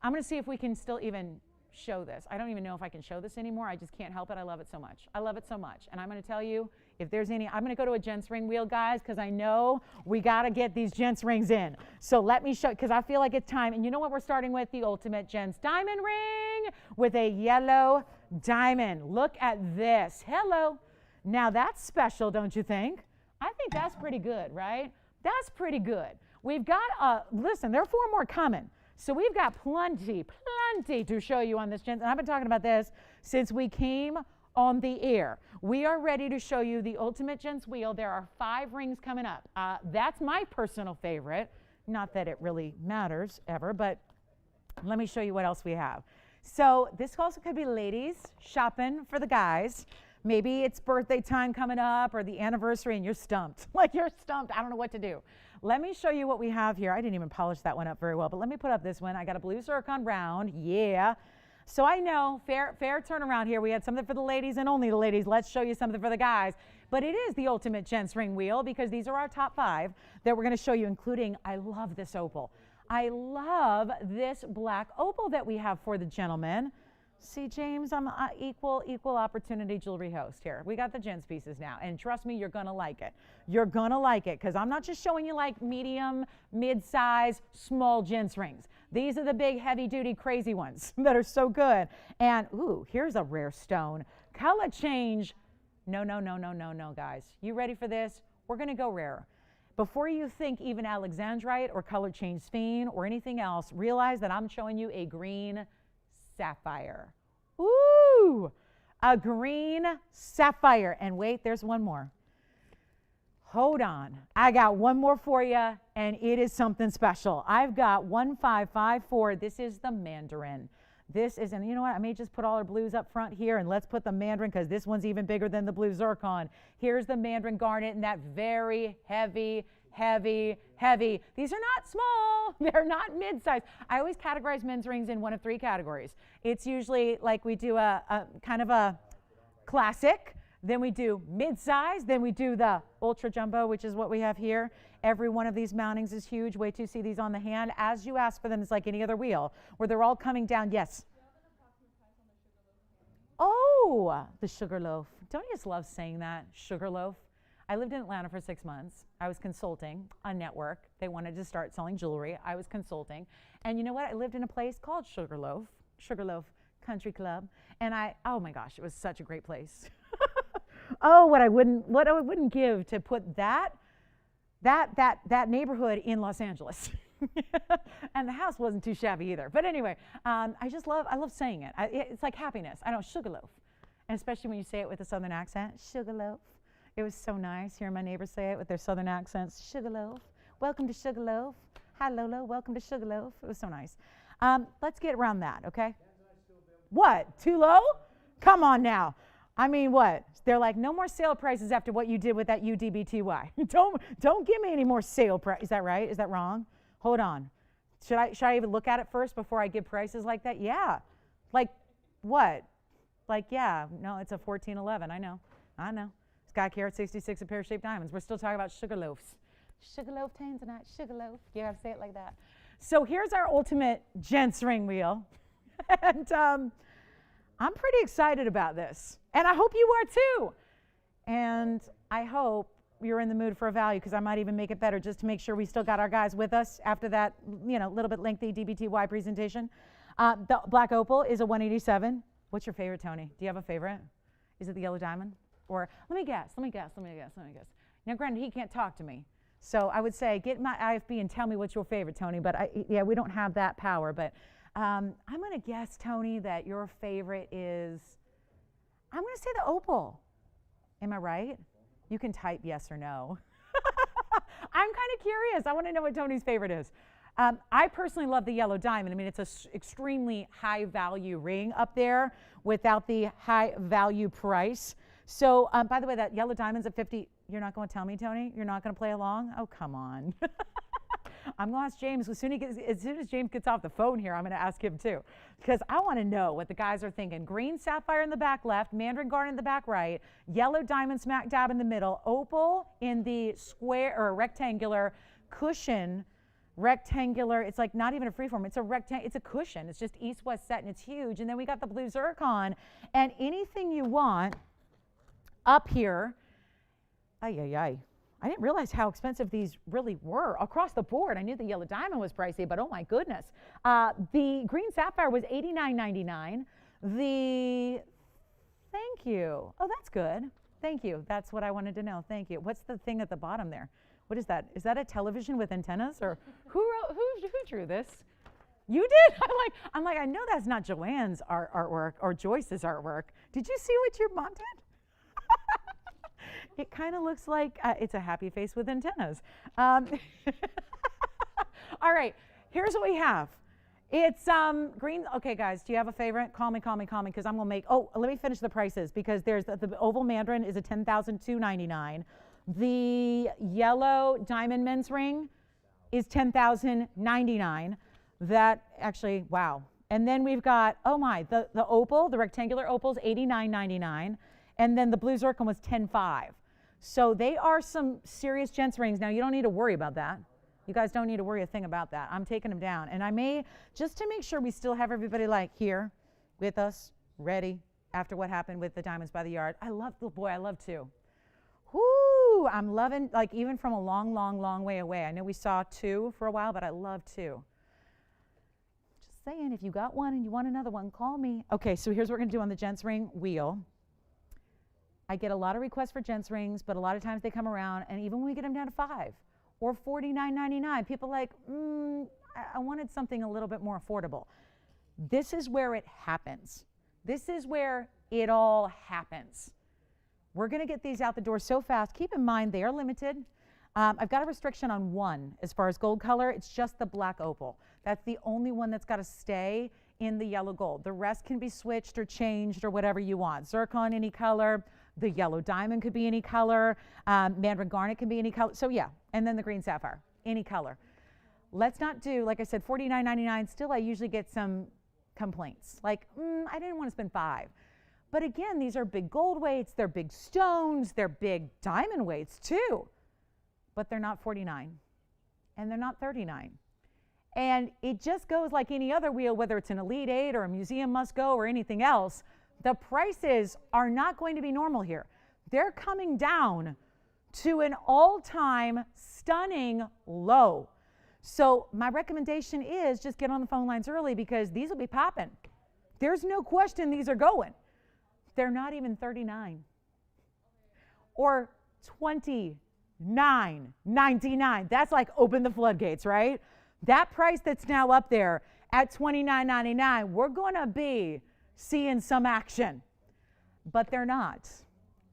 I'm going to see if we can still even show this. I don't even know if I can show this anymore. I just can't help it. I love it so much. I love it so much. And I'm going to tell you, if there's any, I'm going to go to a gents ring wheel, guys, because I know we got to get these gents rings in. So let me show, because I feel like it's time. And you know what we're starting with? The ultimate gents diamond ring with a yellow diamond. Look at this. Hello. Now that's special, don't you think? I think that's pretty good, right? That's pretty good. We've got, listen, there are 4 more coming. So we've got plenty to show you on this gents. And I've been talking about this since we came on the air. We are ready to show you the ultimate gents wheel. There are 5 rings coming up. That's my personal favorite. Not that it really matters ever, but let me show you what else we have. So this also could be ladies shopping for the guys. Maybe it's birthday time coming up or the anniversary and you're stumped. Like you're stumped. I don't know what to do. Let me show you what we have here. I didn't even polish that one up very well, but let me put up this one. I got a blue zircon round. Yeah. So I know, fair turnaround here. We had something for the ladies and only the ladies. Let's show you something for the guys. But it is the ultimate gents ring wheel because these are our top 5 that we're going to show you, including, I love this opal. I love this black opal that we have for the gentlemen. See, James, I'm an equal opportunity jewelry host here. We got the gents pieces now, and trust me, you're going to like it. You're going to like it because I'm not just showing you like medium, mid-size, small gents rings. These are the big, heavy-duty, crazy ones that are so good. And, ooh, here's a rare stone. Color change. No, guys. You ready for this? We're going to go rare. Before you think even Alexandrite or color change sphene or anything else, realize that I'm showing you a green sapphire. Ooh, a green sapphire. And wait, there's one more. Hold on. I got one more for you, and it is something special. I've got 1554. This is the mandarin. This is, and you know what? I may just put all our blues up front here, and let's put the mandarin because this one's even bigger than the blue zircon. Here's the mandarin garnet and that very heavy. These are not small. They're not mid-size. I always categorize men's rings in one of 3 categories. It's usually like we do a kind of a classic, then we do mid-size, then we do the ultra jumbo, which is what we have here. Every one of these mountings is huge. Wait till you see these on the hand. As you ask for them, it's like any other wheel, where they're all coming down. Yes? Oh, the sugar loaf. Don't you just love saying that, sugar loaf? I lived in Atlanta for 6 months. I was consulting on network. They wanted to start selling jewelry. I was consulting. And you know what? I lived in a place called Sugarloaf Country Club. And oh my gosh, it was such a great place. Oh, what I wouldn't give to put that neighborhood in Los Angeles. And the house wasn't too shabby either. But anyway, I love saying it. It's like happiness. I know, Sugarloaf. And especially when you say it with a Southern accent, Sugarloaf. It was so nice hearing my neighbors say it with their Southern accents. Sugarloaf. Welcome to Sugarloaf. Hi, Lolo. Welcome to Sugarloaf. It was so nice. Let's get around that, okay? What? Too low? Come on now. I mean, what? They're like, no more sale prices after what you did with that UDBTY. Don't give me any more sale price. Is that right? Is that wrong? Hold on. Should I even look at it first before I give prices like that? Yeah. Like what? Like, yeah. No, it's a 1411. I know. Sky Carat 66 a pear-shaped diamonds. We're still talking about Sugarloafs. Sugarloaf tanzanite, Sugarloaf. You have to say it like that. So here's our ultimate gents ring wheel. And I'm pretty excited about this. And I hope you are too. And I hope you're in the mood for a value because I might even make it better just to make sure we still got our guys with us after that, little bit lengthy DBTY presentation. The black opal is a 187. What's your favorite, Tony? Do you have a favorite? Is it the yellow diamond? Or let me guess. Now, granted, he can't talk to me. So I would say get my IFB and tell me what's your favorite, Tony. But we don't have that power. But I'm going to guess, Tony, that your favorite is, I'm going to say the opal. Am I right? You can type yes or no. I'm kind of curious. I want to know what Tony's favorite is. I personally love the yellow diamond. I mean, it's an extremely high value ring up there without the high value price. So, by the way, that yellow diamond's at 50. You're not going to tell me, Tony? You're not going to play along? Oh, come on. I'm going to ask James. As soon as James gets off the phone here, I'm going to ask him too. Because I want to know what the guys are thinking. Green sapphire in the back left, mandarin garnet in the back right, yellow diamond smack dab in the middle, opal in the square or rectangular cushion. Rectangular, it's like not even a freeform, it's a rectangle, it's a cushion. It's just east-west set and it's huge. And then we got the blue zircon. And anything you want up here, I didn't realize how expensive these really were across the board. I knew the yellow diamond was pricey, but oh my goodness. The green sapphire was $89.99. Thank you. Oh, that's good. Thank you. That's what I wanted to know. Thank you. What's the thing at the bottom there? What is that? Is that a television with antennas? Or who drew this? You did? I'm like, I know that's not Joanne's artwork or Joyce's artwork. Did you see what your mom did? It kind of looks like it's a happy face with antennas. All right, here's what we have. It's green. Okay, guys, do you have a favorite? Call me, because I'm gonna make. Oh, let me finish the prices because there's the oval mandarin is a $10,299. The yellow diamond men's ring is $10,099. That actually, wow. And then we've got, oh my, the opal, the rectangular opal is $89.99, and then the blue zircon was $10,500. So they are some serious gents rings. Now you don't need to worry about that. You guys don't need to worry a thing about that. I'm taking them down, and I may just to make sure we still have everybody like here with us, ready after what happened with the diamonds by the yard. I love two. Whoo! I'm loving like even from a long way away. I know we saw two for a while, but I love two. Just saying, if you got one and you want another one, call me. Okay, so here's what we're gonna do on the gents ring wheel. I get a lot of requests for gents rings, but a lot of times they come around, and even when we get them down to $5 or $49.99, people are like, I wanted something a little bit more affordable. This is where it happens. This is where it all happens. We're going to get these out the door so fast. Keep in mind, they are limited. I've got a restriction on one as far as gold color. It's just the black opal. That's the only one that's got to stay in the yellow gold. The rest can be switched or changed or whatever you want. Zircon, any color. The yellow diamond could be any color. Mandarin garnet can be any color. So yeah, and then the green sapphire, any color. Let's not do, like I said, $49.99. Still, I usually get some complaints. Like, I didn't want to spend $5. But again, these are big gold weights. They're big stones. They're big diamond weights too. But they're not $49. And they're not $39. And it just goes like any other wheel, whether it's an Elite 8 or a Museum Must Go or anything else. The prices are not going to be normal here. They're coming down to an all-time stunning low. So my recommendation is just get on the phone lines early because these will be popping. There's no question these are going. They're not even $39 or $29.99. That's like open the floodgates, right? That price that's now up there at $29.99, we're going to be seeing some action, but they're not.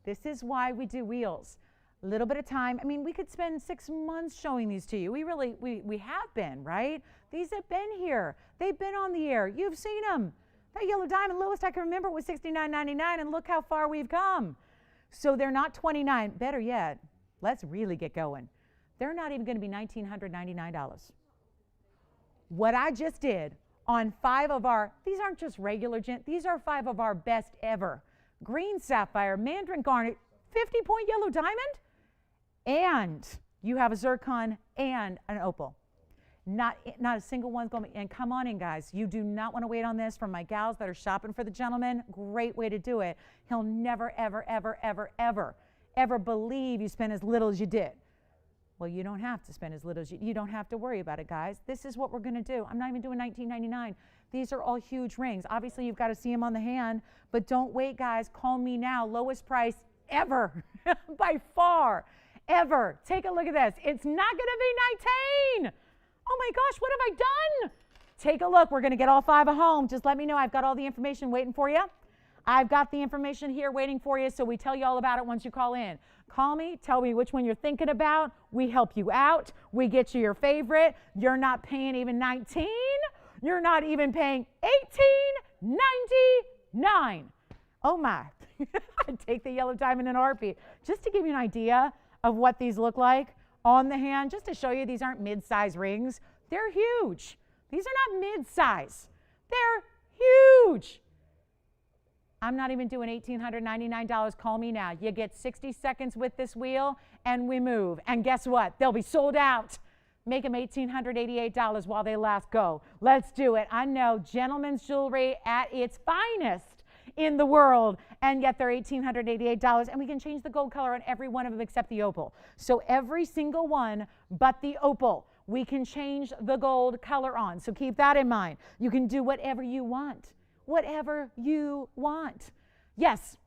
This is why we do wheels. A little bit of time. I mean, we could spend 6 months showing these to you. We have been, right? These have been here. They've been on the air. You've seen them. That yellow diamond, lowest I can remember was $69.99, and look how far we've come. So they're not $29. Better yet, let's really get going. They're not even going to be $1,999. What I just did on 5 of our, these aren't just regular gent, these are 5 of our best ever. Green sapphire, mandarin garnet, 50-point yellow diamond, and you have a zircon and an opal. Not a single one's going to be, and come on in, guys. You do not want to wait on this. For my gals that are shopping for the gentleman, great way to do it. He'll never, ever believe you spent as little as you did. Well, you don't have to spend as little as you don't have to worry about it, guys. This is what we're going to do. I'm not even doing $19.99. These are all huge rings. Obviously, you've got to see them on the hand, but don't wait, guys. Call me now. Lowest price ever, by far, ever. Take a look at this. It's not going to be $19. Oh my gosh, what have I done? Take a look. We're going to get all 5 at home. Just let me know. I've got all the information waiting for you. I've got the information here waiting for you, so we tell you all about it once you call in. Call me, tell me which one you're thinking about. We help you out. We get you your favorite. You're not paying even $19. You're not even paying $18.99. Oh my. I'd take the yellow diamond in a heartbeat. Just to give you an idea of what these look like on the hand, just to show you these aren't mid-size rings. They're huge. These are not mid-size. They're huge. I'm not even doing $1,899. Call me now. You get 60 seconds with this wheel, and we move. And guess what? They'll be sold out. Make them $1,888 while they last. Go. Let's do it. I know, gentlemen's jewelry at its finest in the world, and yet they're $1,888, and we can change the gold color on every one of them except the opal. So every single one but the opal, we can change the gold color on. So keep that in mind. You can do whatever you want. Whatever you want. Yes.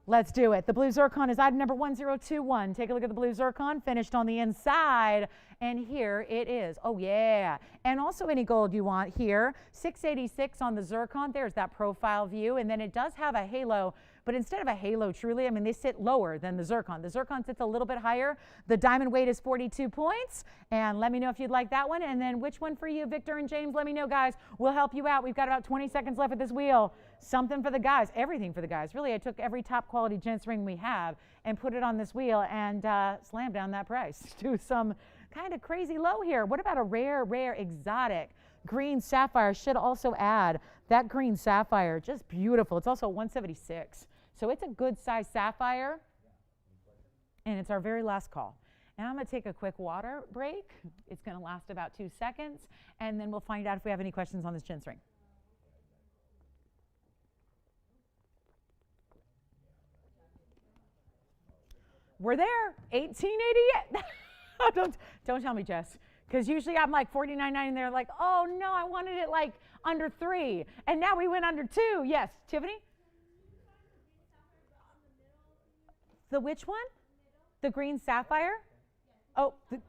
Let's do it. The blue zircon is item number 1021. Take a look at the blue zircon, finished on the inside. And here it is. Oh, yeah. And also any gold you want here. $686 on the zircon. There's that profile view. And then it does have a halo. But instead of a halo, truly, I mean, they sit lower than the zircon. The zircon sits a little bit higher. The diamond weight is 42 points. And let me know if you'd like that one. And then which one for you, Victor and James? Let me know, guys. We'll help you out. We've got about 20 seconds left at this wheel. Something for the guys. Everything for the guys. Really, I took every top quality gents ring we have and put it on this wheel and slammed down that price to some kind of crazy low here. What about a rare, exotic green sapphire? Should also add that green sapphire. Just beautiful. It's also 176. So it's a good size sapphire, and it's our very last call. And I'm going to take a quick water break. It's going to last about 2 seconds, and then we'll find out if we have any questions on this gents ring. We're there, $18.88. Don't tell me, Jess, because usually I'm like $49.90, and they're like, oh no, I wanted it like under $3, and now we went under $2. Yes, Tiffany. The which one? The green sapphire? Oh, the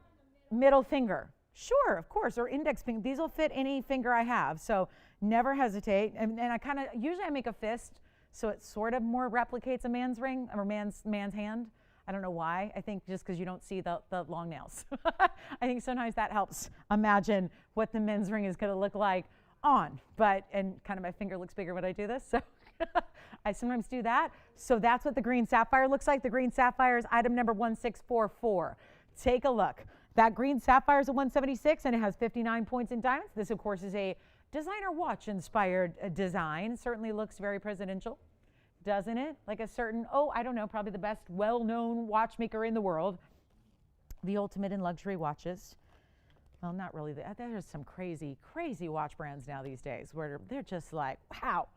middle finger. Sure, of course, or index finger. These will fit any finger I have, so never hesitate. And I kind of, usually I make a fist, so it sort of more replicates a man's ring or man's hand. I don't know why. I think just because you don't see the long nails. I think sometimes that helps imagine what the men's ring is going to look like on. And kind of my finger looks bigger when I do this, so I sometimes do that. So that's what the green sapphire looks like. The green sapphire is item number 1644. Take a look. That green sapphire is a 176, and it has 59 points in diamonds. This, of course, is a designer watch-inspired design. Certainly looks very presidential, doesn't it? Like a certain, I don't know, probably the best well-known watchmaker in the world. The ultimate in luxury watches. Well, not really. There's some crazy watch brands now these days where they're just like, wow.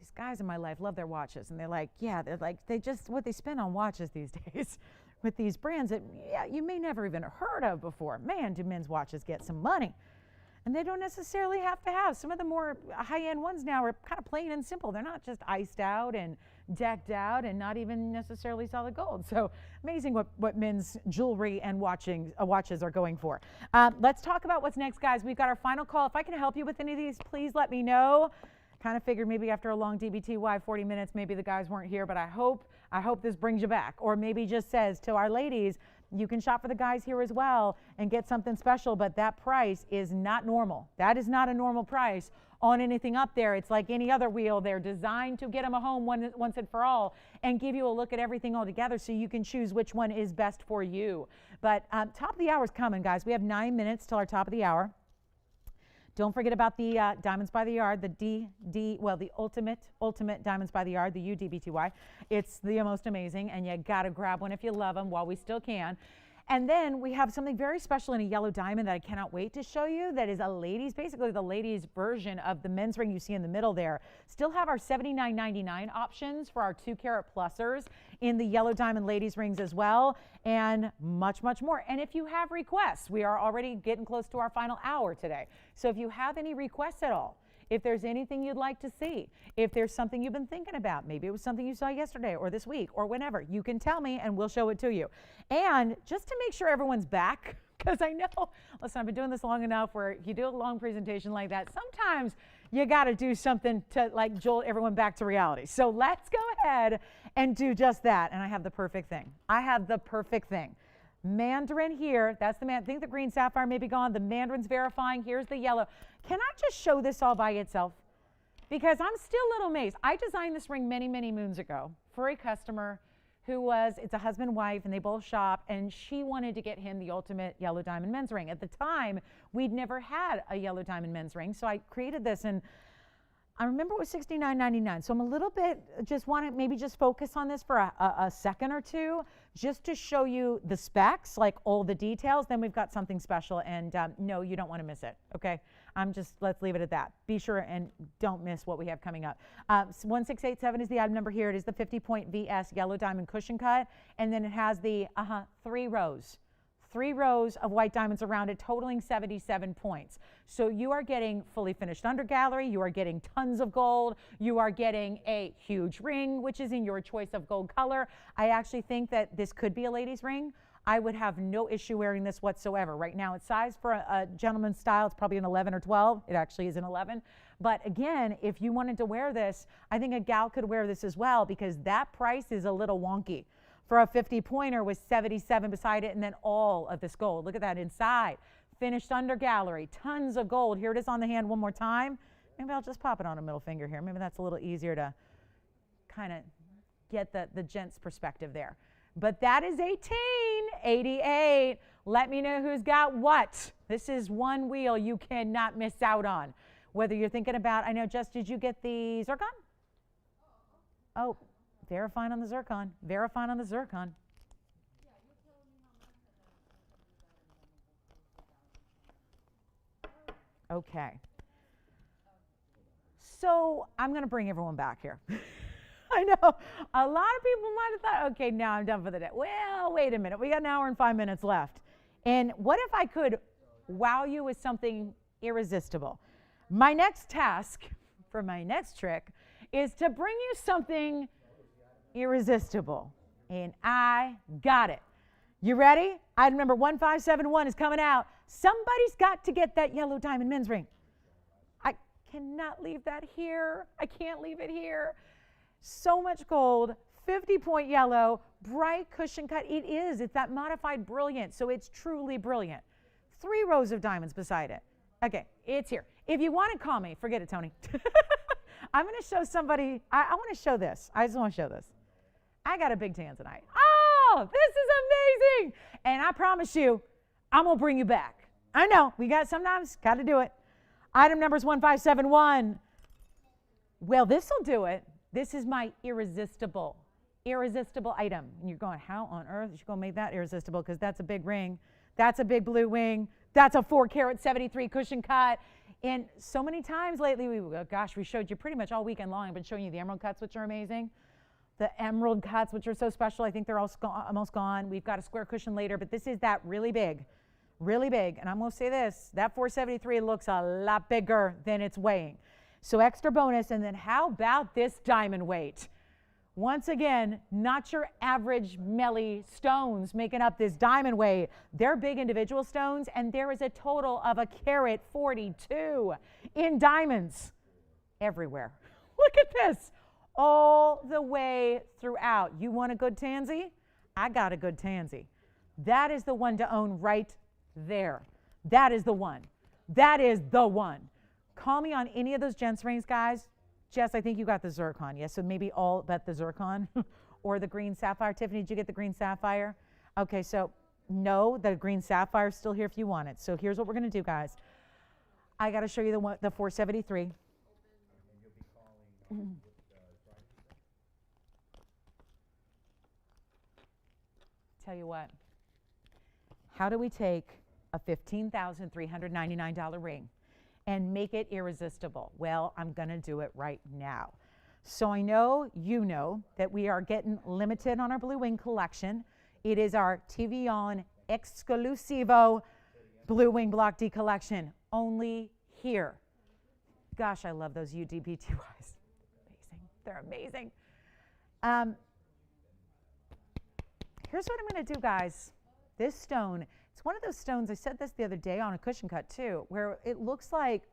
These guys in my life love their watches, and they're like, what they spend on watches these days with these brands that, you may never even heard of before. Man, do men's watches get some money. And they don't necessarily have to have. Some of the more high-end ones now are kind of plain and simple. They're not just iced out and decked out and not even necessarily solid gold. So amazing what men's jewelry and watches are going for. Let's talk about what's next, guys. We've got our final call. If I can help you with any of these, please let me know. Kind of figured maybe after a long DBTY 40 minutes, maybe the guys weren't here, but I hope this brings you back. Or maybe just says to our ladies, you can shop for the guys here as well and get something special, but that price is not normal. That is not a normal price on anything up there. It's like any other wheel. They're designed to get them a home once and for all and give you a look at everything all together so you can choose which one is best for you. But top of the hour is coming, guys. We have 9 minutes till our top of the hour. Don't forget about the Diamonds by the Yard, the ultimate Diamonds by the Yard, the UDBTY. It's the most amazing, and you got to grab one if you love them while we still can. And then we have something very special in a yellow diamond that I cannot wait to show you. That is basically the ladies' version of the men's ring you see in the middle there. Still have our $79.99 options for our 2-carat plusers in the yellow diamond ladies' rings as well, and much more. And if you have requests, we are already getting close to our final hour today. So if you have any requests at all, if there's anything you'd like to see, if there's something you've been thinking about, maybe it was something you saw yesterday or this week or whenever, you can tell me and we'll show it to you. And just to make sure everyone's back, because I know, listen, I've been doing this long enough where you do a long presentation like that, sometimes you got to do something to like jolt everyone back to reality. So let's go ahead and do just that. And I have the perfect thing. I have the perfect thing. Mandarin here, that's the man. I think the green sapphire may be gone. The mandarin's verifying. Here's the yellow. Can I just show this all by itself? Because I'm still a little amazed. I designed this ring many, many moons ago for a customer who was, it's a husband and wife, and they both shop, and she wanted to get him the ultimate yellow diamond men's ring. At the time, we'd never had a yellow diamond men's ring, so I created this, and I remember it was $69.99. So I'm a little bit, just want to maybe just focus on this for a second or two, just to show you the specs, like all the details. Then we've got something special, and no, you don't want to miss it, okay? Let's leave it at that. Be sure and don't miss what we have coming up. 1687 is the item number here. It is the 50-point VS yellow diamond cushion cut, and then it has the 3 rows. 3 rows of white diamonds around it, totaling 77 points. So you are getting fully finished under gallery, you are getting tons of gold, you are getting a huge ring, which is in your choice of gold color. I actually think that this could be a lady's ring. I would have no issue wearing this whatsoever. Right now it's sized for a gentleman's style. It's probably an 11 or 12. It actually is an 11. But again, if you wanted to wear this, I think a gal could wear this as well, because that price is a little wonky. For a 50-pointer with 77 beside it, and then all of this gold. Look at that inside. Finished under gallery. Tons of gold. Here it is on the hand one more time. Maybe I'll just pop it on a middle finger here. Maybe that's a little easier to kind of get the gent's perspective there. But that is 1888. Let me know who's got what. This is one wheel you cannot miss out on. Whether you're thinking about, I know, Jess, did you get the zircon? Oh. Verifying on the zircon. Verifying on the zircon. Okay. So I'm going to bring everyone back here. I know a lot of people might have thought, okay, now I'm done for the day. Well, wait a minute. We got an hour and 5 minutes left. And what if I could wow you with something irresistible? My next task for my next trick is to bring you something irresistible. And I got it. You ready? Item number 1571 is coming out. Somebody's got to get that yellow diamond men's ring. I cannot leave that here. I can't leave it here. So much gold, 50-point yellow, bright cushion cut. It is. It's that modified brilliant, so it's truly brilliant. 3 rows of diamonds beside it. Okay, it's here. If you want to call me, forget it, Tony. I'm going to show somebody. I want to show this. I just want to show this. I got a big tan tonight. Oh, this is amazing. And I promise you, I'm going to bring you back. I know, we sometimes got to do it. Item number is 1571. Well, this will do it. This is my irresistible item. And you're going, how on earth is she going to make that irresistible? Because that's a big ring. That's a big blue wing. That's a 4-carat 73 cushion cut. And so many times lately, we showed you pretty much all weekend long. I've been showing you the emerald cuts, which are amazing. The emerald cuts, which are so special. I think they're almost gone. We've got a square cushion later, but this is that really big. And I'm going to say this, that 473 looks a lot bigger than it's weighing. So extra bonus. And then how about this diamond weight? Once again, not your average Melly stones making up this diamond weight. They're big individual stones, and there is a total of a carat 42 in diamonds everywhere. Look at this. All the way throughout. You want a good tansy? I got a good tansy. That is the one to own right there. That is the one. That is the one. Call me on any of those gents rings, guys. Jess, I think you got the zircon. Yes, so maybe all but the zircon or the green sapphire. Tiffany, did you get the green sapphire? Okay, so no, the green sapphire is still here if you want it. So here's what we're going to do, guys. I got to show you the 473. Tell you what, how do we take a $15,399 ring and make it irresistible? Well, I'm going to do it right now. So I know you know that we are getting limited on our blue wing collection. It is our TVON Exclusivo Blue Wing Block D collection, only here. Gosh, I love those UDBTYs. Amazing. They're amazing. Here's what I'm going to do, guys. This stone, it's one of those stones, I said this the other day on a cushion cut too, where it looks like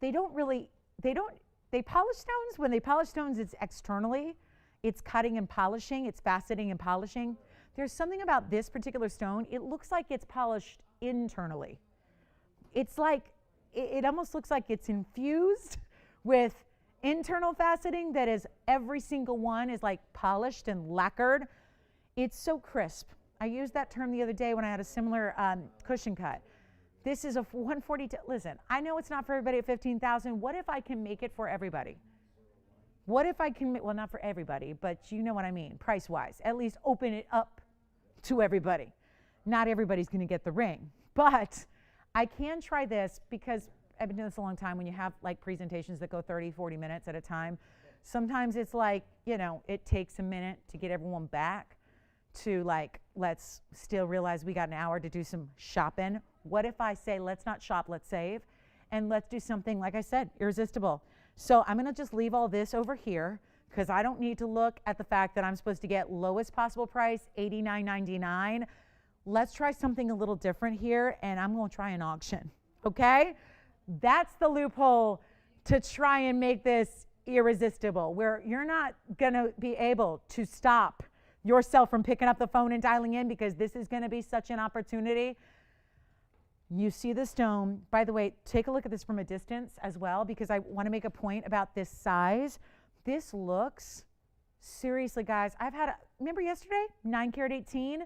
they polish stones. When they polish stones, it's externally. It's cutting and polishing. It's faceting and polishing. There's something about this particular stone. It looks like it's polished internally. It's like, it almost looks like it's infused with internal faceting that is every single one is like polished and lacquered. It's so crisp. I used that term the other day when I had a similar cushion cut. This is a 142. Listen, I know it's not for everybody at 15,000. What if I can make it for everybody? What if I can, well, not for everybody, but you know what I mean, price-wise. At least open it up to everybody. Not everybody's going to get the ring, but I can try this because I've been doing this a long time. When you have like presentations that go 30, 40 minutes at a time, sometimes it's like, you know, it takes a minute to get everyone back to like, let's still realize we got an hour to do some shopping. What if I say, let's not shop, let's save, and let's do something, like I said, irresistible. So I'm gonna just leave all this over here because I don't need to look at the fact that I'm supposed to get lowest possible price, $89.99. Let's try something a little different here, and I'm gonna try an auction, okay? That's the loophole to try and make this irresistible, where you're not gonna be able to stop yourself from picking up the phone and dialing in because this is gonna be such an opportunity. You see the stone. By the way, take a look at this from a distance as well because I want to make a point about this size. This looks, seriously guys, remember yesterday, 9 karat 18,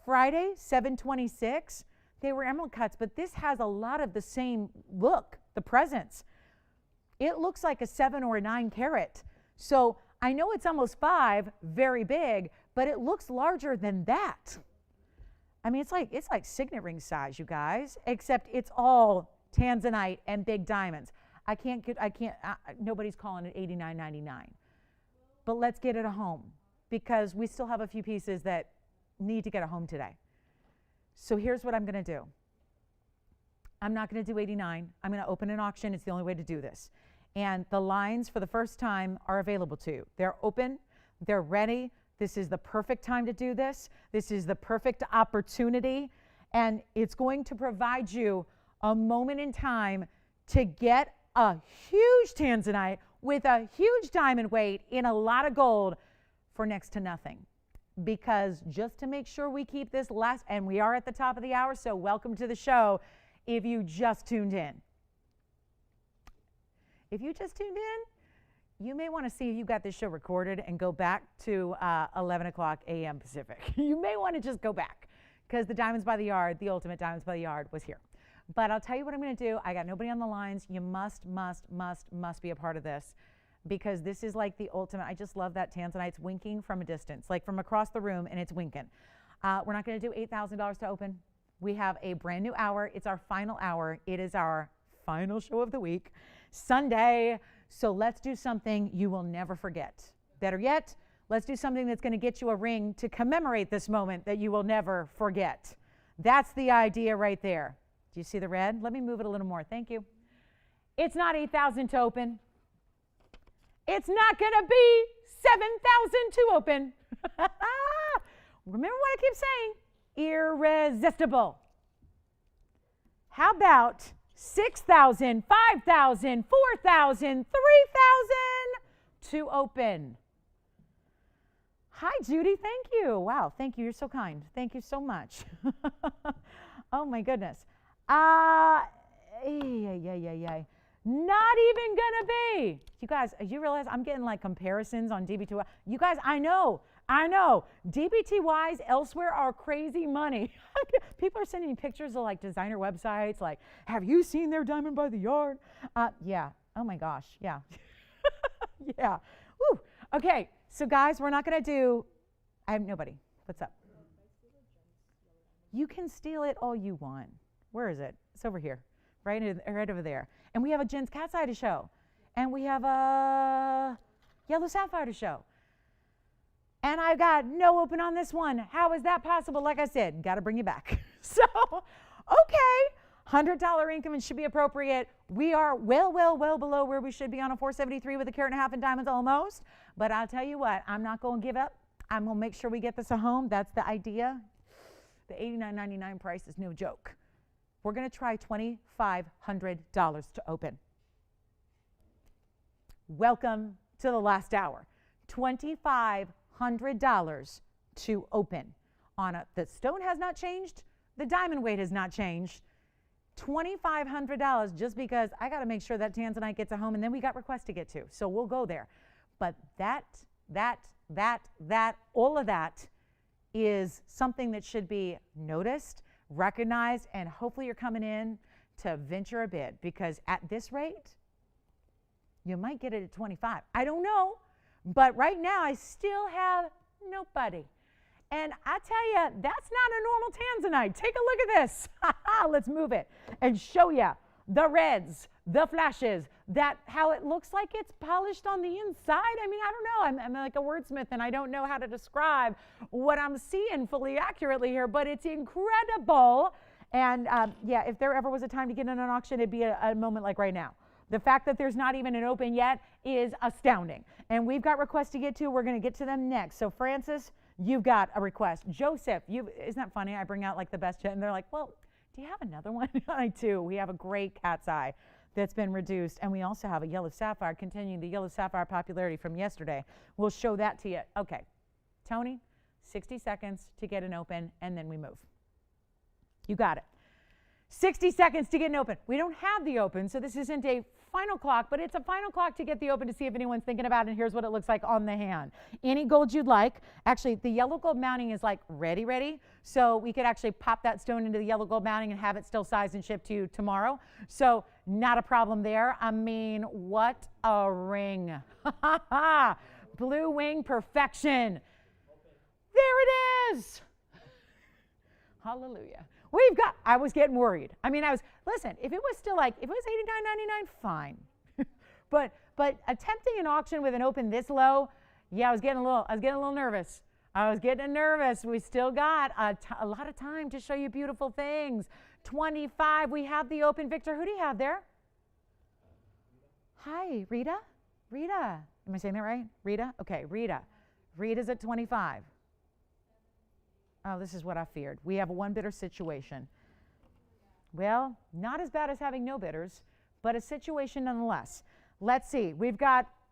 Friday, 726. They were emerald cuts, but this has a lot of the same look, the presence. It looks like a 7 or a 9 carat. So I know it's almost 5, very big, but it looks larger than that. I mean, it's like signet ring size, you guys, except it's all tanzanite and big diamonds. Nobody's calling it $89.99. But let's get it a home because we still have a few pieces that need to get a home today. So here's what I'm going to do. I'm not going to do 89. I'm going to open an auction. It's the only way to do this. And the lines for the first time are available to you. They're open. They're ready. This is the perfect time to do this. This is the perfect opportunity. And it's going to provide you a moment in time to get a huge tanzanite with a huge diamond weight in a lot of gold for next to nothing. Because just to make sure we keep this last, and we are at the top of the hour, so welcome to the show if you just tuned in. If you just tuned in, you may want to see if you got this show recorded and go back to 11 o'clock a.m. Pacific. You may want to just go back because the Diamonds by the Yard, the ultimate Diamonds by the Yard was here. But I'll tell you what I'm going to do. I got nobody on the lines. You must be a part of this because this is like the ultimate. I just love that tanzanite's winking from a distance, like from across the room, and it's winking. We're not going to do $8,000 to open. We have a brand new hour. It's our final hour. It is our final show of the week, Sunday. So let's do something you will never forget. Better yet, let's do something that's going to get you a ring to commemorate this moment that you will never forget. That's the idea right there. Do you see the red? Let me move it a little more. Thank you. It's not 8,000 to open. It's not going to be 7,000 to open. Remember what I keep saying? Irresistible. How about 6,000, 5,000, 4,000, 3,000 to open? Hi, Judy. Thank you. Wow. Thank you. You're so kind. Thank you so much. Oh, my goodness. Not even going to be. You guys, you realize I'm getting like comparisons on DBTY. You guys, I know. DBTYs elsewhere are crazy money. People are sending me pictures of like designer websites, like, have you seen their Diamond by the Yard? Yeah. Oh my gosh. Yeah. Yeah. Woo. Okay. So guys, we're not going to do, I have nobody. What's up? You can steal it all you want. Where is it? It's over here. Right over there. And we have a Jen's Cat's Eye to show. And we have a Yellow Sapphire to show. And I got no open on this one. How is that possible? Like I said, got to bring you back. So, okay, $100 increment should be appropriate. We are well below where we should be on a 473 with a carat and a half in diamonds almost. But I'll tell you what, I'm not going to give up. I'm going to make sure we get this a home. That's the idea. The $89.99 price is no joke. We're going to try $2,500 to open. welcome to the last hour. $2,500 to open. The stone has not changed. The diamond weight has not changed. $2,500 just because I got to make sure that tanzanite gets a home, and then we got requests to get to. So we'll go there. But all of that is something that should be noticed, recognized, and hopefully you're coming in to venture a bid, because at this rate, you might get it at 25. I don't know, but right now I still have nobody. And I tell you, that's not a normal tanzanite. Take a look at this. Let's move it and show you the reds, the flashes, how it looks like it's polished on the inside. I mean, I don't know. I'm like a wordsmith, and I don't know how to describe what I'm seeing fully accurately here, but it's incredible. And yeah, if there ever was a time to get in an auction, it'd be a moment like right now. The fact that there's not even an open yet is astounding. And we've got requests to get to. We're going to get to them next. So Francis, you've got a request. Joseph, isn't that funny? I bring out like the best, and they're like, well, do you have another one? I do. We have a great cat's eye that's been reduced. And we also have a yellow sapphire, continuing the yellow sapphire popularity from yesterday. We'll show that to you. Okay. Tony, 60 seconds to get an open, and then we move. You got it. 60 seconds to get an open. We don't have the open, so this isn't a final clock, but it's a final clock to get the open to see if anyone's thinking about it. And here's what it looks like on the hand. Any gold you'd like. Actually, the yellow gold mounting is like ready. So we could actually pop that stone into the yellow gold mounting and have it still sized and shipped to you tomorrow. So not a problem there. I mean, what a ring. Blue wing perfection. There it is. Hallelujah. I was getting worried. I mean, listen, if it was still like, if it was $89.99, fine. but attempting an auction with an open this low, yeah, I was getting a little nervous. We still got a lot of time to show you beautiful things. 25, we have the open. Victor, who do you have there? Hi, Rita. Am I saying that right? Rita? Okay, Rita. Rita's at 25. Oh, this is what I feared. We have a one bidder situation. Well, not as bad as having no bidders, but a situation nonetheless. Let's see.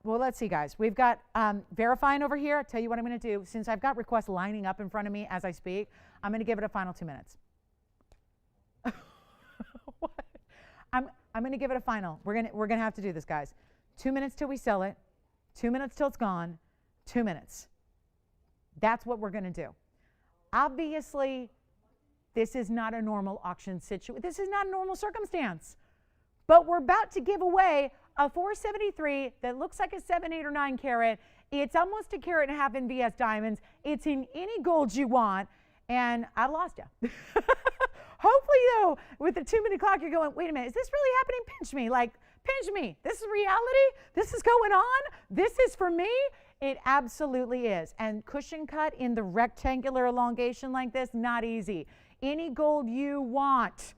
Let's see, guys. We've got verifying over here. I'll tell you what I'm going to do. Since I've got requests lining up in front of me as I speak, I'm going to give it a final 2 minutes. What? I'm going to give it a final. We're going to have to do this, guys. 2 minutes till we sell it. 2 minutes till it's gone. 2 minutes. That's what we're going to do. Obviously, this is not a normal auction situation. This is not a normal circumstance. But we're about to give away a 473 that looks like a 7, 8, or 9 carat. It's almost a carat and a half in VS diamonds. It's in any gold you want. And I lost you. Hopefully, though, with the 2-minute clock, you're going, wait a minute, is this really happening? Pinch me. Like, pinch me. This is reality? This is going on? This is for me? It absolutely is. And cushion cut in the rectangular elongation like this, not easy. Any gold you want.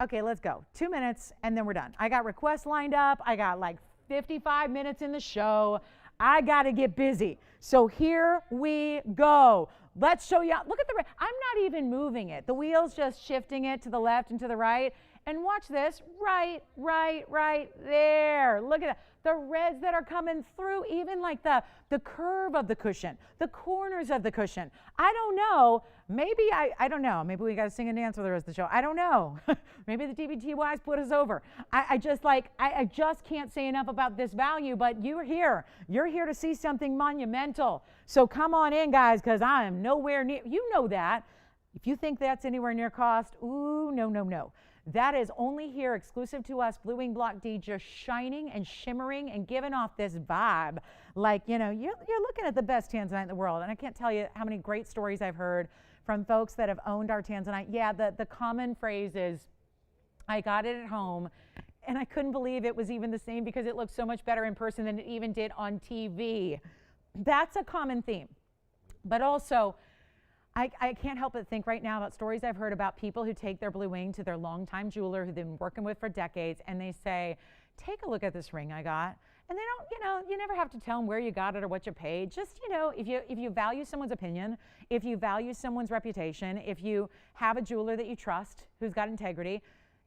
Okay, let's go. 2 minutes, and then we're done. I got requests lined up. I got like 55 minutes in the show. I got to get busy. So here we go. Let's show you. Look at the, I'm not even moving it. The wheel's just shifting it to the left and to the right. And watch this, right there. Look at that. The reds that are coming through, even like the curve of the cushion, the corners of the cushion. I don't know. Maybe I don't know. Maybe we got to sing and dance for the rest of the show. I don't know. Maybe the TVTYs put us over. I just can't say enough about this value, but you're here. You're here to see something monumental. So come on in, guys, because I am nowhere near. You know that. If you think that's anywhere near cost, ooh, no. That is only here, exclusive to us, Blue Wing Block D, just shining and shimmering and giving off this vibe. Like, you know, you're looking at the best tanzanite in the world. And I can't tell you how many great stories I've heard from folks that have owned our tanzanite. Yeah, the common phrase is, I got it at home, and I couldn't believe it was even the same because it looked so much better in person than it even did on TV. That's a common theme. But also, I can't help but think right now about stories I've heard about people who take their blue wing to their longtime jeweler who they've been working with for decades, and they say, take a look at this ring I got. And they don't, you never have to tell them where you got it or what you paid. Just, if you value someone's opinion, if you value someone's reputation, if you have a jeweler that you trust who's got integrity,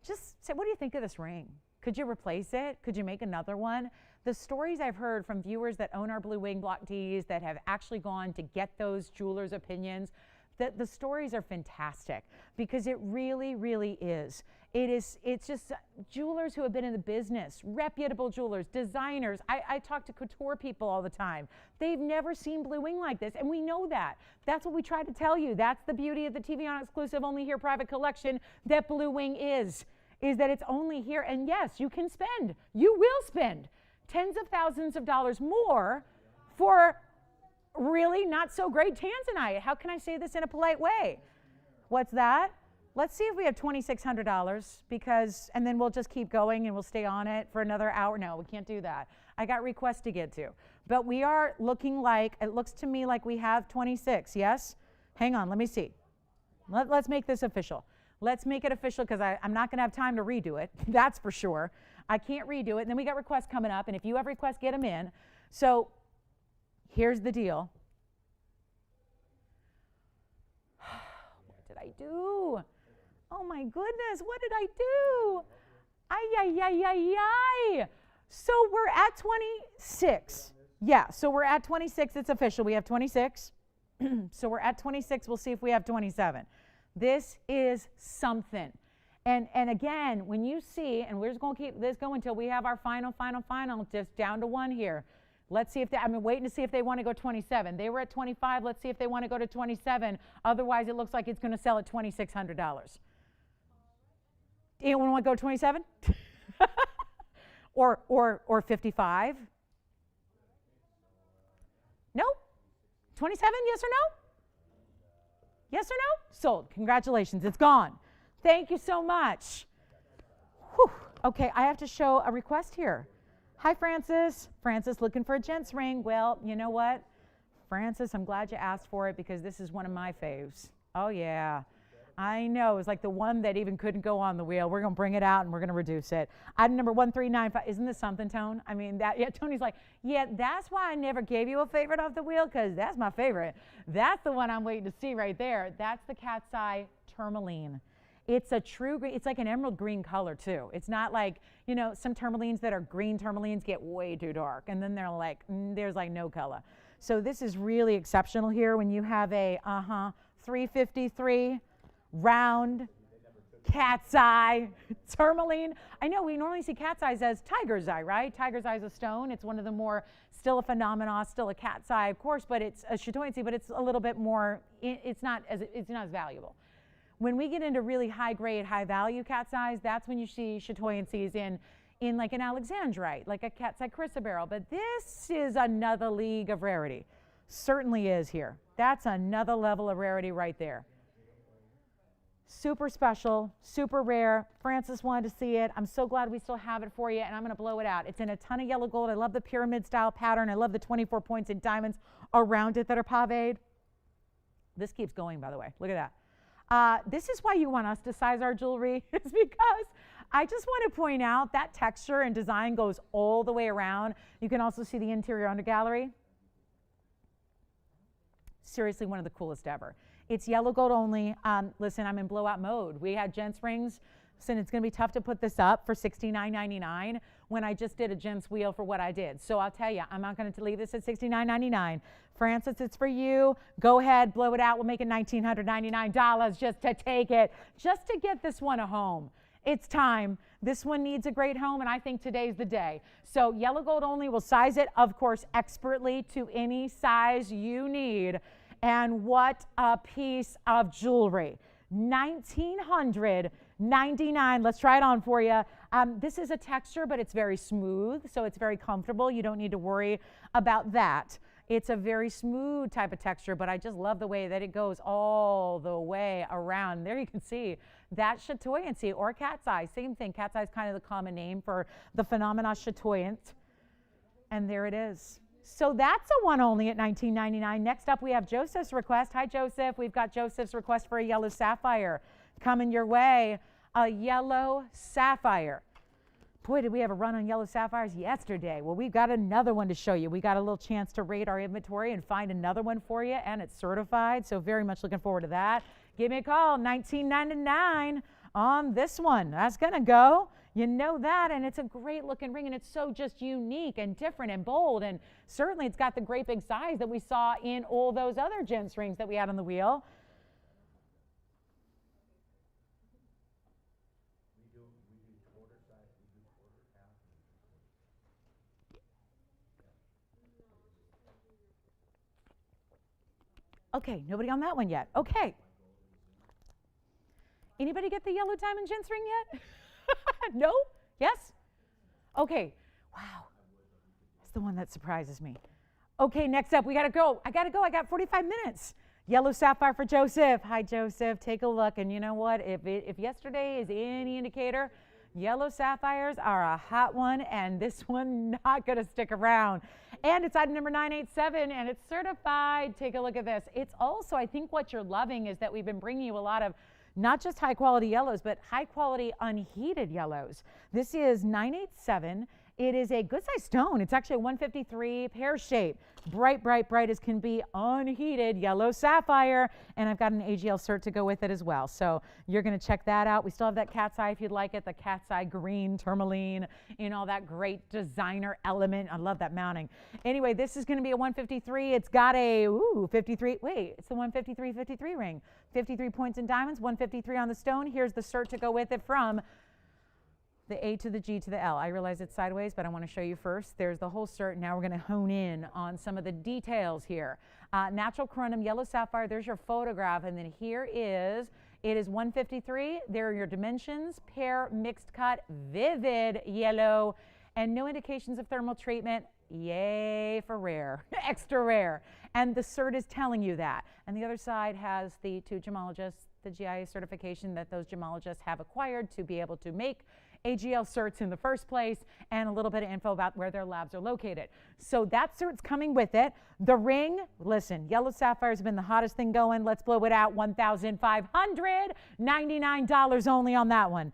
just say, what do you think of this ring? Could you replace it? Could you make another one? The stories I've heard from viewers that own our Blue Wing Block Ds that have actually gone to get those jewelers' opinions, the stories are fantastic because it really, really is. It's just jewelers who have been in the business, reputable jewelers, designers. I talk to couture people all the time. They've never seen Blue Wing like this, and we know that. That's what we try to tell you. That's the beauty of the TVON exclusive, only here private collection that Blue Wing is that it's only here. And yes, you can spend, you will spend tens of thousands of dollars more for really not so great tanzanite. How can I say this in a polite way? What's that? Let's see if we have $2,600 because, and then we'll just keep going and we'll stay on it for another hour. No, we can't do that. I got requests to get to. But we are looking like, it looks to me like we have 26, yes? Hang on, let me see. Let's make this official. Let's make it official because I'm not going to have time to redo it. That's for sure. I can't redo it. And then we got requests coming up, and if you have requests, get them in. So here's the deal. What did I do? Oh my goodness, what did I do? Ay, ay, ay, ay, ay. So we're at 26. Yeah, so we're at 26. It's official. We have 26. So we're at 26. We'll see if we have 27. This is something. And again, when you see, and we're just going to keep this going until we have our final, just down to one here. Let's see if they, I'm waiting to see if they want to go 27. They were at 25. Let's see if they want to go to 27. Otherwise, it looks like it's going to sell at $2,600. Anyone want to go 27? or 55? No? 27, yes or no? Yes or no? Sold. Congratulations. It's gone. Thank you so much. Whew. Okay, I have to show a request here. Hi, Francis. Francis looking for a gent's ring. Well, you know what? Francis, I'm glad you asked for it because this is one of my faves. Oh, yeah. I know. It's like the one that even couldn't go on the wheel. We're going to bring it out and we're going to reduce it. Item number 1395. Isn't this something, Tone? I mean, that, yeah, Tony's like, yeah, that's why I never gave you a favorite off the wheel because that's my favorite. That's the one I'm waiting to see right there. That's the Cat's Eye Tourmaline. It's a true green. It's like an emerald green color, too. It's not like, you know, some tourmalines that are green tourmalines get way too dark. And then they're like, there's like no color. So this is really exceptional here when you have a 353 round cat's eye tourmaline. I know we normally see cat's eyes as tiger's eye, right? Tiger's eye is a stone. It's one of the more, still a phenomenon, still a cat's eye, of course, but it's a chatoyancy, but it's a little bit more, it's not as valuable. When we get into really high grade, high value cat's eyes, that's when you see chatoyancies in like an alexandrite, like a cat's eye chrysoberyl. But this is another league of rarity. Certainly is here. That's another level of rarity right there. Super special, super rare. Francis wanted to see it. I'm so glad we still have it for you, and I'm going to blow it out. It's in a ton of yellow gold. I love the pyramid style pattern. I love the 24 points in diamonds around it that are paved. This keeps going, by the way. Look at that. This is why you want us to size our jewelry. It's because I just want to point out that texture and design goes all the way around. You can also see the interior undergallery. Seriously, one of the coolest ever. It's yellow gold only. Listen, I'm in blowout mode. We had gents rings. Listen, it's going to be tough to put this up for $69.99 when I just did a gents wheel for what I did. So I'll tell you, I'm not going to leave this at $69.99. Francis, it's for you. Go ahead, blow it out. We'll make it $1,999 just to take it, just to get this one a home. It's time. This one needs a great home, and I think today's the day. So yellow gold only. We'll size it, of course, expertly to any size you need. And what a piece of jewelry. $1,999. Let's try it on for you. This is a texture, but it's very smooth, so it's very comfortable. You don't need to worry about that. It's a very smooth type of texture, but I just love the way that it goes all the way around. There you can see that chatoyancy or cat's eye. Same thing. Cat's eye is kind of the common name for the phenomena chatoyant. And there it is. So that's a one only at $19.99. Next up, we have Joseph's request. Hi, Joseph. We've got Joseph's request for a yellow sapphire coming your way. A yellow sapphire. Boy, did we have a run on yellow sapphires yesterday. Well, we've got another one to show you. We got a little chance to raid our inventory and find another one for you, and it's certified, so very much looking forward to that. Give me a call, $19.99 on this one. That's going to go You know that, and it's a great looking ring, and it's so just unique and different and bold, and certainly it's got the great big size that we saw in all those other gents rings that we had on the wheel. Okay, nobody on that one yet. Okay. Anybody get the yellow diamond gents ring yet? No? Yes? Okay. Wow. That's the one that surprises me. Okay, next up, we got to go. I got 45 minutes. Yellow sapphire for Joseph. Hi, Joseph. Take a look. And you know what? If yesterday is any indicator, yellow sapphires are a hot one, and this one not going to stick around. And it's item number 987, and it's certified. Take a look at this. It's also, I think what you're loving is that we've been bringing you a lot of not just high quality yellows, but high quality unheated yellows. This is 987. It is a good size stone. It's actually a 153 pear shape. Bright, bright, bright as can be, unheated yellow sapphire. And I've got an AGL cert to go with it as well. So you're going to check that out. We still have that cat's eye if you'd like it, the cat's eye green tourmaline in all that great designer element. I love that mounting. Anyway, this is going to be a 153. It's got a 53. Wait, it's the 153 ring. 53 points in diamonds, 153 on the stone. Here's the cert to go with it from the A to the G to the L. I realize it's sideways, but I want to show you first. There's the whole cert. Now we're going to hone in on some of the details here. Natural corundum, yellow sapphire. There's your photograph. And then here is, it is 153. There are your dimensions, pear, mixed cut, vivid yellow, and no indications of thermal treatment. Yay for rare, extra rare. And the cert is telling you that. And the other side has the two gemologists, the GIA certification that those gemologists have acquired to be able to make AGL certs in the first place, and a little bit of info about where their labs are located. So that cert's coming with it. The ring, listen, yellow sapphire has been the hottest thing going. Let's blow it out. $1,599 only on that one.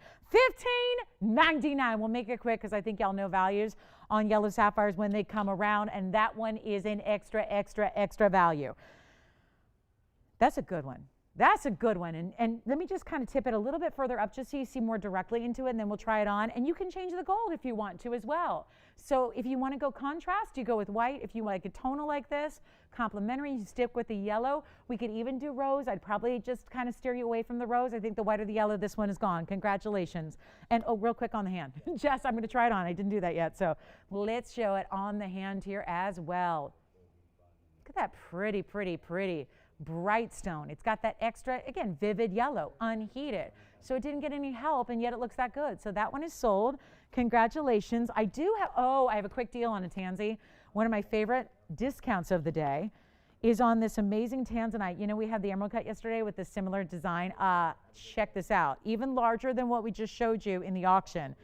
$1,599. We'll make it quick because I think y'all know values on yellow sapphires when they come around, and that one is an extra, extra, extra value. That's a good one. That's a good one. And let me just kind of tip it a little bit further up just so you see more directly into it, and then we'll try it on. And you can change the gold if you want to as well. So if you want to go contrast, you go with white. If you like a tonal like this, complementary, you stick with the yellow. We could even do rose. I'd probably just kind of steer you away from the rose. I think the white or the yellow, this one is gone. Congratulations. And oh, real quick on the hand. Jess, I'm going to try it on. I didn't do that yet. So let's show it on the hand here as well. Look at that pretty, pretty, pretty bright stone. It's got that extra, again, vivid yellow, unheated. So it didn't get any help, and yet it looks that good. So that one is sold. Congratulations. I do have, I have a quick deal on a tansy. One of my favorite discounts of the day is on this amazing tanzanite. You know, we had the emerald cut yesterday with this similar design. Check this out. Even larger than what we just showed you in the auction.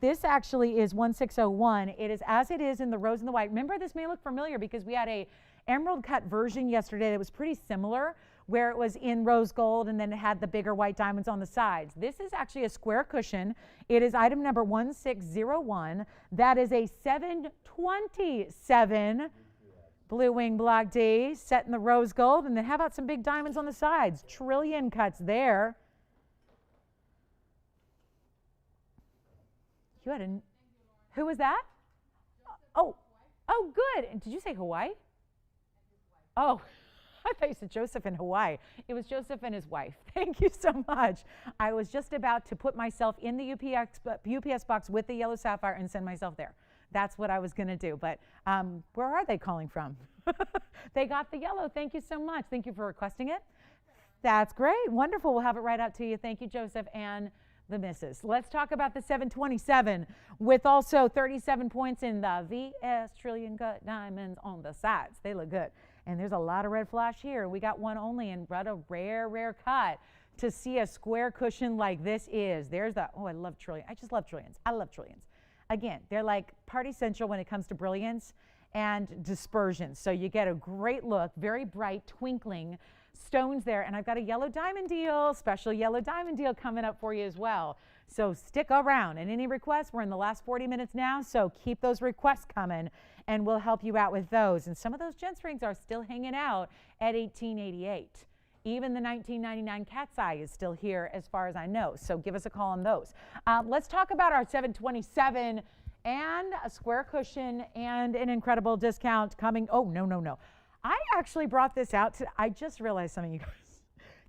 This actually is 1601. It is as it is in the rose and the white. Remember, this may look familiar because we had a emerald cut version yesterday that was pretty similar, where it was in rose gold and then it had the bigger white diamonds on the sides. This is actually a square cushion. It is item number 1601. That is a 727 Blue Wing Block D set in the rose gold. And then how about some big diamonds on the sides? Trillion cuts there. You had a, who was that? Oh, good. And did you say Hawaii? Oh, I thought you said Joseph in Hawaii. It was Joseph and his wife. Thank you so much. I was just about to put myself in the UPS box with the yellow sapphire and send myself there. That's what I was going to do. But where are they calling from? They got the yellow. Thank you so much. Thank you for requesting it. That's great. Wonderful. We'll have it right out to you. Thank you, Joseph and the missus. Let's talk about the 727 with also 37 points in the VS Trillion Cut diamonds on the sides. They look good. And there's a lot of red flash here. We got one only in red, a rare, rare cut. To see a square cushion like this is, there's the, I love trillion. I just love trillions. I love trillions. Again, they're like party central when it comes to brilliance and dispersion. So you get a great look, very bright, twinkling stones there. And I've got a yellow diamond deal, special yellow diamond deal coming up for you as well. So stick around. And any requests, we're in the last 40 minutes now, so keep those requests coming and we'll help you out with those. And some of those gents rings are still hanging out at $1888. Even the $19.99 cat's eye is still here as far as I know. So give us a call on those. Let's talk about our $727 and a square cushion and an incredible discount coming. Oh, no. I actually brought this out. I just realized something, you guys.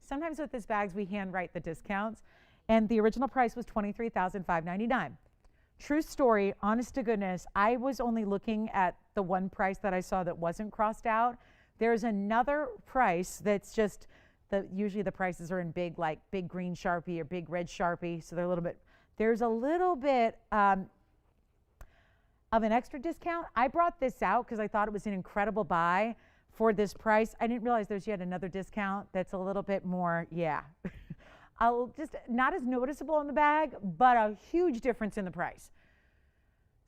Sometimes with these bags, we handwrite the discounts. And the original price was $23,599. True story, honest to goodness, I was only looking at the one price that I saw that wasn't crossed out. There's another price that's just, usually the prices are in big, like big green Sharpie or big red Sharpie. So they're a little bit, there's a little bit of an extra discount. I brought this out because I thought it was an incredible buy for this price. I didn't realize there's yet another discount that's a little bit more, just not as noticeable on the bag, but a huge difference in the price.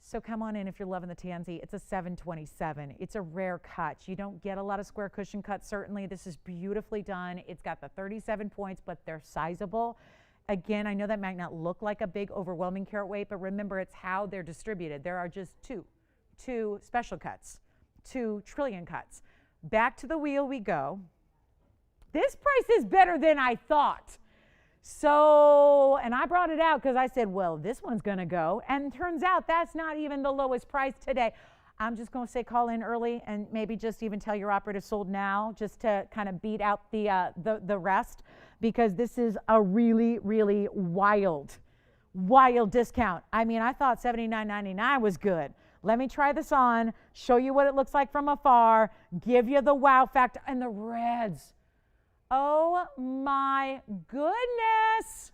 So come on in if you're loving the tansy. It's a $727. It's a rare cut. You don't get a lot of square cushion cuts, certainly. This is beautifully done. It's got the 37 points, but they're sizable. Again, I know that might not look like a big, overwhelming carat weight, but remember, it's how they're distributed. There are just two special cuts, 2 trillion cuts. Back to the wheel we go. This price is better than I thought. So, and I brought it out because I said, well, this one's going to go. And turns out that's not even the lowest price today. I'm just going to say call in early and maybe just even tell your operative sold now just to kind of beat out the rest, because this is a really, really wild discount. I mean, I thought $79.99 was good. Let me try this on, show you what it looks like from afar, give you the wow factor. And the reds. Oh my goodness.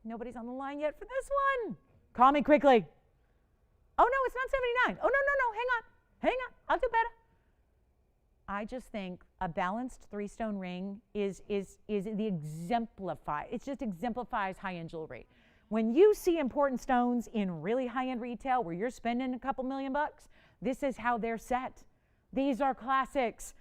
Nobody's on the line yet for this one. Call me quickly. Oh no, it's not 79. Oh no, hang on. I'll do better. I just think a balanced 3-stone ring is the exemplify. It just exemplifies high-end jewelry. When you see important stones in really high-end retail where you're spending a couple $1 million, this is how they're set. These are classics.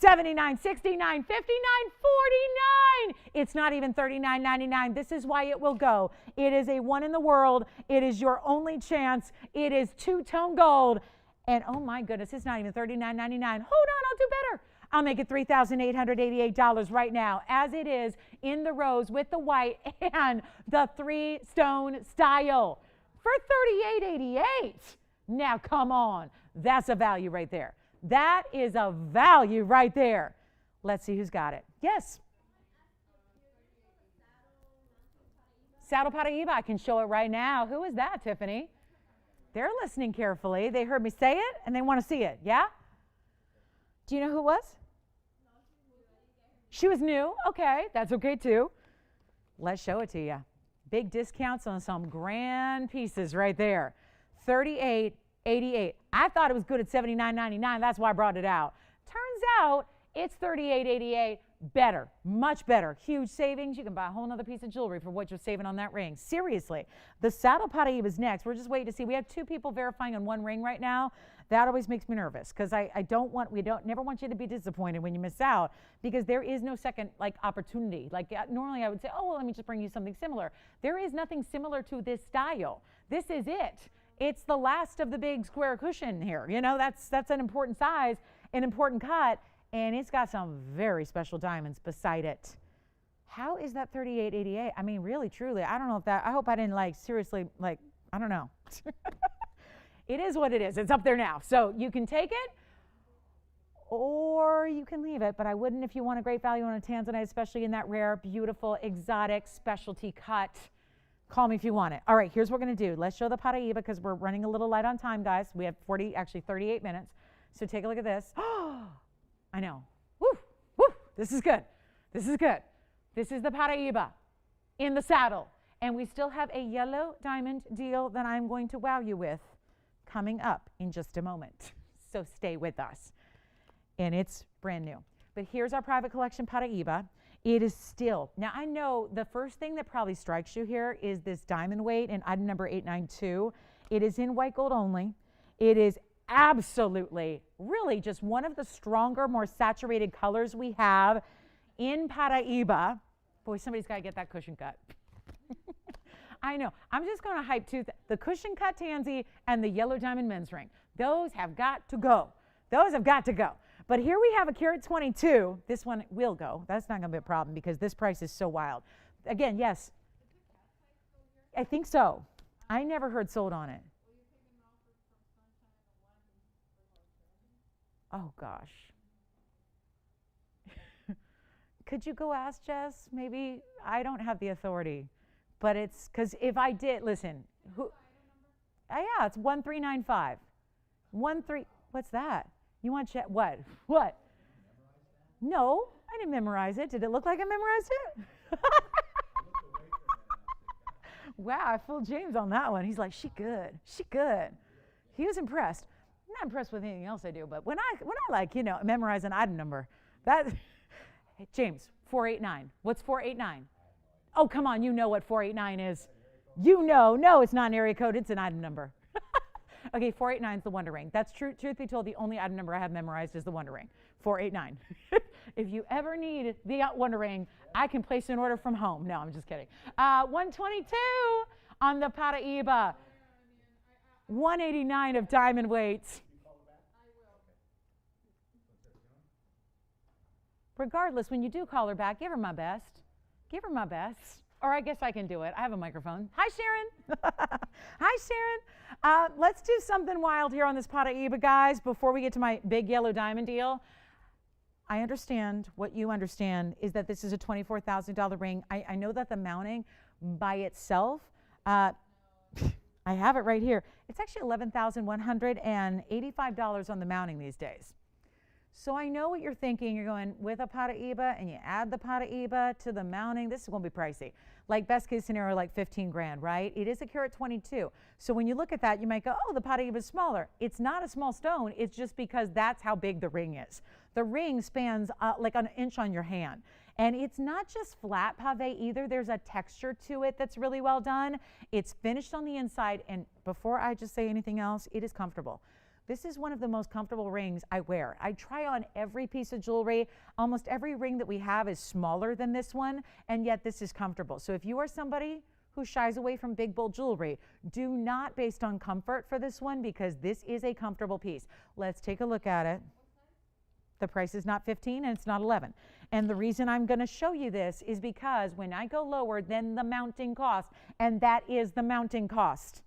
$79, $69, $59, $49. It's not even $39.99. This is why it will go. It is a one in the world. It is your only chance. It is 2-tone gold. And oh my goodness, it's not even $39.99. Hold on, I'll do better. I'll make it $3,888 right now, as it is in the rose with the white and the 3-stone style for $38.88. Now, come on. That's a value right there. That is a value right there. Let's see who's got it. Yes. Saddle Paraíba. I can show it right now. Who is that, Tiffany? They're listening carefully. They heard me say it, and they want to see it. Yeah? Do you know who it was? She was new. Okay, that's okay too. Let's show it to you. Big discounts on some grand pieces right there. $38.88. I thought it was good at $79.99. That's why I brought it out. Turns out it's $38.88. Better, much better. Huge savings. You can buy a whole nother piece of jewelry for what you're saving on that ring. Seriously. The Saddle Paraíba is next. We're just waiting to see. We have 2 people verifying on one ring right now. That always makes me nervous because never want you to be disappointed when you miss out, because there is no second opportunity. Normally I would say, oh, well, let me just bring you something similar. There is nothing similar to this style. This is it. It's the last of the big square cushion here. You know, that's an important size, an important cut, and it's got some very special diamonds beside it. How is that $38.88? I mean, really, truly, I don't know if that, I hope I didn't seriously, I don't know. It is what it is. It's up there now. So you can take it or you can leave it, but I wouldn't if you want a great value on a tanzanite, especially in that rare, beautiful, exotic specialty cut. Call me if you want it. All right, here's what we're going to do. Let's show the Paraíba because we're running a little light on time, guys. We have 38 minutes. So take a look at this. Oh, I know. Woo, woo. This is good. This is good. This is the Paraíba in the saddle. And we still have a yellow diamond deal that I'm going to wow you with coming up in just a moment. So stay with us. And it's brand new. But here's our private collection Paraíba. It is still, now I know the first thing that probably strikes you here is this diamond weight in item number 892. It is in white gold only. It is absolutely, really just one of the stronger, more saturated colors we have in Paraíba. Boy, somebody's got to get that cushion cut. I know. I'm just going to hype the cushion cut tansy and the yellow diamond men's ring. Those have got to go. Those have got to go. But here we have a carat 22. This one will go. That's not going to be a problem because this price is so wild. Again, yes. I think so. I never heard sold on it. Oh, gosh. Could you go ask Jess? Maybe I don't have the authority. But it's because if I did, listen. Yeah, it's 1395. 13. What's that? You want to check? What? What? No, I didn't memorize it. Did it look like I memorized it? Wow, I fooled James on that one. He's like, she good. She good. He was impressed. I'm not impressed with anything else I do, but when I like, memorize an item number, that, hey, James, 489. What's 489? Oh, come on, you know what 489 is. No, it's not an area code, it's an item number. Okay, 489 is the Wonder Ring. That's true. Truth be told, the only item number I have memorized is the Wonder Ring, 489. If you ever need the Wonder Ring, I can place an order from home. No, I'm just kidding. 122 on the Paraíba. 189 of diamond weights. Regardless, when you do call her back, give her my best. Give her my best. Or I guess I can do it. I have a microphone. Hi, Sharon. Hi, Sharon. Let's do something wild here on this Paraíba, guys, before we get to my big yellow diamond deal. I understand what you understand is that this is a $24,000 ring. I know that the mounting by itself, I have it right here. It's actually $11,185 on the mounting these days. So I know what you're thinking. You're going with a Paraíba and you add the Paraíba to the mounting. This is going to be pricey. Like best case scenario, like 15 grand, right? It is a carat 22. So when you look at that, you might go, oh, the Paraíba is smaller. It's not a small stone. It's just because that's how big the ring is. The ring spans like an inch on your hand. And it's not just flat pave either. There's a texture to it that's really well done. It's finished on the inside. And before I just say anything else, it is comfortable. This is one of the most comfortable rings I wear. I try on every piece of jewelry. Almost every ring that we have is smaller than this one, and yet this is comfortable. So if you are somebody who shies away from big, bold jewelry, do not based on comfort for this one because this is a comfortable piece. Let's take a look at it. The price is not 15 and it's not 11. And the reason I'm going to show you this is because when I go lower than the mounting cost, and that is the mounting cost,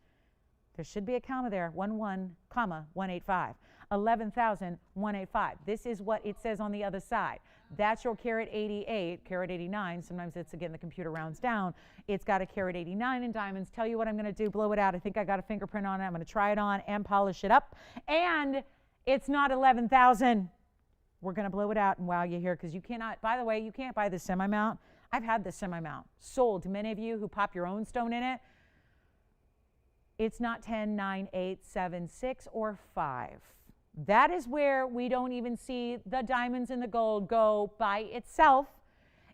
there should be a comma there, 185, 11,185. This is what it says on the other side. That's your carat 88, carat 89. Sometimes it's, again, the computer rounds down. It's got a carat 89 in diamonds. Tell you what I'm going to do, blow it out. I think I got a fingerprint on it. I'm going to try it on and polish it up. And it's not 11,000. We're going to blow it out and wow you here because you cannot, by the way, you can't buy this semi-mount. I've had this semi-mount sold to many of you who pop your own stone in it. It's not 10, 9, 8, 7, 6, or 5. That is where we don't even see the diamonds and the gold go by itself.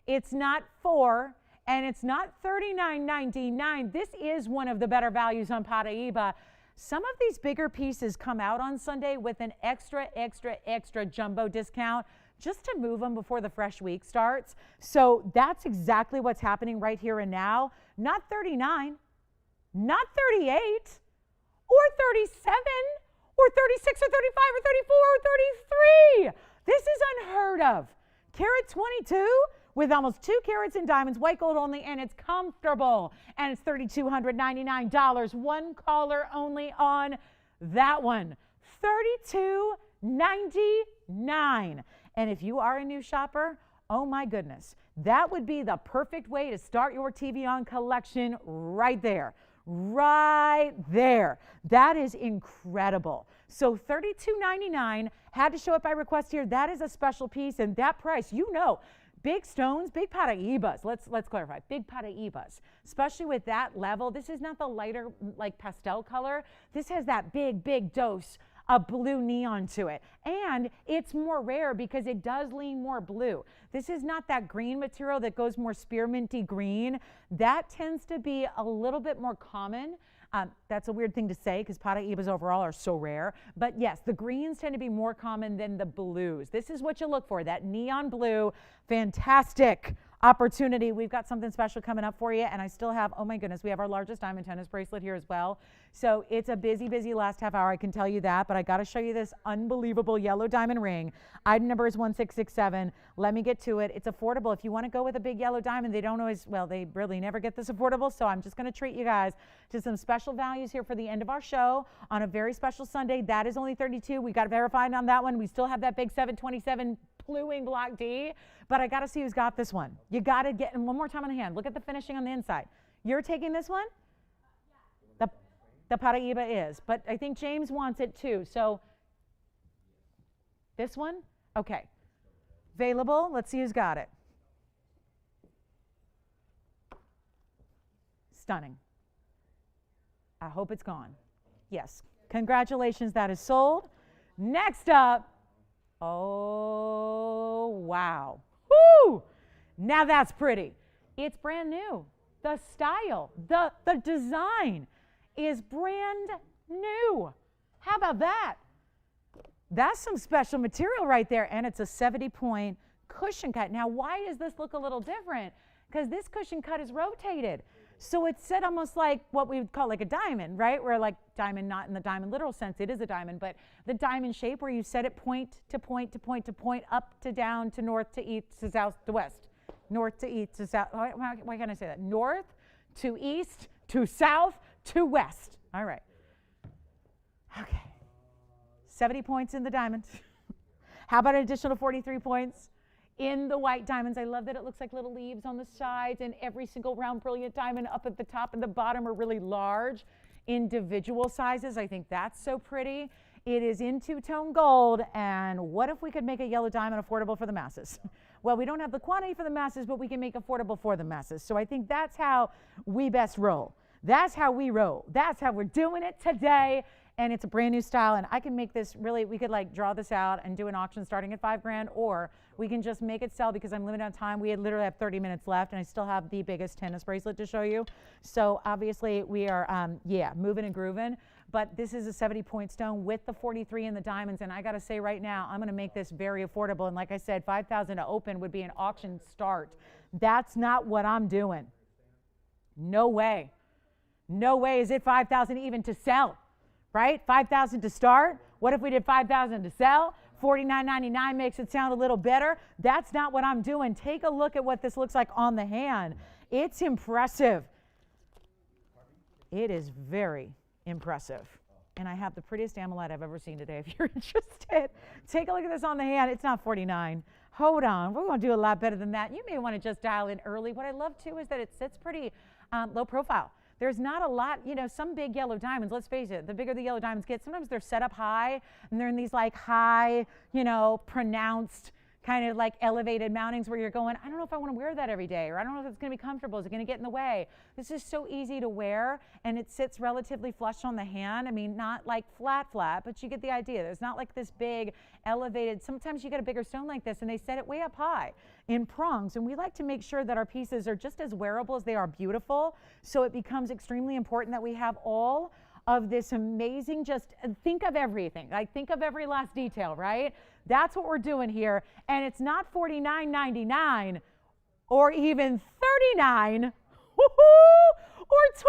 It's not 4, and it's not $39.99. This is one of the better values on Paraíba. Some of these bigger pieces come out on Sunday with an extra jumbo discount just to move them before the fresh week starts. So that's exactly what's happening right here and now. Not 39. Not 38 or 37 or 36 or 35 or 34 or 33. This is unheard of. Carat 22 with almost 2 carats in diamonds, white gold only, and it's comfortable. And it's $3,299. One caller only on that one. $32.99. And if you are a new shopper, oh my goodness, that would be the perfect way to start your TVON collection right there. Right there. That is incredible. So $32.99 had to show up by request here. That is a special piece, and that price, big stones, big Paraíbas. Let's clarify. Big Paraíbas, especially with that level. This is not the lighter like pastel color. This has that big dose a blue neon to it. And it's more rare because it does lean more blue. This is not that green material that goes more spearminty green. That tends to be a little bit more common. That's a weird thing to say because Paraíbas overall are so rare. But yes, the greens tend to be more common than the blues. This is what you look for, that neon blue, fantastic opportunity. We've got something special coming up for you, and I still have, oh my goodness, we have our largest diamond tennis bracelet here as well. So it's a busy, busy last half hour, I can tell you that, but I got to show you this unbelievable yellow diamond ring. Item number is 1667. Let me get to it. It's affordable. If you want to go with a big yellow diamond, they don't always, well, they really never get this affordable, so I'm just going to treat you guys to some special values here for the end of our show on a very special Sunday. That is only $32. We got verified on that one. We still have that big 727 Pluing Block D, but I got to see who's got this one. You got to get, and one more time on the hand. Look at the finishing on the inside. You're taking this one? The Paraíba is, but I think James wants it too. So this one? Okay. Available. Let's see who's got it. Stunning. I hope it's gone. Yes. Congratulations. That is sold. Next up. Oh, wow. Woo! Now that's pretty. It's brand new. The style, the design is brand new. How about that? That's some special material right there, and it's a 70-point cushion cut. Now, why does this look a little different? Because this cushion cut is rotated. So it's set almost like what we would call like a diamond, right? Where like diamond, not in the diamond literal sense, it is a diamond, but the diamond shape where you set it point to point to point to point, up to down to north to east to south to west. North to east to south. Why can't I say that? North to east to south to west. All right. Okay. 70 points in the diamond. How about an additional 43 points in the white diamonds? I love that it looks like little leaves on the sides, and every single round brilliant diamond up at the top and the bottom are really large individual sizes. I think that's so pretty. It is in two-tone gold, and what if we could make a yellow diamond affordable for the masses? Well, we don't have the quantity for the masses, but we can make affordable for the masses. So I think that's how we best roll. That's how we roll. That's how we're doing it today. And it's a brand new style, and I can make this really, we could like draw this out and do an auction starting at $5,000, or we can just make it sell because I'm limited on time. We literally have 30 minutes left, and I still have the biggest tennis bracelet to show you. So obviously we are, moving and grooving, but this is a 70-point stone with the 43 in the diamonds, and I gotta say right now, I'm gonna make this very affordable, and like I said, $5,000 to open would be an auction start. That's not what I'm doing. No way. No way is it $5,000 even to sell. Right? $5,000 to start. What if we did $5,000 to sell? $49.99 makes it sound a little better. That's not what I'm doing. Take a look at what this looks like on the hand. It's impressive. It is very impressive. And I have the prettiest amethyst I've ever seen today. If you're interested, take a look at this on the hand. It's not $49. Hold on. We're going to do a lot better than that. You may want to just dial in early. What I love, too, is that it sits pretty low profile. There's not a lot, some big yellow diamonds, let's face it, the bigger the yellow diamonds get, sometimes they're set up high, and they're in these like high, pronounced kind of like elevated mountings where you're going, I don't know if I want to wear that every day, or I don't know if it's going to be comfortable. Is it going to get in the way? This is so easy to wear, and it sits relatively flush on the hand. I mean, not like flat, but you get the idea. There's not like this big elevated. Sometimes you get a bigger stone like this, and they set it way up high in prongs, and we like to make sure that our pieces are just as wearable as they are beautiful, so it becomes extremely important that we have all of this amazing, just think of everything, like think of every last detail, right? That's what we're doing here, and it's not $49.99 or even $39 or $29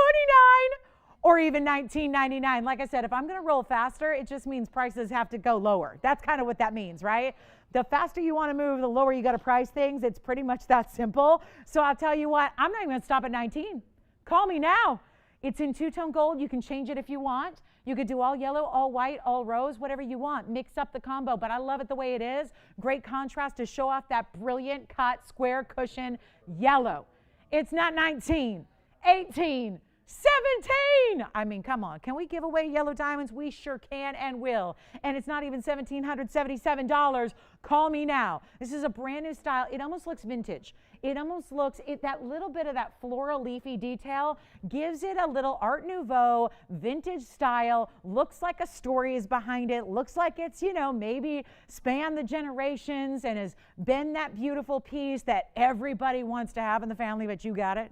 or even $19.99. Like I said, if I'm going to roll faster, it just means prices have to go lower. That's kind of what that means, right? The faster you want to move, the lower you got to price things. It's pretty much that simple. So I'll tell you what, I'm not even going to stop at 19. Call me now. It's in two-tone gold. You can change it if you want. You could do all yellow, all white, all rose, whatever you want. Mix up the combo, but I love it the way it is. Great contrast to show off that brilliant cut square cushion yellow. It's not 19, 18, 17. I mean, come on. Can we give away yellow diamonds? We sure can and will. And it's not even $1,777. Call me now. This is a brand new style. It almost looks vintage. It almost looks, that little bit of that floral leafy detail gives it a little Art Nouveau vintage style. Looks like a story is behind it. Looks like it's, maybe spanned the generations and has been that beautiful piece that everybody wants to have in the family, but you got it.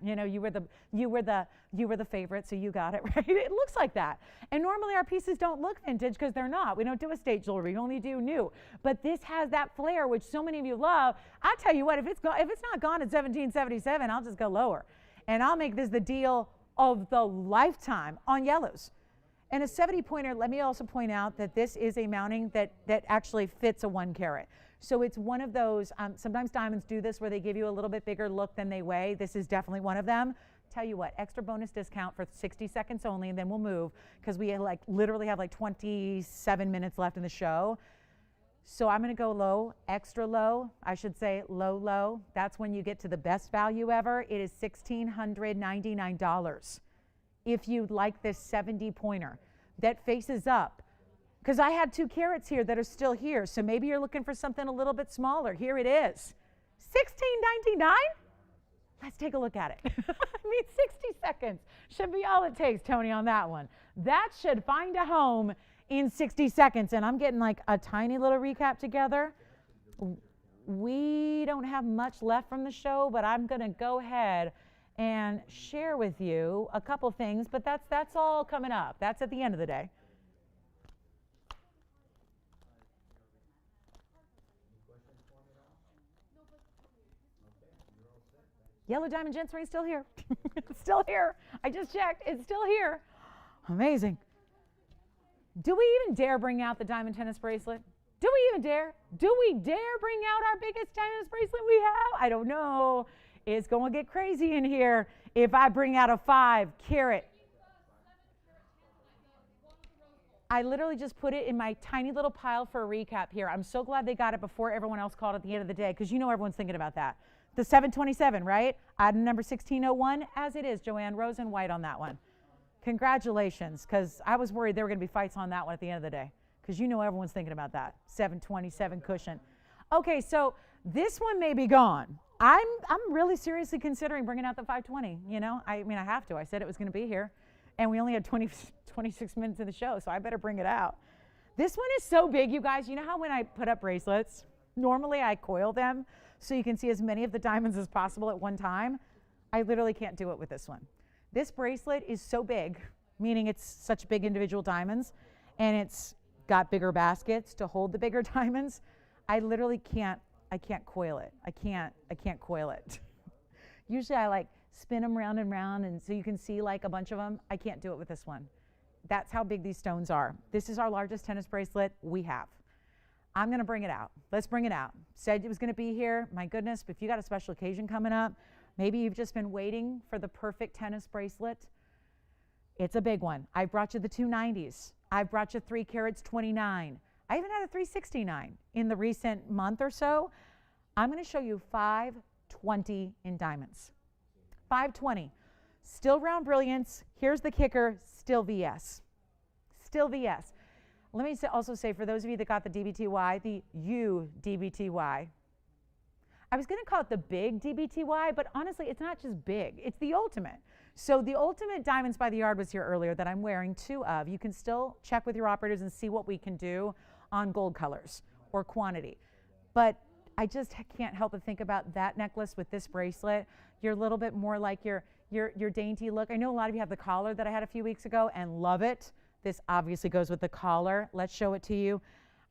You were the favorite, so you got it, right? It looks like that. And normally our pieces don't look vintage because they're not. We don't do estate jewelry. We only do new. But this has that flair, which so many of you love. I tell you what, if it's not gone, at 1777, I'll just go lower. And I'll make this the deal of the lifetime on yellows. And a 70 pointer, let me also point out that this is a mounting that actually fits a 1 carat. So it's one of those, sometimes diamonds do this where they give you a little bit bigger look than they weigh. This is definitely one of them. Tell you what, extra bonus discount for 60 seconds only, and then we'll move because we literally have like 27 minutes left in the show. So I'm going to go low, extra low, I should say low, low. That's when you get to the best value ever. It is $1,699 if you'd like this 70 pointer that faces up. Because I had 2 carats here that are still here. So maybe you're looking for something a little bit smaller. Here it is. $1,699? Let's take a look at it. I mean, 60 seconds should be all it takes, Tony, on that one. That should find a home in 60 seconds. And I'm getting like a tiny little recap together. We don't have much left from the show, but I'm going to go ahead and share with you a couple things. But that's all coming up. That's at the end of the day. Yellow diamond gents ring still here. It's still here. I just checked. It's still here. Amazing. Do we even dare bring out the diamond tennis bracelet? Do we even dare? Do we dare bring out our biggest tennis bracelet we have? I don't know. It's going to get crazy in here if I bring out a 5 carat. I literally just put it in my tiny little pile for a recap here. I'm so glad they got it before everyone else called at the end of the day, because you know everyone's thinking about that. The 727, right? Item number 1601, as it is, Joanne, rose and white on that one. Congratulations, because I was worried there were going to be fights on that one at the end of the day, because you know everyone's thinking about that. 727 cushion. Okay, so this one may be gone. I'm really seriously considering bringing out the 520. You know, I mean, I have to. I said it was going to be here, and we only had 26 minutes of the show, so I better bring it out. This one is so big, you guys. You know how when I put up bracelets, normally I coil them so you can see as many of the diamonds as possible at one time? I literally can't do it with this one. This bracelet is so big, meaning it's such big individual diamonds, and it's got bigger baskets to hold the bigger diamonds. I literally can't coil it. I can't coil it. Usually I like spin them round and round, and so you can see like a bunch of them. I can't do it with this one. That's how big these stones are. This is our largest tennis bracelet we have. I'm going to bring it out. Let's bring it out. Said it was going to be here. My goodness, if you got a special occasion coming up, maybe you've just been waiting for the perfect tennis bracelet. It's a big one. I brought you the 290s. I brought you 3 carats 29. I even had a 369 in the recent month or so. I'm going to show you 520 in diamonds. 520. Still round brilliance. Here's the kicker. Still VS. Still VS. Let me also say, for those of you that got the DBTY, the U DBTY. I was going to call it the big DBTY, but honestly, it's not just big. It's the ultimate. So the ultimate diamonds by the yard was here earlier that I'm wearing 2 of. You can still check with your operators and see what we can do on gold colors or quantity. But I just can't help but think about that necklace with this bracelet. You're a little bit more like your dainty look. I know a lot of you have the collar that I had a few weeks ago and love it. This obviously goes with the collar. Let's show it to you.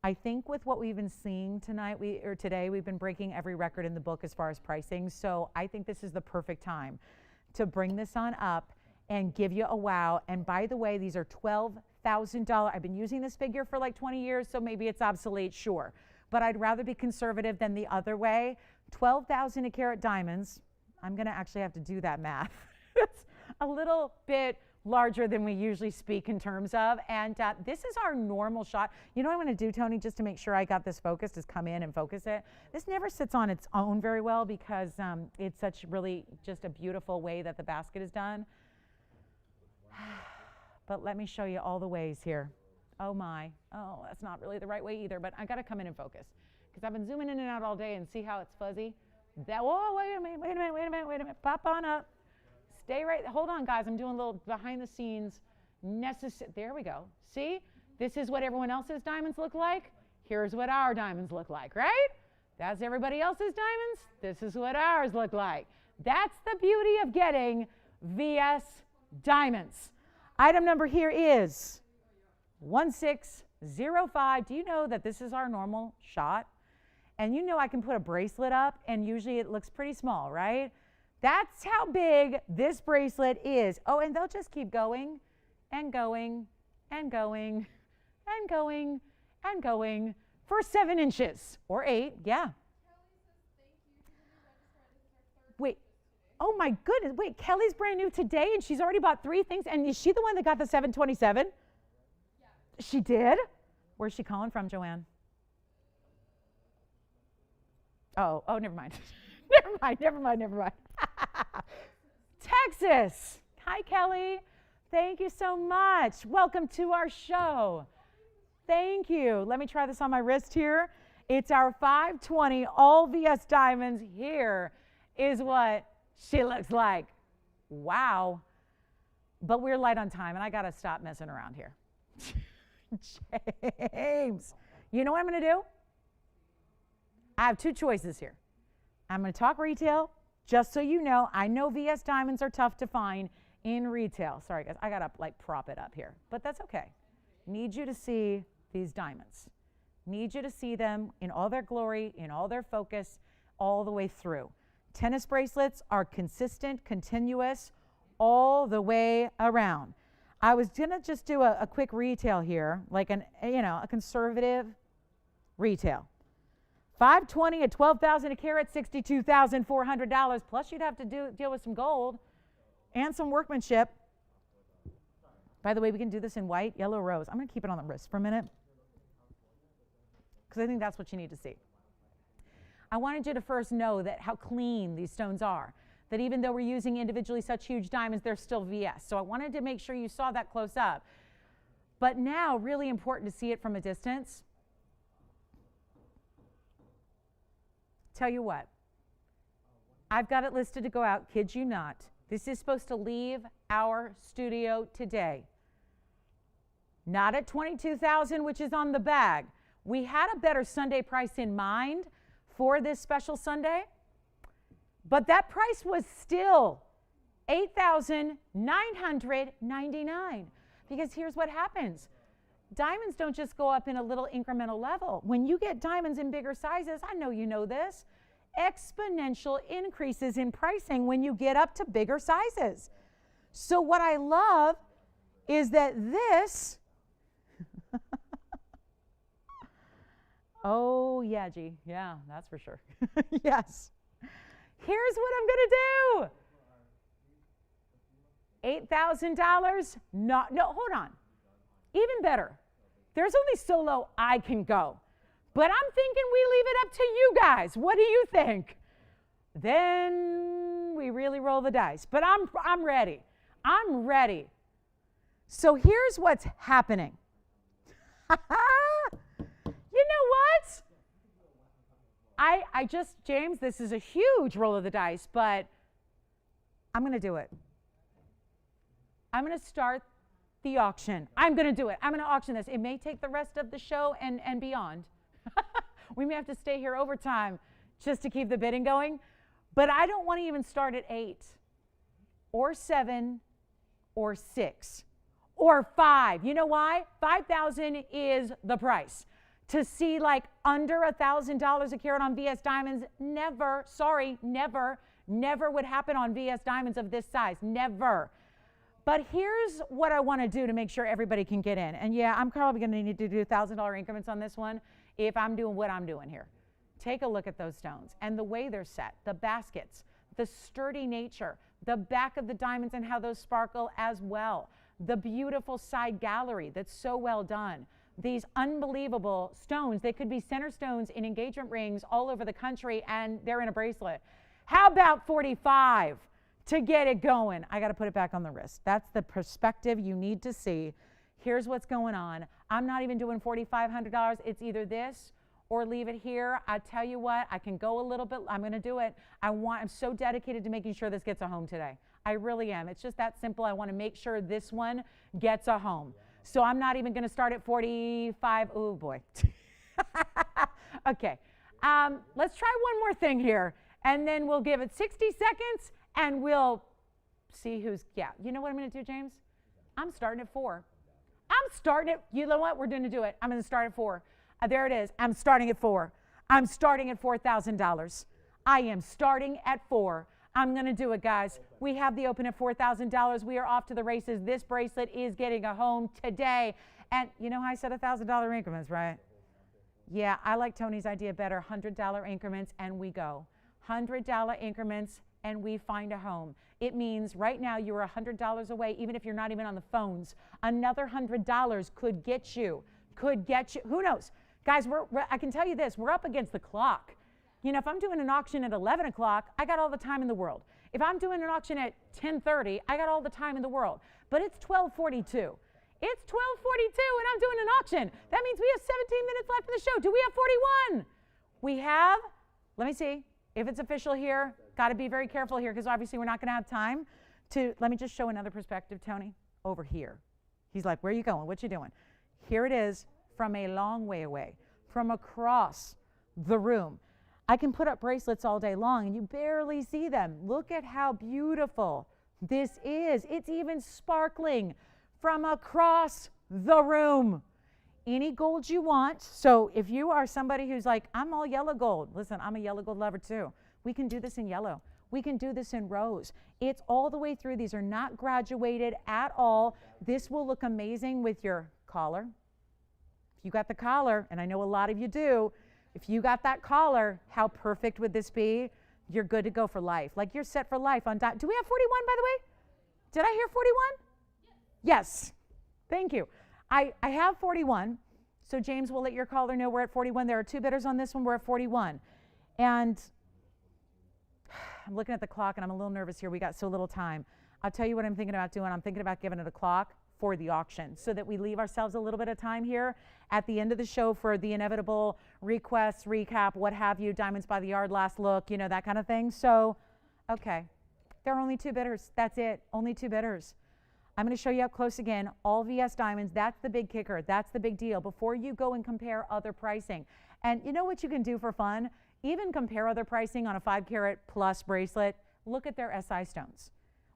I think with what we've been seeing today, we've been breaking every record in the book as far as pricing. So I think this is the perfect time to bring this on up and give you a wow. And by the way, these are $12,000. I've been using this figure for like 20 years, so maybe it's obsolete, sure. But I'd rather be conservative than the other way. 12,000 a carat diamonds. I'm going to actually have to do that math. It's a little bit larger than we usually speak in terms of, and this is our normal shot. You know what I'm going to do, Tony, just to make sure I got this focused, is come in and focus it. This never sits on its own very well because it's such really just a beautiful way that the basket is done. But let me show you all the ways here. Oh my, oh, that's not really the right way either, but I got to come in and focus because I've been zooming in and out all day and see how it's fuzzy. Whoa, wait a minute, pop on up. Stay right, hold on guys, I'm doing a little behind the scenes there we go. See, this is what everyone else's diamonds look like. Here's what our diamonds look like, right? That's everybody else's diamonds. This is what ours look like. That's the beauty of getting VS diamonds. Item number here is 1605. Do you know that this is our normal shot? And you know I can put a bracelet up, and usually it looks pretty small, right? That's how big this bracelet is. Oh, and they'll just keep going and going and going and going and going for 7 inches or 8, yeah. Wait, oh my goodness, wait, Kelly's brand new today and she's already bought 3 things, and is she the one that got the 727? Yeah. She did? Where's she calling from, Joanne? Oh, never mind. never mind. Texas. Hi, Kelly. Thank you so much. Welcome to our show. Thank you. Let me try this on my wrist here. It's our 520 all VS diamonds. Here is what she looks like. Wow. But we're light on time, and I got to stop messing around here. James, you know what I'm going to do? I have 2 choices here. I'm going to talk retail. Just so you know, I know VS diamonds are tough to find in retail. Sorry, guys. I got to like prop it up here, but that's okay. Need you to see these diamonds. Need you to see them in all their glory, in all their focus, all the way through. Tennis bracelets are consistent, continuous, all the way around. I was going to just do a quick retail here, like a conservative retail. 520 at 12,000 a carat, $62,400. Plus, you'd have to deal with some gold and some workmanship. By the way, we can do this in white, yellow, rose. I'm going to keep it on the wrist for a minute because I think that's what you need to see. I wanted you to first know that how clean these stones are. That even though we're using individually such huge diamonds, they're still VS. So I wanted to make sure you saw that close up. But now, really important to see it from a distance. Tell you what, I've got it listed to go out, kid you not. This is supposed to leave our studio today. Not at $22,000, which is on the bag. We had a better Sunday price in mind for this special Sunday, but that price was still $8,999. Because here's what happens. Diamonds don't just go up in a little incremental level. When you get diamonds in bigger sizes, I know you know this, exponential increases in pricing when you get up to bigger sizes. So what I love is that this, oh yeah, G, yeah, that's for sure. Yes. Here's what I'm gonna do. $8,000, no, hold on. Even better. There's only so low I can go. But I'm thinking we leave it up to you guys. What do you think? Then we really roll the dice. But I'm ready. I'm ready. So here's what's happening. You know what? James, this is a huge roll of the dice, but I'm going to do it. I'm going to start the auction. I'm going to do it. I'm going to auction this. It may take the rest of the show and beyond. We may have to stay here overtime just to keep the bidding going. But I don't want to even start at 8 or 7 or 6 or 5. You know why? 5,000 is the price. To see like under $1,000 a carat on VS diamonds, never would happen on VS diamonds of this size. Never. But here's what I want to do to make sure everybody can get in. And yeah, I'm probably going to need to do $1,000 increments on this one if I'm doing what I'm doing here. Take a look at those stones and the way they're set, the baskets, the sturdy nature, the back of the diamonds and how those sparkle as well, the beautiful side gallery that's so well done. These unbelievable stones, they could be center stones in engagement rings all over the country, and they're in a bracelet. How about 45 to get it going? I got to put it back on the wrist. That's the perspective you need to see. Here's what's going on. I'm not even doing $4,500. It's either this or leave it here. I tell you what, I can go a little bit. I'm going to do it. I'm so dedicated to making sure this gets a home today. I really am. It's just that simple. I want to make sure this one gets a home. So I'm not even going to start at 45. Oh boy. Okay. Let's try one more thing here, and then we'll give it 60 seconds, and we'll see who's, yeah. You know what I'm going to do, James? I'm starting at 4. I'm starting at, you know what? We're going to do it. I'm going to start at 4. There it is. I'm starting at 4. I'm starting at $4,000. I am starting at $4,000. I'm going to do it, guys. We have the open at $4,000. We are off to the races. This bracelet is getting a home today. And you know how I said $1,000 increments, right? Yeah, I like Tony's idea better. $100 increments and we go. $100 increments and we find a home. It means right now you're $100 away, even if you're not even on the phones. Another $100 could get you. Who knows? Guys, I can tell you this. We're up against the clock. You know, if I'm doing an auction at 11 o'clock, I got all the time in the world. If I'm doing an auction at 10:30, I got all the time in the world. But it's 12:42. It's 12:42 and I'm doing an auction. That means we have 17 minutes left in the show. Do we have 41? We have, let me see if it's official here. Got to be very careful here because obviously we're not going to have time to, let me just show another perspective, Tony, over here. He's like, where are you going? What you doing? Here it is from a long way away, from across the room. I can put up bracelets all day long and you barely see them. Look at how beautiful this is. It's even sparkling from across the room. Any gold you want. So if you are somebody who's like, I'm all yellow gold. Listen, I'm a yellow gold lover too. We can do this in yellow. We can do this in rose. It's all the way through. These are not graduated at all. This will look amazing with your collar. If you got the collar, and I know a lot of you do, if you got that collar, how perfect would this be? You're good to go for life. Like you're set for life on Do we have 41, by the way? Did I hear 41? Yes. Thank you. I have 41. So James will let your caller know we're at 41. There are two bidders on this one. We're at 41. And I'm looking at the clock and I'm a little nervous here. We got so little time. I'll tell you what I'm thinking about doing. I'm thinking about giving it a clock for the auction so that we leave ourselves a little bit of time here at the end of the show for the inevitable requests, recap, what have you, diamonds by the yard, last look, you know, that kind of thing. So, okay, there are only two bidders. That's it, only two bidders. I'm going to show you up close again, all VS diamonds. That's the big kicker. That's the big deal before you go and compare other pricing. And you know what you can do for fun? Even compare other pricing on a 5-carat plus bracelet. Look at their SI stones.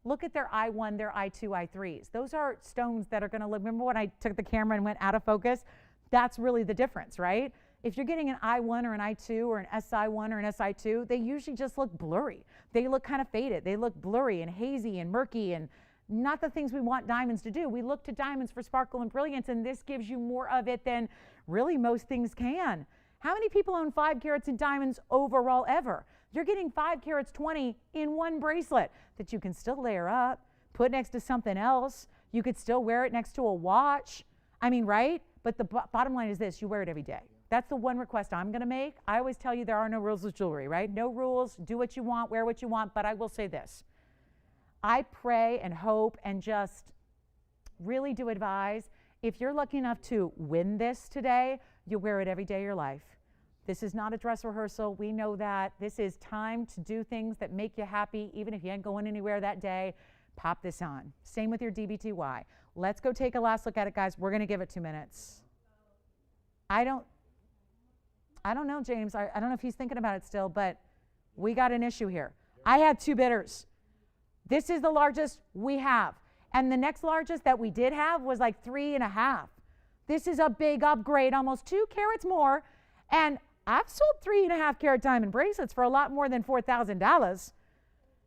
Look at their I1, their I2, I3s. Those are stones that are going to look, remember when I took the camera and went out of focus? That's really the difference, right? If you're getting an I1 or an I2 or an SI1 or an SI2, they usually just look blurry. They look kind of faded. They look blurry and hazy and murky and not the things we want diamonds to do. We look to diamonds for sparkle and brilliance, and this gives you more of it than really most things can. How many people own 5 carats in diamonds overall ever? You're getting 5 carats 20 in one bracelet that you can still layer up, put next to something else. You could still wear it next to a watch. I mean, right? But the bottom line is this, you wear it every day. That's the one request I'm going to make. I always tell you there are no rules with jewelry, right? No rules, do what you want, wear what you want, but I will say this. I pray and hope and just really do advise, if you're lucky enough to win this today, you wear it every day of your life. This is not a dress rehearsal. We know that. This is time to do things that make you happy, even if you ain't going anywhere that day. Pop this on. Same with your DBTY. Let's go take a last look at it, guys. We're going to give it 2 minutes. I don't know, James. I don't know if he's thinking about it still, but we got an issue here. I had 2 bidders. This is the largest we have. And the next largest that we did have was like 3.5. This is a big upgrade, almost 2 carats more. And I've sold 3.5 carat diamond bracelets for a lot more than $4,000.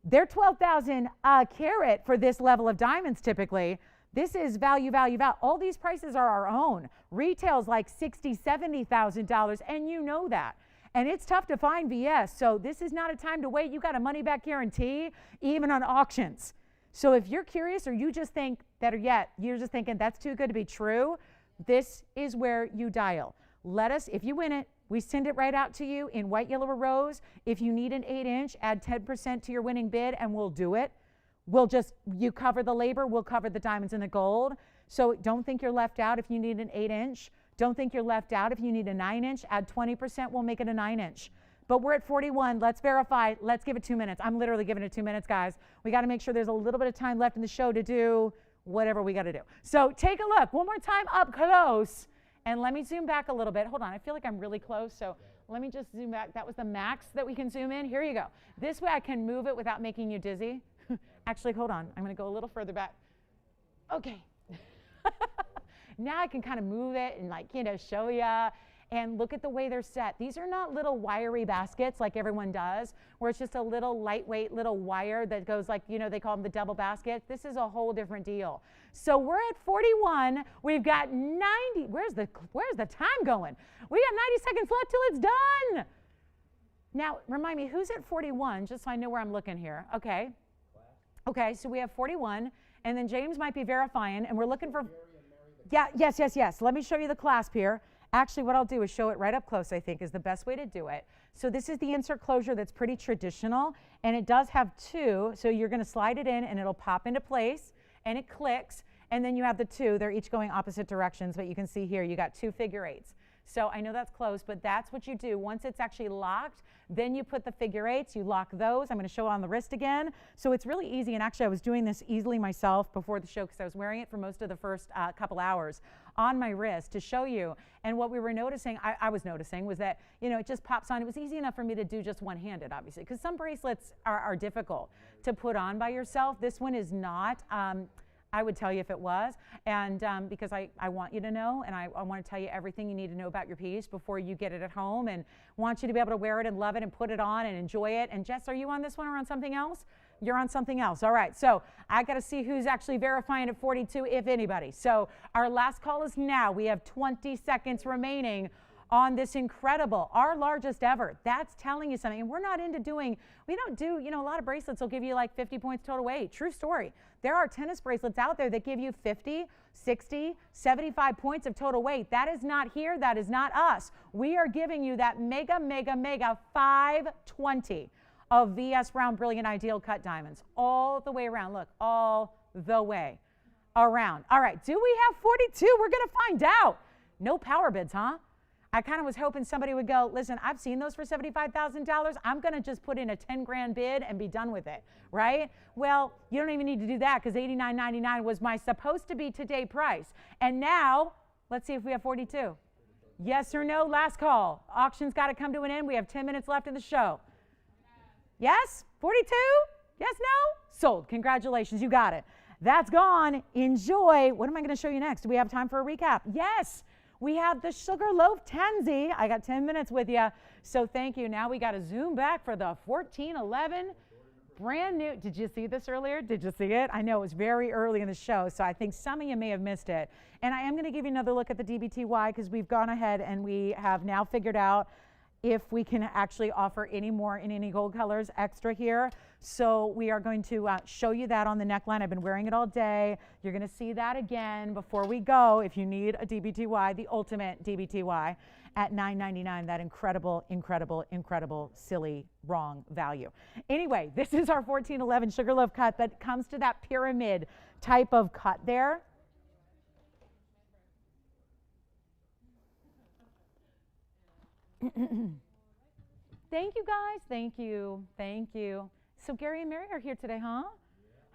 They're $12,000 a carat for this level of diamonds typically. This is value, value, value. All these prices are our own. Retail's like $60,000, $70,000, and you know that. And it's tough to find VS, so this is not a time to wait. You got a money-back guarantee, even on auctions. So if you're curious or you just think, better yet, you're just thinking that's too good to be true, this is where you dial. Let us, if you win it, we send it right out to you in white, yellow, or rose. If you need an 8-inch, add 10% to your winning bid and we'll do it. You cover the labor, we'll cover the diamonds and the gold. So don't think you're left out if you need an 8-inch. Don't think you're left out if you need a 9-inch. Add 20%, we'll make it a 9-inch. But we're at 41. Let's verify. Let's give it 2 minutes. I'm literally giving it 2 minutes, guys. We got to make sure there's a little bit of time left in the show to do whatever we got to do. So take a look. One more time up close. And let me zoom back a little bit. Hold on. I feel like I'm really close. So let me just zoom back. That was the max that we can zoom in. Here you go. This way I can move it without making you dizzy. Actually, hold on. I'm going to go a little further back. Okay. Now I can kind of move it and show you. And look at the way they're set. These are not little wiry baskets like everyone does, where it's just a little lightweight little wire that goes like, you know, they call them the double basket. This is a whole different deal. So we're at 41. We've got 90. Where's the time going? We got 90 seconds left till it's done. Now, remind me, who's at 41, just so I know where I'm looking here. Okay. Okay, so we have 41, and then James might be verifying, and we're looking for... Yeah, yes. Let me show you the clasp here. Actually, what I'll do is show it right up close, I think, is the best way to do it. So this is the insert closure that's pretty traditional, and it does have two. So you're going to slide it in, and it'll pop into place, and it clicks, and then you have the two. They're each going opposite directions, but you can see here you got 2 figure eights. So I know that's close, but that's what you do. Once it's actually locked, then you put the figure eights, you lock those. I'm going to show it on the wrist again. So it's really easy, and actually I was doing this easily myself before the show because I was wearing it for most of the first couple hours on my wrist to show you. And what we were noticing, I was noticing, was that, you know, it just pops on. It was easy enough for me to do just one-handed, obviously, because some bracelets are difficult to put on by yourself. This one is not. I would tell you if it was, and because I want you to know, and I want to tell you everything you need to know about your piece before you get it at home, and want you to be able to wear it and love it and put it on and enjoy it. And Jess, are you on this one or on something else? You're on something else. All right, so I got to see who's actually verifying at 42, if anybody. So our last call is now. We have 20 seconds remaining on this incredible, our largest ever. That's telling you something. And we're not into doing, we don't do, you know, a lot of bracelets will give you like 50 points total weight. True story. There are tennis bracelets out there that give you 50, 60, 75 points of total weight. That is not here. That is not us. We are giving you that mega 520 of VS Round Brilliant Ideal Cut diamonds all the way around. Look, all the way around. All right, do we have 42? We're going to find out. No power bids, huh? I kind of was hoping somebody would go, listen, I've seen those for $75,000. I'm going to just put in a 10 grand bid and be done with it, right? Well, you don't even need to do that because $89.99 was my supposed to be today price. And now, let's see if we have 42. Yes or no? Last call. Auction's got to come to an end. We have 10 minutes left in the show. Yes? 42? Yes, no? Sold. Congratulations. You got it. That's gone. Enjoy. What am I going to show you next? Do we have time for a recap? Yes. We have the Sugar Loaf Tansy. I got 10 minutes with you, so thank you. Now we got to zoom back for the 1411 brand new. Did you see this earlier? Did you see it? I know it was very early in the show, so I think some of you may have missed it. And I am going to give you another look at the DBTY because we've gone ahead and we have now figured out if we can actually offer any more in any gold colors extra here. So we are going to show you that on the neckline. I've been wearing it all day. You're going to see that again before we go. If you need a DBTY, the ultimate DBTY at $9.99, that incredible, incredible, incredible, silly, wrong value. Anyway, this is our 1411 Sugarloaf cut that comes to that pyramid type of cut there. Thank you guys. Thank you. Thank you. So Gary and Mary are here today, huh?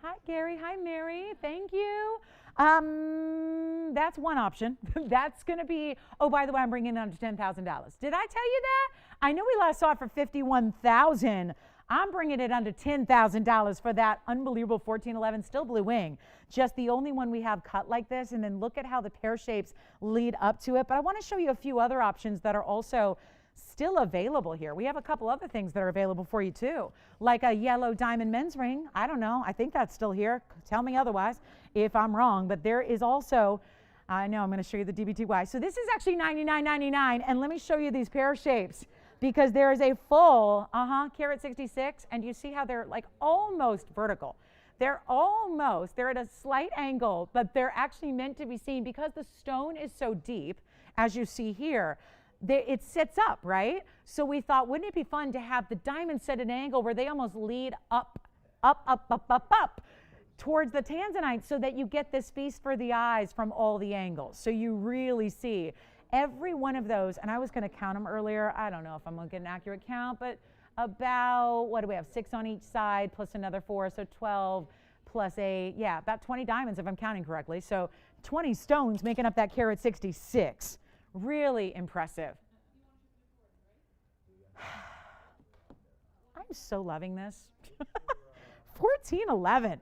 Hi Gary. Hi Mary. Thank you. That's one option. That's going to be, oh, by the way, I'm bringing it under $10,000. Did I tell you that? I know we last saw it for $51,000. I'm bringing it under $10,000 for that unbelievable 1411 still blue wing. Just the only one we have cut like this. And then look at how the pear shapes lead up to it. But I want to show you a few other options that are also still available here. We have a couple other things that are available for you too, like a yellow diamond men's ring. I don't know. I think that's still here. Tell me otherwise if I'm wrong. But there is also, I know I'm going to show you the DBTY. So this is actually $99.99. And let me show you these pear shapes because there is a full, carat 66. And you see how they're like almost vertical. They're at a slight angle, but they're actually meant to be seen because the stone is so deep, as you see here. It sits up, right? So we thought, wouldn't it be fun to have the diamonds set at an angle where they almost lead up towards the tanzanite so that you get this feast for the eyes from all the angles. So you really see every one of those. And I was going to count them earlier. I don't know if I'm going to get an accurate count, but about, what do we have? 6 on each side plus another 4, so 12 plus 8. Yeah, about 20 diamonds if I'm counting correctly. So 20 stones making up that carat 66. Really impressive. I'm so loving this. 1411.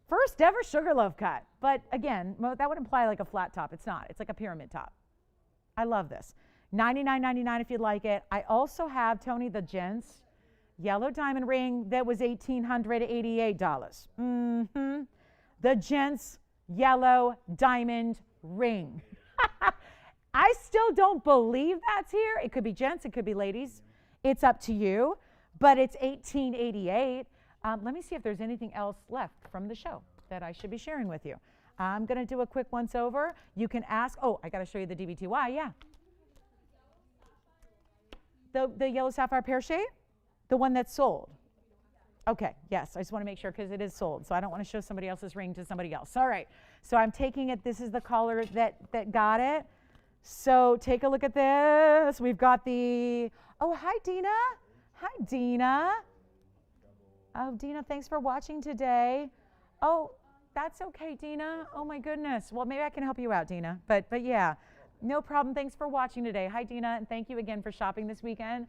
First ever Sugarloaf cut. But again, that would imply like a flat top. It's not. It's like a pyramid top. I love this. $99.99 if you'd like it. I also have, Tony, the gents yellow diamond ring that was $1,888. The gents yellow diamond ring. I still don't believe that's here. It could be gents, it could be ladies. It's up to you, but it's $1,888. Let me see if there's anything else left from the show that I should be sharing with you. I'm going to do a quick once over. You can ask. Oh, I got to show you the DBTY. Yeah. The yellow sapphire pear shade? The one that's sold. Okay, yes, I just want to make sure because it is sold. So I don't want to show somebody else's ring to somebody else. All right, so I'm taking it. This is the caller that got it. So take a look at this. We've got the, oh, hi, Dina. Hi, Dina. Oh, Dina, thanks for watching today. Oh, that's okay, Dina. Oh, my goodness. Well, maybe I can help you out, Dina. But yeah, no problem. Thanks for watching today. Hi, Dina, and thank you again for shopping this weekend.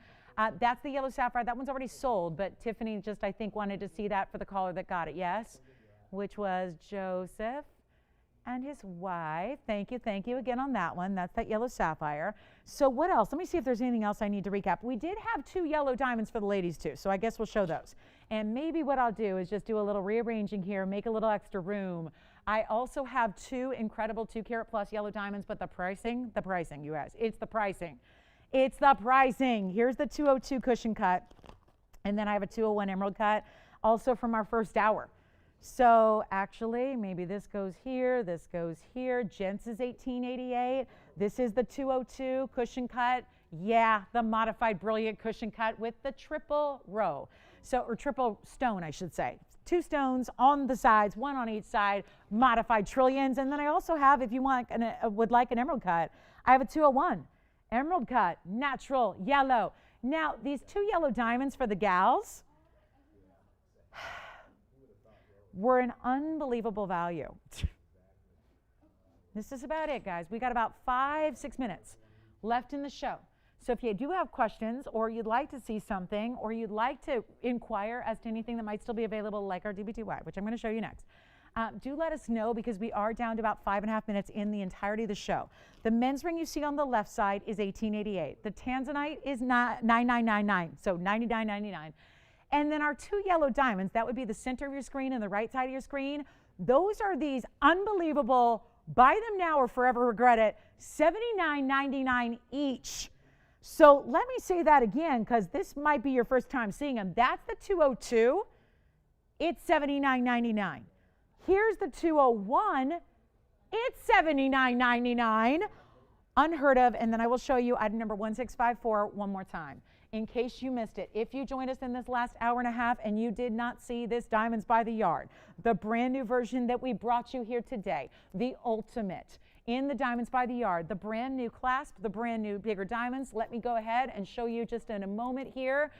That's the yellow sapphire. That one's already sold, but Tiffany just, I think, wanted to see that for the caller that got it, yes? Which was Joseph and his wife. Thank you again on that one. That's that yellow sapphire. So what else? Let me see if there's anything else I need to recap. We did have 2 yellow diamonds for the ladies too, so I guess we'll show those. And maybe what I'll do is just do a little rearranging here, make a little extra room. I also have 2 incredible 2 carat plus yellow diamonds, but the pricing, you guys, it's the pricing. It's the pricing. Here's the 202 cushion cut, and then I have a 201 emerald cut, also from our first hour. So actually, maybe this goes here, this goes here. Gents is $1,888. This is the 202 cushion cut. Yeah, the modified brilliant cushion cut with the triple row. So, or triple stone, I should say. 2 stones on the sides, 1 on each side, modified trillions. And then I also have, if you want would like an emerald cut, I have a 201 emerald cut, natural yellow. Now, these 2 yellow diamonds for the gals were an unbelievable value. This is about it, guys. We got about 5-6 minutes left in the show. So if you do have questions, or you'd like to see something, or you'd like to inquire as to anything that might still be available, like our DBTY, which I'm going to show you next, do let us know, because we are down to about 5.5 minutes in the entirety of the show. The men's ring you see on the left side is $1,888. The tanzanite is $9,999, so $99.99. And then our 2 yellow diamonds, that would be the center of your screen and the right side of your screen. Those are these unbelievable, buy them now or forever regret it, $79.99 each. So let me say that again, because this might be your first time seeing them. That's the 202. It's $79.99. Here's the 201. It's $79.99. Unheard of. And then I will show you item number 1654 one more time, in case you missed it. If you joined us in this last hour and a half and you did not see this Diamonds by the Yard, the brand new version that we brought you here today, the ultimate in the Diamonds by the Yard, the brand new clasp, the brand new bigger diamonds. Let me go ahead and show you just in a moment here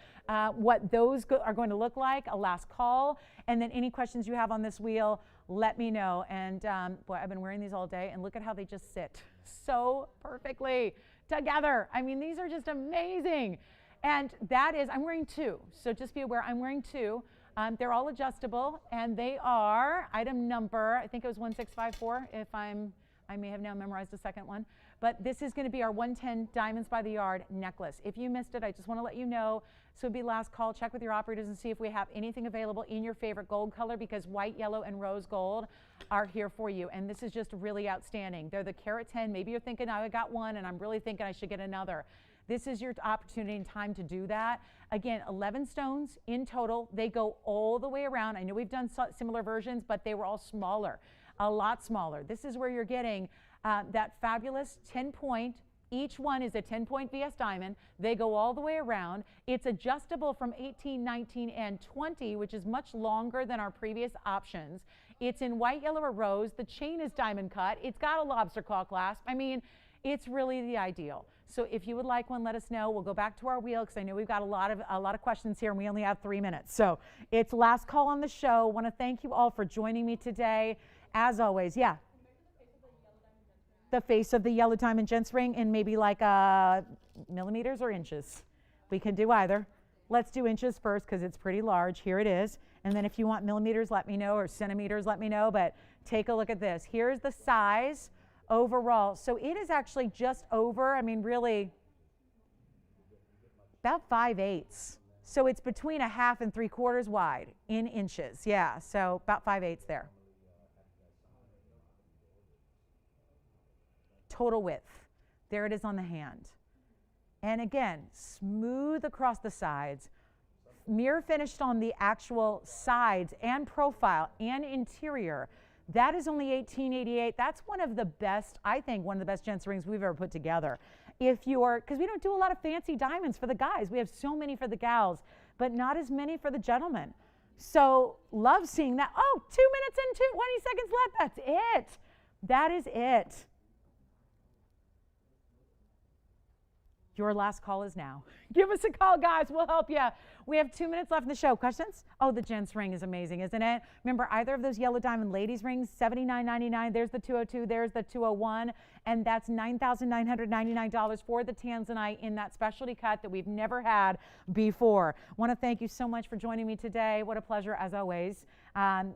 what those are going to look like, a last call. And then any questions you have on this wheel, let me know. And boy, I've been wearing these all day, and look at how they just sit so perfectly together. I mean, these are just amazing. And that is, I'm wearing 2. So just be aware, I'm wearing 2. They're all adjustable, and they are item number, I think it was 1654, I may have now memorized a second one, but this is going to be our 110 Diamonds by the Yard necklace. If you missed it, I just want to let you know. So it'd be last call. Check with your operators and see if we have anything available in your favorite gold color, because white, yellow, and rose gold are here for you. And this is just really outstanding. They're the carat 10. Maybe you're thinking, I got one, and I'm really thinking I should get another. This is your opportunity and time to do that. Again, 11 stones in total. They go all the way around. I know we've done similar versions, but they were all smaller. A lot smaller. This is where you're getting that fabulous 10-point. Each one is a 10-point VS diamond. They go all the way around. It's adjustable from 18, 19, and 20, which is much longer than our previous options. It's in white, yellow, or rose. The chain is diamond cut. It's got a lobster claw clasp. I mean, it's really the ideal. So if you would like one, let us know. We'll go back to our wheel, because I know we've got a lot of questions here, and we only have 3 minutes. So it's last call on the show. Want to thank you all for joining me today. As always, yeah. The face of the yellow diamond gents ring in maybe like millimeters or inches. We can do either. Let's do inches first, because it's pretty large. Here it is. And then if you want millimeters, let me know, or centimeters, let me know. But take a look at this. Here's the size overall. So it is actually just over, I mean, really, About 5/8. So it's between 1/2 and 3/4 wide in inches. Yeah, so about 5/8 there. Total width. There it is on the hand. And again, smooth across the sides, mirror finished on the actual sides and profile and interior. That is only $18.88. That's one of the best, I think, one of the best gents rings we've ever put together. If you're, because we don't do a lot of fancy diamonds for the guys. We have so many for the gals, but not as many for the gentlemen. So love seeing that. Oh, 2 minutes and 20 seconds left. That's it. That is it. Your last call is now. Give us a call, guys. We'll help you. We have 2 minutes left in the show. Questions? Oh, the gents ring is amazing, isn't it? Remember, either of those yellow diamond ladies rings, $79.99. There's the 202. There's the 201. And that's $9,999 for the tanzanite in that specialty cut that we've never had before. Want to thank you so much for joining me today. What a pleasure, as always.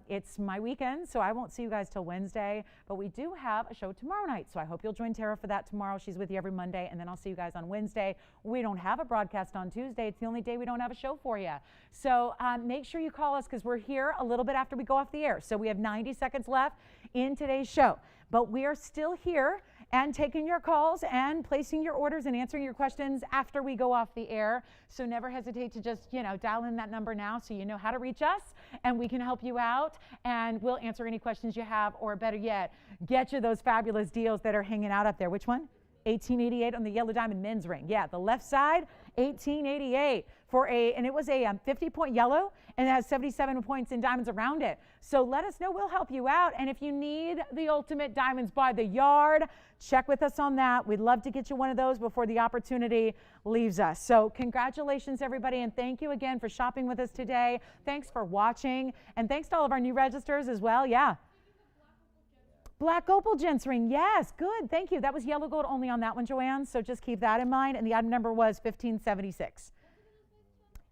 It's my weekend, so I won't see you guys till Wednesday. But we do have a show tomorrow night, so I hope you'll join Tara for that tomorrow. She's with you every Monday, and then I'll see you guys on Wednesday. We don't have a broadcast on Tuesday. It's the only day we don't have a show for you. So make sure you call us because we're here a little bit after we go off the air. So we have 90 seconds left in today's show. But we are still here and taking your calls and placing your orders and answering your questions after we go off the air. So never hesitate to just, dial in that number now so you know how to reach us and we can help you out and we'll answer any questions you have, or better yet, get you those fabulous deals that are hanging out up there. Which one? $18.88 on the yellow diamond men's ring. Yeah, the left side, $18.88 for and it was a 50-point yellow, and it has 77 points in diamonds around it. So let us know. We'll help you out. And if you need the ultimate diamonds by the yard, check with us on that. We'd love to get you one of those before the opportunity leaves us. So congratulations, everybody, and thank you again for shopping with us today. Thanks for watching, and thanks to all of our new registers as well. Yeah. Black opal gents ring. Yes, good. Thank you. That was yellow gold only on that one, Joanne. So just keep that in mind. And the item number was 1576.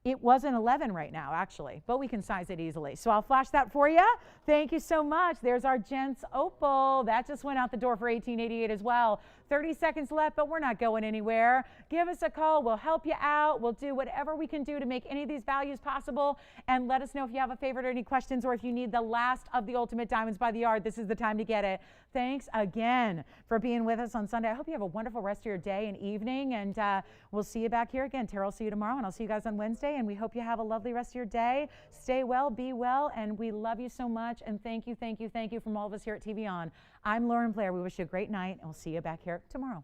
It was an 11 right now, actually, but we can size it easily. So I'll flash that for you. Thank you so much. There's our gents opal. That just went out the door for $18.88 as well. 30 seconds left, but we're not going anywhere. Give us a call. We'll help you out. We'll do whatever we can do to make any of these values possible. And let us know if you have a favorite or any questions, or if you need the last of the ultimate diamonds by the yard. This is the time to get it. Thanks again for being with us on Sunday. I hope you have a wonderful rest of your day and evening. And we'll see you back here again. Tara will see you tomorrow, and I'll see you guys on Wednesday. And we hope you have a lovely rest of your day. Stay well, be well, and we love you so much. And thank you, thank you, thank you from all of us here at TVON. I'm Lauren Blair. We wish you a great night, and we'll see you back here tomorrow.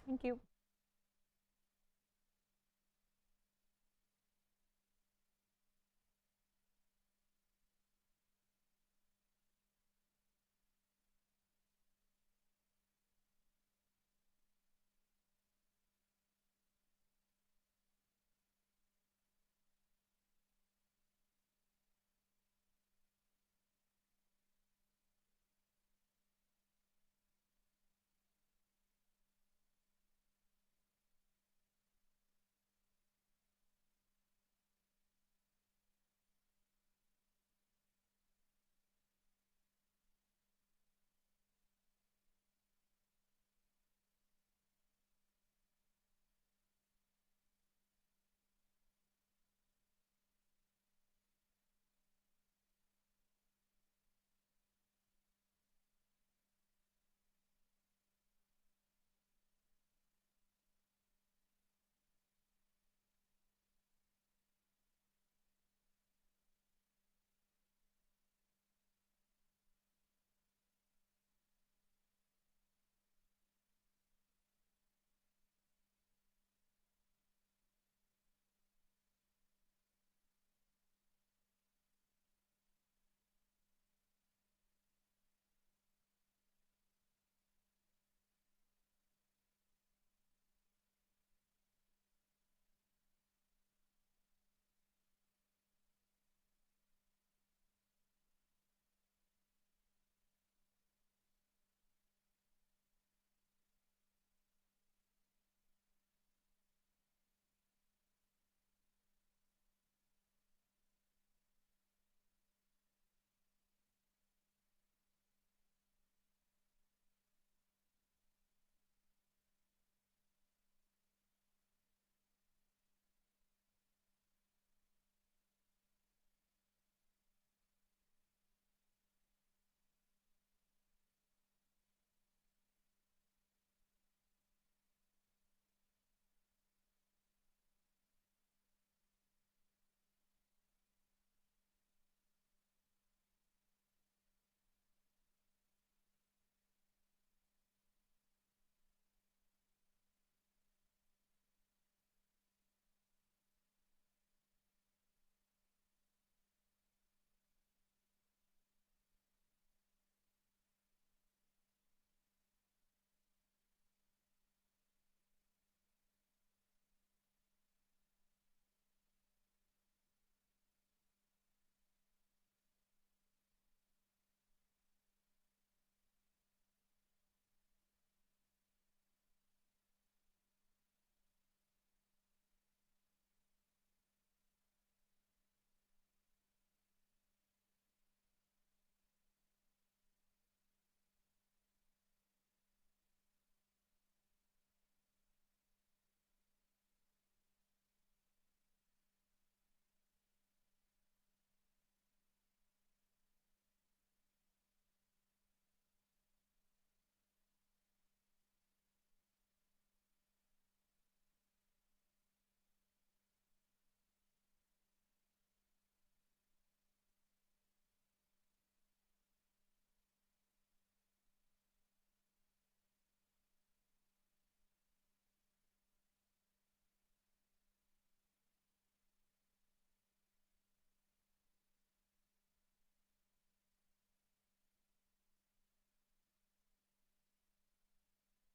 Thank you.